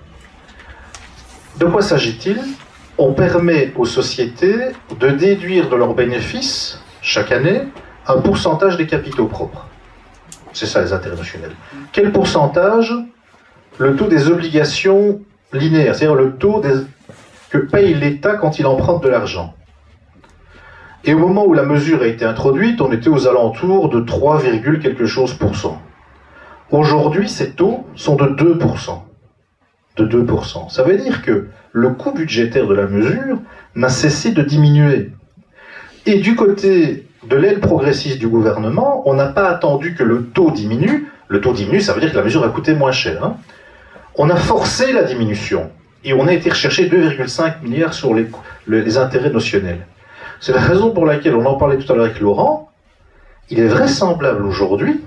De quoi s'agit-il? On permet aux sociétés de déduire de leurs bénéfices, chaque année, un pourcentage des capitaux propres. C'est ça les intérêts notionnels. Quel pourcentage? Le taux des obligations linéaires, c'est-à-dire le taux que paye l'État quand il emprunte de l'argent. Et au moment où la mesure a été introduite, on était aux alentours de 3, quelque chose %. Aujourd'hui, ces taux sont de 2%. De 2%. Ça veut dire que le coût budgétaire de la mesure n'a cessé de diminuer. Et du côté de l'aile progressiste du gouvernement, on n'a pas attendu que le taux diminue. Le taux diminue, ça veut dire que la mesure a coûté moins cher. On a forcé la diminution. Et on a été rechercher 2,5 milliards sur les intérêts notionnels. C'est la raison pour laquelle, on en parlait tout à l'heure avec Laurent, il est vraisemblable aujourd'hui,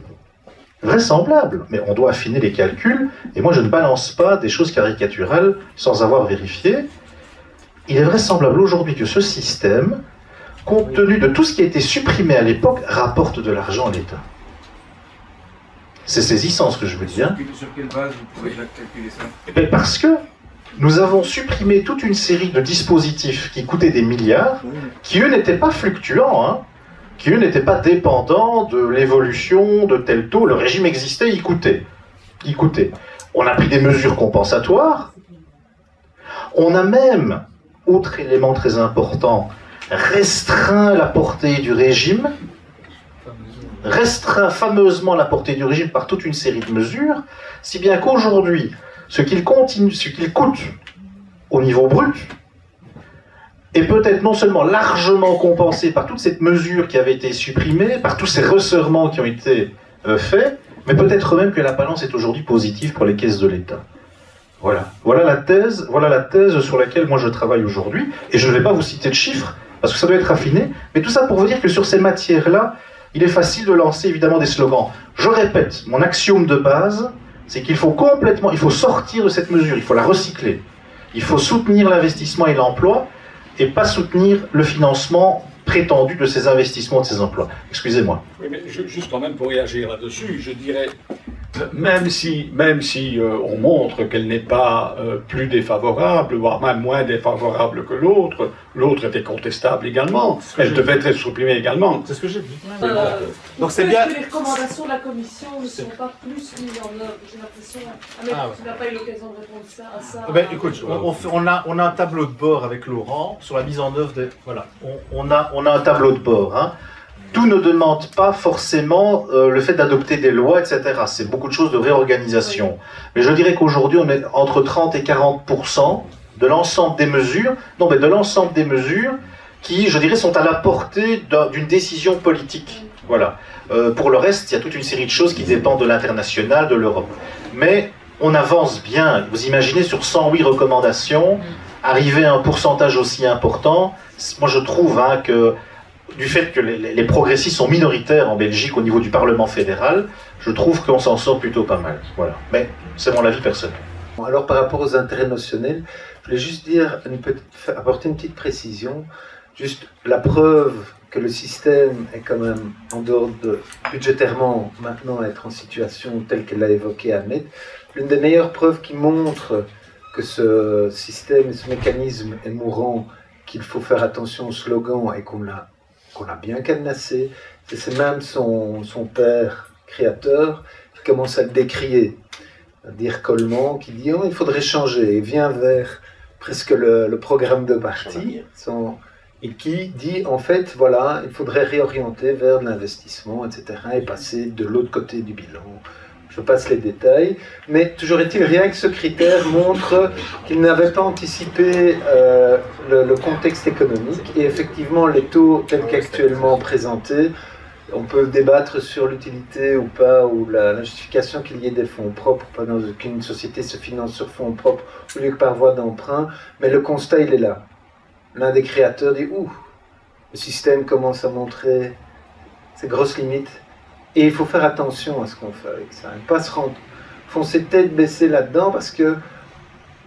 mais on doit affiner les calculs, et moi je ne balance pas des choses caricaturales sans avoir vérifié, il est vraisemblable aujourd'hui que ce système, compte tenu de tout ce qui a été supprimé à l'époque, rapporte de l'argent à l'État. C'est saisissant ce que je veux dire. Sur quelle base vous pouvez calculer ça? Parce que nous avons supprimé toute une série de dispositifs qui coûtaient des milliards, qui eux n'étaient pas fluctuants, qui eux n'étaient pas dépendants de l'évolution de tel taux. Le régime existait, il coûtait. On a pris des mesures compensatoires. On a même, autre élément très important, restreint la portée du régime, restreint fameusement la portée du régime par toute une série de mesures, si bien qu'aujourd'hui, ce qu'il coûte au niveau brut est peut-être non seulement largement compensé par toute cette mesure qui avait été supprimée, par tous ces resserrements qui ont été faits, mais peut-être même que la balance est aujourd'hui positive pour les caisses de l'État. Voilà la thèse sur laquelle moi je travaille aujourd'hui, et je ne vais pas vous citer de chiffres, parce que ça doit être affiné, mais tout ça pour vous dire que sur ces matières-là, il est facile de lancer évidemment des slogans. Je répète, mon axiome de base, c'est qu'il faut sortir de cette mesure, il faut la recycler. Il faut soutenir l'investissement et l'emploi, et pas soutenir le financement prétendu de ces investissements, de ces emplois. Excusez-moi. Oui, mais juste quand même pour réagir là-dessus, je dirais, même si on montre qu'elle n'est pas plus défavorable, voire même moins défavorable que l'autre était contestable également, elle devait être supprimée également. C'est ce que j'ai dit. Donc c'est bien. Que les recommandations de la Commission ne sont pas plus mises en œuvre, j'ai l'impression. Mais tu n'as pas eu l'occasion de répondre à ça. Écoute, on a un tableau de bord avec Laurent sur la mise en œuvre des... Voilà, on a un tableau de bord, Tout ne demande pas forcément le fait d'adopter des lois, etc. C'est beaucoup de choses de réorganisation. Mais je dirais qu'aujourd'hui, on est entre 30 et 40% de l'ensemble des mesures, qui, je dirais, sont à la portée d'une décision politique. Voilà. Pour le reste, il y a toute une série de choses qui dépendent de l'international, de l'Europe. Mais on avance bien. Vous imaginez, sur 108 recommandations, arriver à un pourcentage aussi important, moi je trouve que du fait que les progressistes sont minoritaires en Belgique au niveau du Parlement fédéral, je trouve qu'on s'en sort plutôt pas mal. Voilà. Mais c'est mon avis personnel. Alors par rapport aux intérêts notionnels, je voulais juste apporter une petite précision. Juste la preuve que le système est quand même en dehors de budgétairement maintenant être en situation telle qu'elle l'a évoqué Ahmed. L'une des meilleures preuves qui montre que ce système et ce mécanisme est mourant, qu'il faut faire attention au slogan et qu'on a bien cadenassé, c'est même son père créateur qui commence à le décrier, à dire Coleman, qui dit il faudrait changer, et vient vers presque le programme de parti, et qui dit en fait voilà, il faudrait réorienter vers l'investissement, etc., et passer de l'autre côté du bilan. Je passe les détails, mais toujours est-il rien que ce critère montre qu'il n'avait pas anticipé le contexte économique, et effectivement les taux tels qu'actuellement présentés, on peut débattre sur l'utilité ou pas, ou la justification qu'il y ait des fonds propres, pendant qu'une société se finance sur fonds propres au lieu que par voie d'emprunt, mais le constat il est là. L'un des créateurs dit le système commence à montrer ses grosses limites. Et il faut faire attention à ce qu'on fait avec ça. Ne pas se foncer tête baissée là-dedans parce que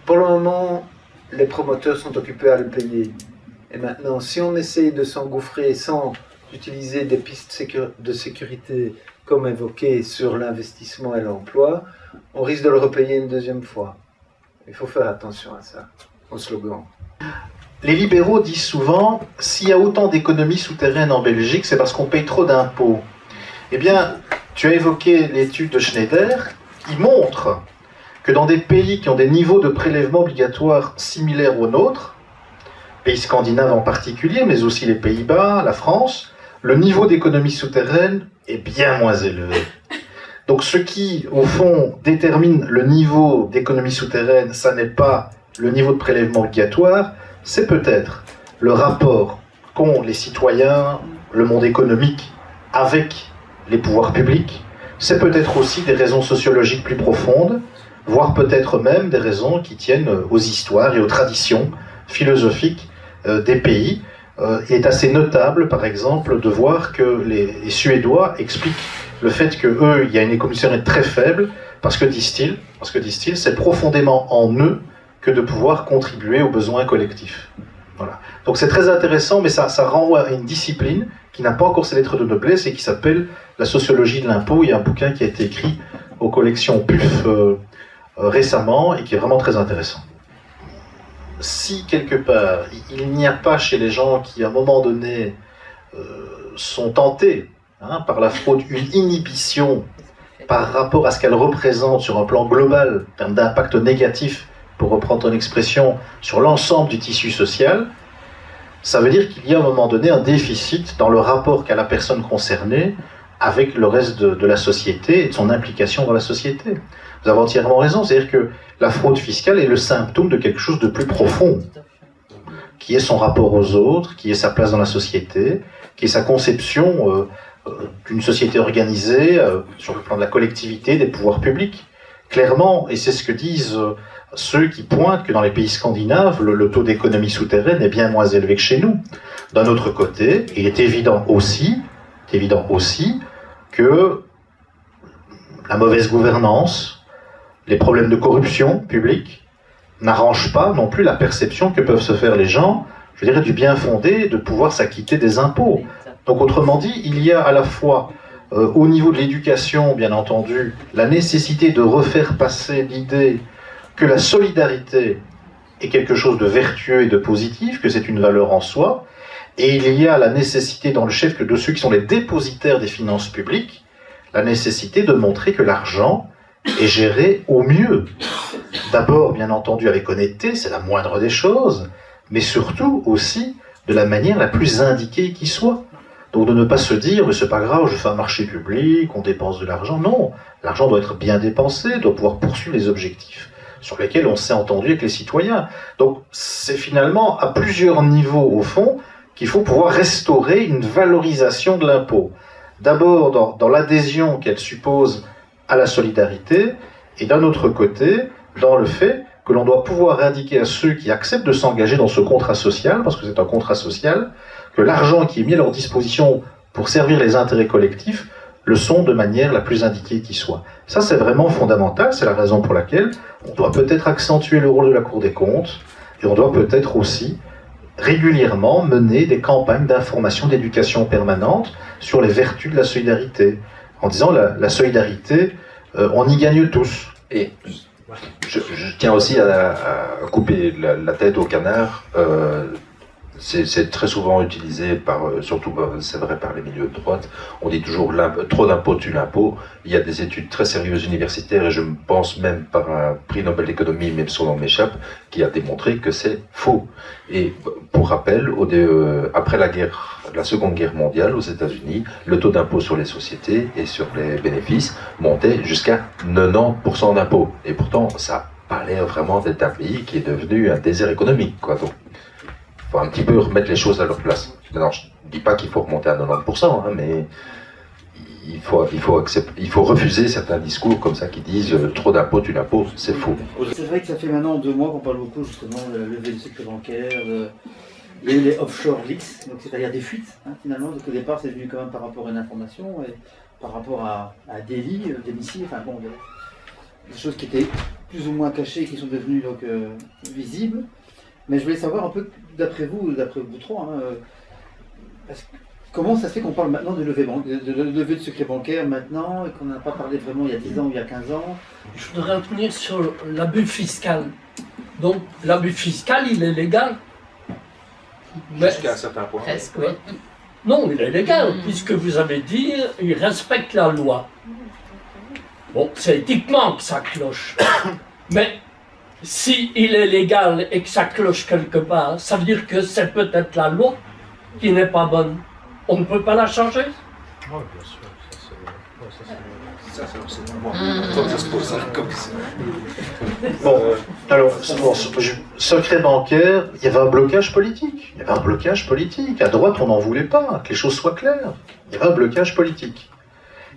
pour le moment, les promoteurs sont occupés à le payer. Et maintenant, si on essaye de s'engouffrer sans utiliser des pistes de sécurité comme évoqué sur l'investissement et l'emploi, on risque de le repayer une deuxième fois. Il faut faire attention à ça, au slogan. Les libéraux disent souvent, s'il y a autant d'économies souterraines en Belgique, c'est parce qu'on paye trop d'impôts. Eh bien, tu as évoqué l'étude de Schneider, qui montre que dans des pays qui ont des niveaux de prélèvement obligatoires similaires aux nôtres, pays scandinaves en particulier, mais aussi les Pays-Bas, la France, le niveau d'économie souterraine est bien moins élevé. Donc ce qui, au fond, détermine le niveau d'économie souterraine, ça n'est pas le niveau de prélèvement obligatoire, c'est peut-être le rapport qu'ont les citoyens, le monde économique, avec les pouvoirs publics. C'est peut-être aussi des raisons sociologiques plus profondes, voire peut-être même des raisons qui tiennent aux histoires et aux traditions philosophiques des pays. Il est assez notable, par exemple, de voir que les Suédois expliquent le fait que eux, il y a une économie souterraine très faible, parce que disent-ils, c'est profondément en eux que de pouvoir contribuer aux besoins collectifs. Voilà. Donc c'est très intéressant, mais ça renvoie à une discipline qui n'a pas encore ses lettres de noblesse et qui s'appelle la sociologie de l'impôt. Il y a un bouquin qui a été écrit aux collections PUF récemment et qui est vraiment très intéressant. Si quelque part il n'y a pas chez les gens qui à un moment donné sont tentés par la fraude une inhibition par rapport à ce qu'elle représente sur un plan global en termes d'impact négatif, pour reprendre ton expression, sur l'ensemble du tissu social, ça veut dire qu'il y a à un moment donné un déficit dans le rapport qu'a la personne concernée avec le reste de la société et de son implication dans la société. Vous avez entièrement raison, c'est-à-dire que la fraude fiscale est le symptôme de quelque chose de plus profond, qui est son rapport aux autres, qui est sa place dans la société, qui est sa conception d'une société organisée sur le plan de la collectivité, des pouvoirs publics. Clairement, et c'est ce que disent ceux qui pointent que dans les pays scandinaves, le taux d'économie souterraine est bien moins élevé que chez nous. D'un autre côté, il est évident aussi que la mauvaise gouvernance, les problèmes de corruption publique n'arrangent pas non plus la perception que peuvent se faire les gens, je dirais, du bien fondé de pouvoir s'acquitter des impôts. Donc autrement dit, il y a à la fois au niveau de l'éducation, bien entendu, la nécessité de refaire passer l'idée que la solidarité est quelque chose de vertueux et de positif, que c'est une valeur en soi, et il y a la nécessité dans le chef que de ceux qui sont les dépositaires des finances publiques, la nécessité de montrer que l'argent est géré au mieux. D'abord, bien entendu, avec honnêteté, c'est la moindre des choses, mais surtout aussi de la manière la plus indiquée qui soit. Donc de ne pas se dire, mais c'est pas grave, je fais un marché public, on dépense de l'argent. Non, l'argent doit être bien dépensé, doit pouvoir poursuivre les objectifs sur lesquels on s'est entendu avec les citoyens. Donc c'est finalement à plusieurs niveaux, au fond, qu'il faut pouvoir restaurer une valorisation de l'impôt. D'abord dans l'adhésion qu'elle suppose à la solidarité, et d'un autre côté, dans le fait que l'on doit pouvoir indiquer à ceux qui acceptent de s'engager dans ce contrat social, parce que c'est un contrat social, que l'argent qui est mis à leur disposition pour servir les intérêts collectifs le sont de manière la plus indiquée qui soit. Ça, c'est vraiment fondamental, c'est la raison pour laquelle on doit peut-être accentuer le rôle de la Cour des comptes, et on doit peut-être aussi régulièrement mener des campagnes d'information, d'éducation permanente sur les vertus de la solidarité, en disant la solidarité, on y gagne tous. Et je tiens aussi à couper la tête au canard. C'est très souvent utilisé par, surtout c'est vrai par les milieux de droite. On dit toujours trop d'impôts tue l'impôt. Il y a des études très sérieuses universitaires et je pense même par un prix Nobel d'économie, même son nom m'échappe, qui a démontré que c'est faux. Et pour rappel, après la Seconde Guerre mondiale aux États-Unis, le taux d'impôt sur les sociétés et sur les bénéfices montait jusqu'à 90% d'impôts. Et pourtant, ça n'a pas l'air vraiment d'être un pays qui est devenu un désert économique, quoi. Donc, il faut un petit peu remettre les choses à leur place. Maintenant, je ne dis pas qu'il faut remonter à 90%, hein, mais il faut refuser certains discours comme ça qui disent trop d'impôts tue l'impôt, c'est faux. C'est vrai que ça fait maintenant 2 mois qu'on parle beaucoup justement de la levée du secret bancaire, il y a eu les offshore leaks, donc c'est-à-dire des fuites, hein, finalement. Donc au départ, c'est venu quand même par rapport à une information et par rapport à des lits, des missiles, enfin bon, des choses qui étaient plus ou moins cachées et qui sont devenues donc visibles. Mais je voulais savoir un peu, d'après vous trois, hein, comment ça se fait qu'on parle maintenant de levée de secret bancaire maintenant et qu'on n'a pas parlé vraiment il y a 10 ans ou il y a 15 ans? Je voudrais revenir sur l'abus fiscal. Donc l'abus fiscal, il est légal. Jusqu'à un certain point. Presque, oui. Non, il est légal, puisque vous avez dit, il respecte la loi. Bon, c'est éthiquement que ça cloche. Mais si il est légal et que ça cloche quelque part, ça veut dire que c'est peut-être la loi qui n'est pas bonne. On ne peut pas la changer? Oui, bien sûr. Ça, se pose ça comme ça. Bon, alors, secret bancaire, il y avait un blocage politique. Il y avait un blocage politique. À droite, on n'en voulait pas, que les choses soient claires. Il y avait un blocage politique.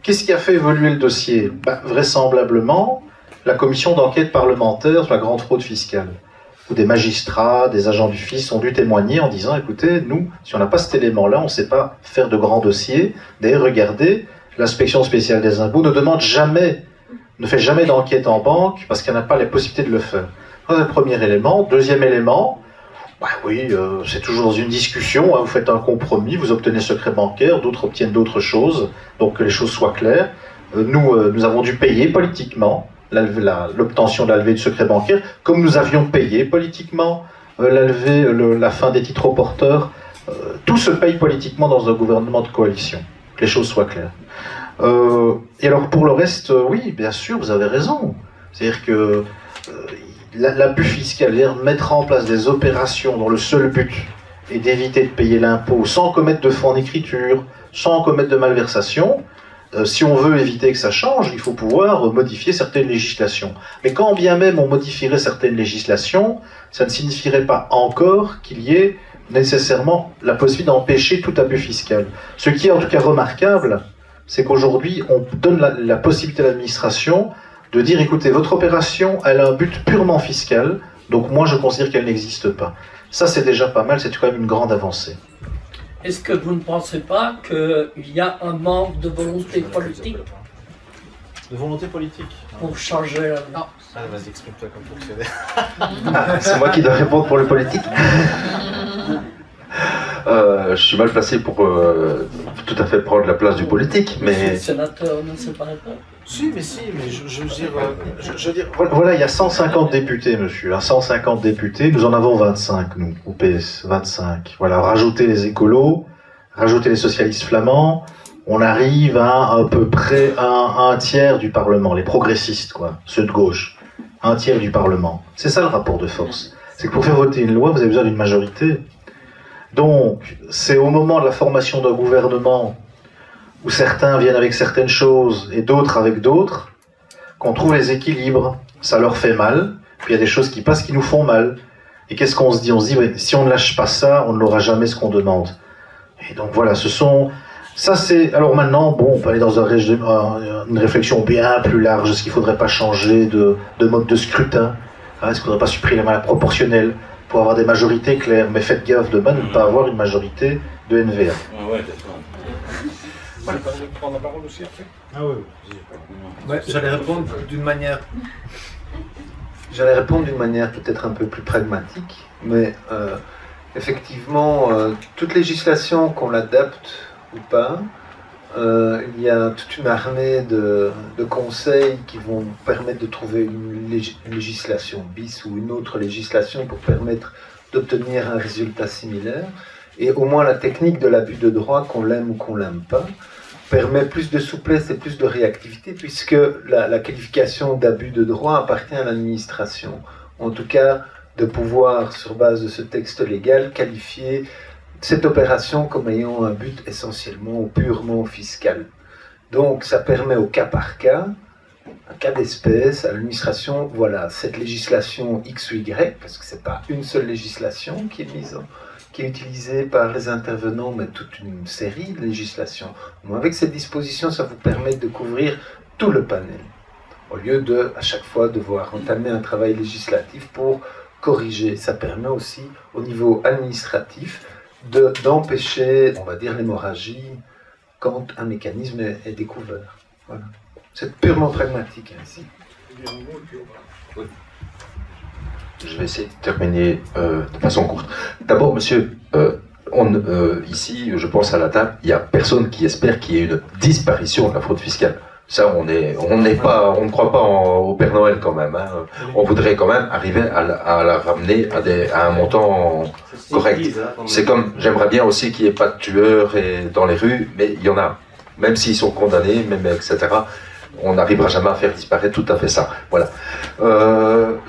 Qu'est-ce qui a fait évoluer le dossier? Vraisemblablement, la commission d'enquête parlementaire sur la grande fraude fiscale, où des magistrats, des agents du fisc ont dû témoigner en disant, écoutez, nous, si on n'a pas cet élément-là, on ne sait pas faire de grands dossiers. D'ailleurs, regardez, l'inspection spéciale des impôts ne fait jamais d'enquête en banque parce qu'elle n'a pas la possibilité de le faire. Ça, c'est le premier élément. Deuxième élément, c'est toujours dans une discussion, hein, vous faites un compromis, vous obtenez secret bancaire, d'autres obtiennent d'autres choses, donc que les choses soient claires. Nous avons dû payer politiquement l'obtention de la levée du secret bancaire, comme nous avions payé politiquement la fin des titres aux porteurs. Tout se paye politiquement dans un gouvernement de coalition, que les choses soient claires. Et alors pour le reste, oui, bien sûr, vous avez raison. C'est-à-dire que l'abus fiscal, mettre en place des opérations dont le seul but est d'éviter de payer l'impôt sans commettre de faux en écriture, sans commettre de malversation, si on veut éviter que ça change, il faut pouvoir modifier certaines législations. Mais quand bien même on modifierait certaines législations, ça ne signifierait pas encore qu'il y ait nécessairement la possibilité d'empêcher tout abus fiscal. Ce qui est en tout cas remarquable, c'est qu'aujourd'hui, on donne la possibilité à l'administration de dire, écoutez, votre opération, elle a un but purement fiscal, donc moi je considère qu'elle n'existe pas. Ça, c'est déjà pas mal, c'est quand même une grande avancée. Est-ce que vous ne pensez pas qu'il y a un manque de volonté politique? De volonté politique? Pour changer la vie? Non. Ah, vas-y, explique-toi comme fonctionnaire. C'est moi qui dois répondre pour le politique. Je suis mal placé pour tout à fait prendre la place du politique, mais... Le sénateur ne sait pas répondre. Si, mais je veux dire... Voilà, il y a 150 députés, monsieur. 150 députés, nous en avons 25, nous, au PS, 25. Voilà, rajoutez les écolos, rajoutez les socialistes flamands, on arrive à peu près un tiers du Parlement, les progressistes, quoi, ceux de gauche. Un tiers du Parlement. C'est ça le rapport de force. C'est que pour faire voter une loi, vous avez besoin d'une majorité. Donc, c'est au moment de la formation d'un gouvernement où certains viennent avec certaines choses et d'autres avec d'autres qu'on trouve les équilibres. Ça leur fait mal, puis il y a des choses qui passent qui nous font mal. Et qu'est-ce qu'on se dit? On se dit, ouais, si on ne lâche pas ça, on n'aura jamais ce qu'on demande. Et donc voilà, ça c'est... Alors maintenant, bon, on peut aller dans une réflexion bien plus large. Est-ce qu'il ne faudrait pas changer de mode de scrutin? Est-ce qu'il ne faudrait pas supprimer la proportionnelle pour avoir des majorités claires? Mais faites gaffe demain de ne pas avoir une majorité de NVA. Voilà. Prendre la parole aussi après. Ah oui. Ouais, j'allais répondre d'une manière peut-être un peu plus pragmatique, mais effectivement, toute législation, qu'on l'adapte ou pas, il y a toute une armée de conseils qui vont permettre de trouver une législation bis ou une autre législation pour permettre d'obtenir un résultat similaire. Et au moins la technique de l'abus de droit, qu'on l'aime ou qu'on l'aime pas, permet plus de souplesse et plus de réactivité, puisque la qualification d'abus de droit appartient à l'administration. En tout cas, de pouvoir, sur base de ce texte légal, qualifier cette opération comme ayant un but essentiellement ou purement fiscal. Donc, ça permet au cas par cas, un cas d'espèce, à l'administration, voilà, cette législation X ou Y, parce que c'est pas une seule législation qui est utilisée par les intervenants, mais toute une série de législations. Donc, avec cette disposition, ça vous permet de couvrir tout le panel, au lieu de, à chaque fois, devoir entamer un travail législatif pour corriger. Ça permet aussi, au niveau administratif, d'empêcher, on va dire, l'hémorragie quand un mécanisme est découvert. Voilà. C'est purement pragmatique ainsi. Je vais essayer de terminer de façon courte. D'abord, monsieur, ici, je pense à la table, il n'y a personne qui espère qu'il y ait une disparition de la fraude fiscale. Ça, on ne croit pas au Père Noël quand même. Hein. On voudrait quand même arriver à la ramener à un montant correct. C'est comme, j'aimerais bien aussi qu'il n'y ait pas de tueurs dans les rues, mais il y en a. Même s'ils sont condamnés, même etc., on n'arrivera jamais à faire disparaître tout à fait ça. Voilà.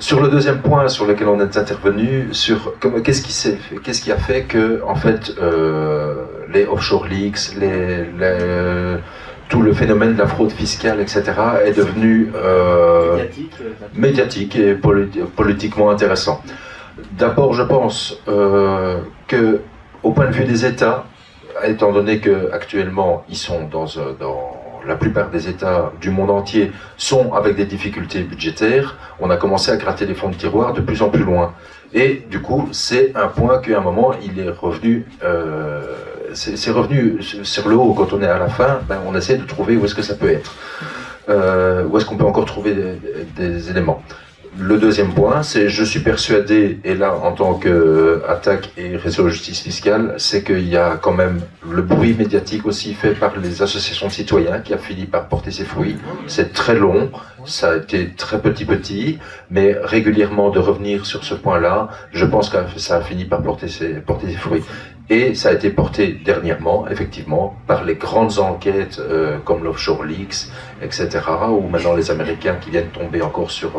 Sur le deuxième point sur lequel on est intervenu, sur qu'est-ce qui a fait que, en fait, les offshore leaks, tout le phénomène de la fraude fiscale, etc., est devenu médiatique et politiquement intéressant. D'abord, je pense que, au point de vue des États, étant donné qu'actuellement, ils sont dans la plupart des États du monde entier sont avec des difficultés budgétaires, on a commencé à gratter les fonds de tiroir de plus en plus loin. Et du coup, c'est un point qu'à un moment, il est revenu... c'est revenu sur le haut. Quand on est à la fin, on essaie de trouver où est-ce que ça peut être. Où est-ce qu'on peut encore trouver des éléments. Le deuxième point, c'est je suis persuadé, et là en tant qu'attaque et réseau de justice fiscale, c'est qu'il y a quand même le bruit médiatique aussi fait par les associations de citoyens qui a fini par porter ses fruits. C'est très long, ça a été très petit, mais régulièrement de revenir sur ce point-là, je pense que ça a fini par porter ses fruits. Et ça a été porté dernièrement, effectivement, par les grandes enquêtes comme l'Offshore Leaks, etc., où maintenant les Américains qui viennent tomber encore sur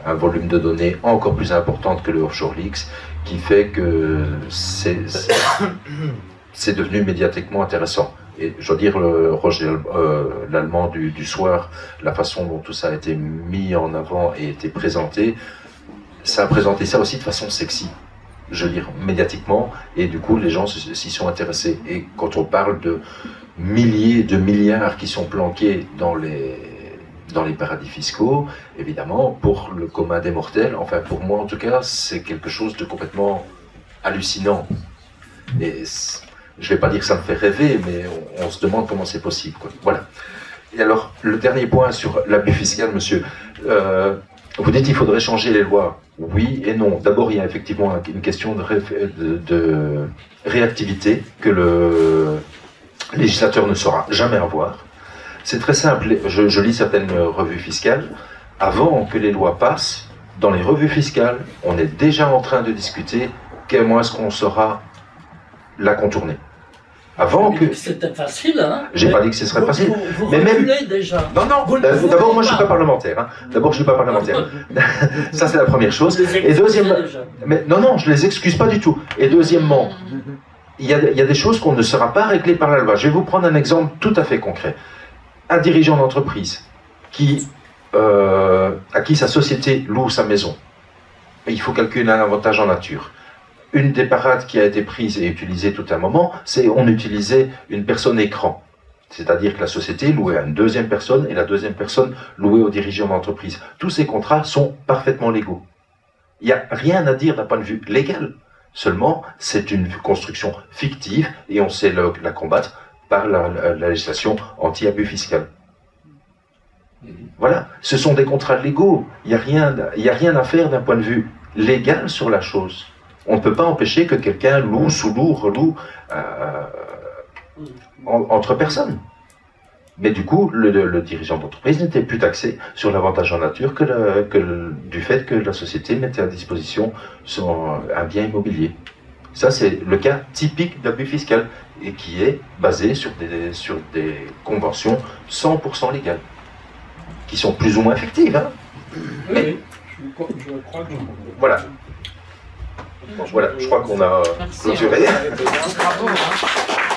un volume de données encore plus important que le Offshore Leaks, qui fait que c'est devenu médiatiquement intéressant. Et je veux dire, Roger l'Allemand du soir, la façon dont tout ça a été mis en avant et été présenté, ça a présenté ça aussi de façon sexy. Je veux dire, médiatiquement, et du coup, les gens s'y sont intéressés. Et quand on parle de milliers de milliards qui sont planqués dans les paradis fiscaux, évidemment, pour le commun des mortels, enfin pour moi en tout cas, c'est quelque chose de complètement hallucinant. Et je ne vais pas dire que ça me fait rêver, mais on se demande comment c'est possible, quoi. Voilà. Et alors, le dernier point sur l'abus fiscal, monsieur. Vous dites qu'il faudrait changer les lois. Oui et non. D'abord, il y a effectivement une question de réactivité que le législateur ne saura jamais avoir. C'est très simple. Je lis certaines revues fiscales. Avant que les lois passent, dans les revues fiscales, on est déjà en train de discuter comment est-ce qu'on saura la contourner. Avant que... C'était facile, hein? J'ai pas dit que ce serait facile. Vous mais même déjà. Non. D'abord, moi, je suis pas parlementaire. Hein. D'abord, je suis pas parlementaire. Ça, c'est la première chose. Et deuxièmement, mais non, je les excuse pas du tout. Et deuxièmement, il y a des choses qu'on ne sera pas réglées par la loi. Je vais vous prendre un exemple tout à fait concret. Un dirigeant d'entreprise à qui sa société loue sa maison. Il faut calculer un avantage en nature. Une des parades qui a été prise et utilisée tout un moment, c'est on utilisait une personne écran. C'est-à-dire que la société louait à une deuxième personne et la deuxième personne louait au dirigeant d'entreprise. Tous ces contrats sont parfaitement légaux. Il n'y a rien à dire d'un point de vue légal. Seulement, c'est une construction fictive et on sait la combattre par la législation anti-abus fiscal. Voilà, ce sont des contrats légaux. Il n'y a rien à faire d'un point de vue légal sur la chose. On ne peut pas empêcher que quelqu'un loue, sous-loue, reloue entre personnes. Mais du coup, le dirigeant d'entreprise n'était plus taxé sur l'avantage en nature du fait que la société mettait à disposition un bien immobilier. Ça, c'est le cas typique d'abus fiscal et qui est basé sur des conventions 100% légales, qui sont plus ou moins effectives. Hein. Mais, je crois que... Voilà. Voilà, je crois qu'on a clôturé. Bravo, hein.